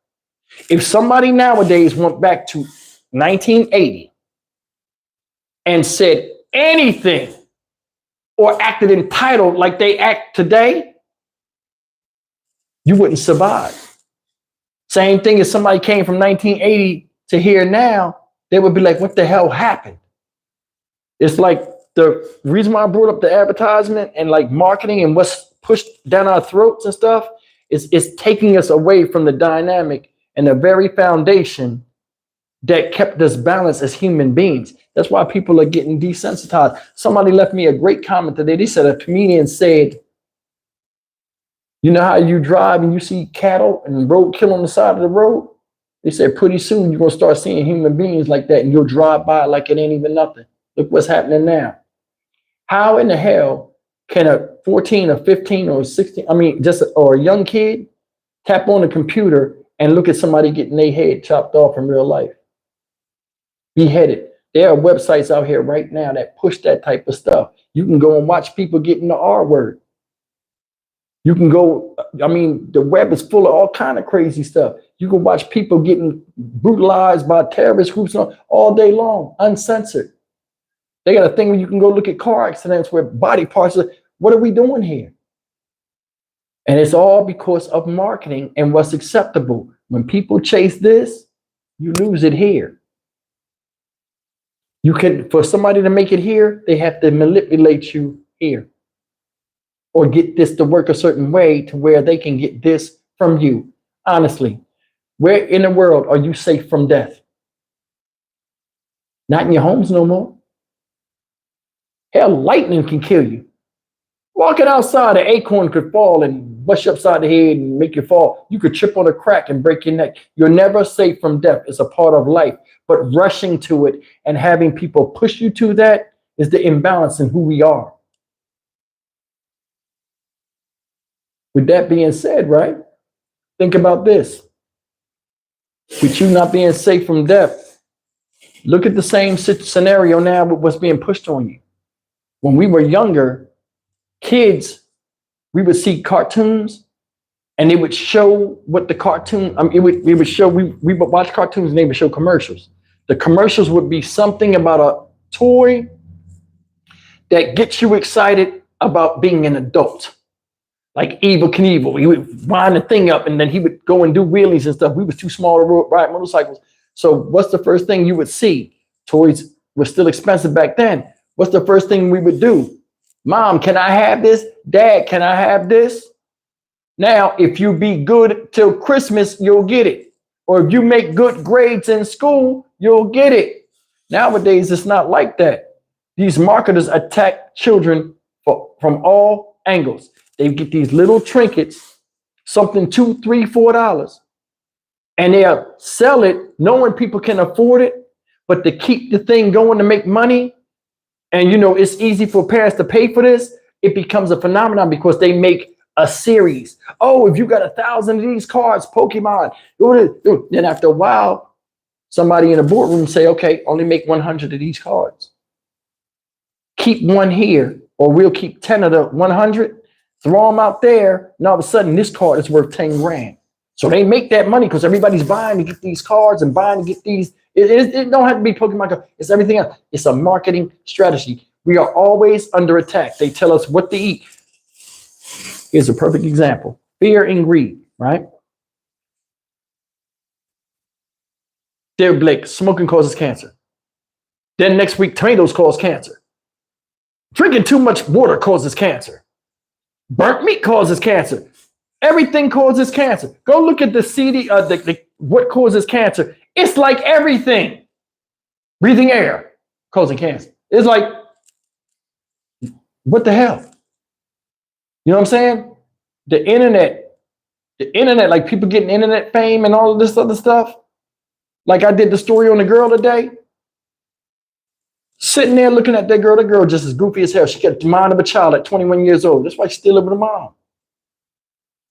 If somebody nowadays went back to 1980 and said anything or acted entitled like they act today, you wouldn't survive. Same thing as somebody came from 1980 to here now, they would be like, what the hell happened? It's like the reason why I brought up the advertisement and like marketing and what's pushed down our throats and stuff is taking us away from the dynamic and the very foundation that kept us balanced as human beings. That's why people are getting desensitized. Somebody left me a great comment today. They said, a comedian said, you know how you drive and you see cattle and roadkill on the side of the road? They said pretty soon you're going to start seeing human beings like that and you'll drive by like it ain't even nothing. Look what's happening now. How in the hell can a 14 or 15 or 16, or a young kid tap on a computer and look at somebody getting their head chopped off in real life? Beheaded. There are websites out here right now that push that type of stuff. You can go and watch people getting the R word. You can go, the web is full of all kind of crazy stuff. You can watch people getting brutalized by terrorist groups all day long, uncensored. They got a thing where you can go look at car accidents where body parts are, what are we doing here? And it's all because of marketing and what's acceptable. When people chase this, you lose it here. For somebody to make it here, they have to manipulate you here. Or get this to work a certain way to where they can get this from you. Honestly, where in the world are you safe from death? Not in your homes no more. Hell, lightning can kill you. Walking outside, an acorn could fall and bust you upside the head and make you fall. You could trip on a crack and break your neck. You're never safe from death. It's a part of life. But rushing to it and having people push you to that is the imbalance in who we are. With that being said, right? Think about this. With you not being safe from death, look at the same scenario now with what's being pushed on you. When we were younger, kids, we would see cartoons and they would show what the cartoon, we would watch cartoons and they would show commercials. The commercials would be something about a toy that gets you excited about being an adult. Like Evel Knievel, he would wind the thing up and then he would go and do wheelies and stuff. We was too small to ride motorcycles. So what's the first thing you would see? Toys were still expensive back then. What's the first thing we would do? Mom, can I have this? Dad, can I have this? Now, if you be good till Christmas, you'll get it. Or if you make good grades in school, you'll get it. Nowadays, it's not like that. These marketers attack children from all angles. They get these little trinkets, something $2, $3, $4, and they'll sell it knowing people can afford it, but to keep the thing going to make money, and you know, it's easy for parents to pay for this, it becomes a phenomenon because they make a series. Oh, if you got 1,000 of these cards, Pokemon, then after a while, somebody in the boardroom say, okay, only make 100 of these cards. Keep one here, or we'll keep 10 of the 100. Throw them out there, and all of a sudden this card is worth 10 grand. So they make that money because everybody's buying to get these cards and buying to get these. It don't have to be Pokemon cards. It's everything else. It's a marketing strategy. We are always under attack. They tell us what to eat. Here's a perfect example. Fear and greed, right? They're like, smoking causes cancer. Then next week, tomatoes cause cancer. Drinking too much water causes cancer. Burnt meat causes cancer. Everything causes cancer. Go look at the CD, what causes cancer. It's like everything. Breathing air causing cancer. It's like, what the hell? You know what I'm saying? The internet, like people getting internet fame and all of this other stuff. Like I did the story on the girl today. Sitting there looking at that girl just as goofy as hell. She got the mind of a child at 21 years old. That's why she's still living with her mom.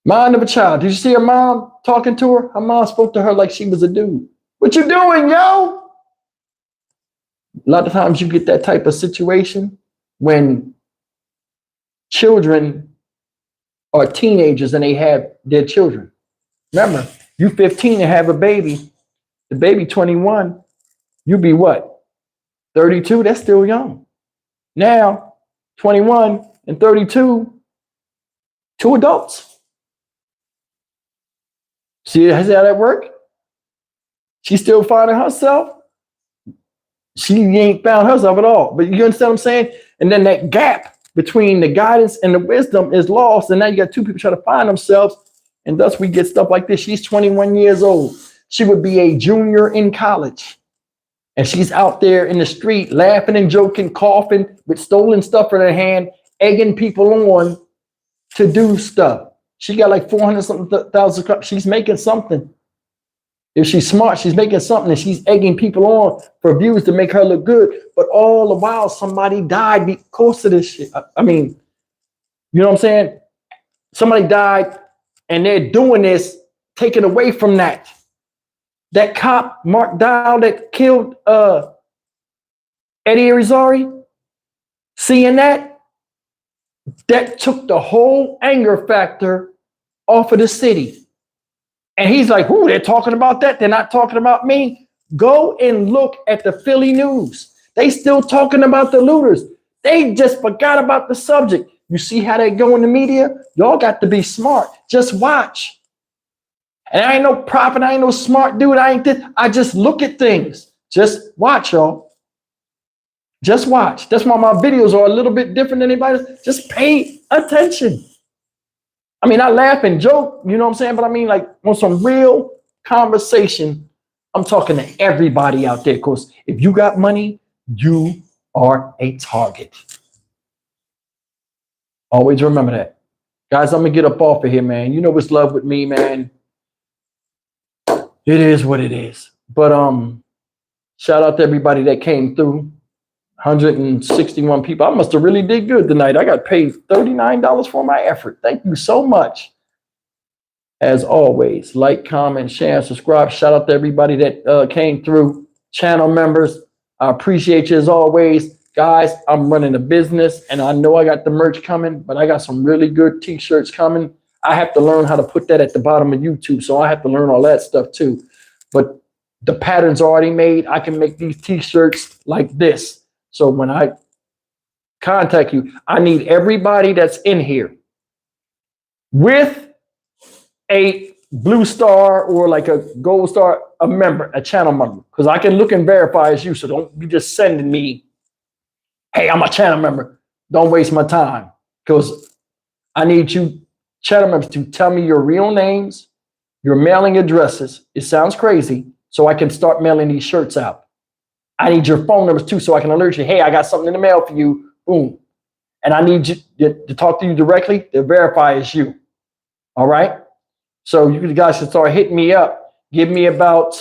Mind of a child. Did you see her mom talking to her? Her mom spoke to her like she was a dude. What you doing, yo? A lot of times you get that type of situation when children are teenagers and they have their children. Remember, you 15 and have a baby. The baby 21, you be what? 32, that's still young. Now, 21 and 32, two adults. See how that work? She's still finding herself. She ain't found herself at all. But you understand what I'm saying? And then that gap between the guidance and the wisdom is lost. And now you got two people trying to find themselves. And thus we get stuff like this. She's 21 years old. She would be a junior in college. And she's out there in the street laughing and joking, coughing with stolen stuff in her hand, egging people on to do stuff. She got like 400,000. She's making something. If she's smart, she's making something and she's egging people on for views to make her look good. But all the while, somebody died because of this shit. I mean, you know what I'm saying? Somebody died and they're doing this, taken away from that. That cop, Mark Dial, that killed Eddie Irizarry, seeing that took the whole anger factor off of the city. And he's like, "Ooh, they're talking about that. They're not talking about me." Go and look at the Philly news. They still talking about the looters. They just forgot about the subject. You see how they go in the media? Y'all got to be smart. Just watch. And I ain't no prophet, I ain't no smart dude, I ain't this. I just look at things. Just watch, y'all. Just watch. That's why my videos are a little bit different than anybody else. Just pay attention. I mean, I laugh and joke, you know what I'm saying? But I mean, like, on some real conversation, I'm talking to everybody out there. Because if you got money, you are a target. Always remember that. Guys, I'm going to get up off of here, man. You know what's love with me, man. It is what it is. But shout out to everybody that came through. 161 people. I must have really did good tonight. I got paid $39 for my effort. Thank you so much. As always, like, comment, share, and subscribe. Shout out to everybody that came through. Channel members, I appreciate you as always. Guys, I'm running a business and I know I got the merch coming, but I got some really good t-shirts coming. I have to learn how to put that at the bottom of YouTube, so I have to learn all that stuff too. But The pattern's already made. I can make these t-shirts like this. So when I contact you, I need everybody that's in here with a blue star or like a gold star, a member, a channel member, because I can look and verify as you. So don't be just sending me, hey, I'm a channel member. Don't waste my time, because I need you channel members to tell me your real names, your mailing addresses. It sounds crazy, so I can start mailing these shirts out. I need your phone numbers too, so I can alert you, hey, I got something in the mail for you. Boom. And I need you to talk to you directly to verify it's you. All right? So you guys should start hitting me up. Give me about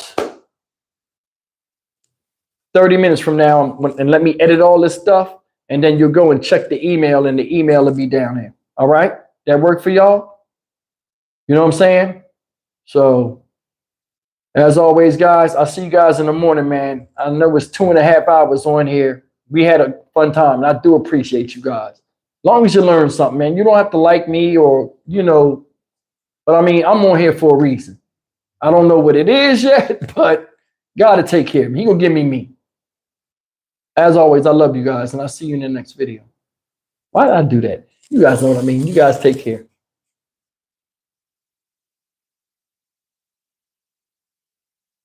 30 minutes from now and let me edit all this stuff. And then you'll go and check the email, and the email will be down there. All right? That work for y'all? You know what I'm saying? So as always, guys, I'll see you guys in the morning, man. I know it's 2.5 hours on here. We had a fun time, and I do appreciate you guys. As long as you learn something, man. You don't have to like me or, you know, but I mean, I'm on here for a reason. I don't know what it is yet, but God to take care of me. He gonna give me me. As always, I love you guys, and I'll see you in the next video. Why did I do that? You guys know what I mean. You guys take care.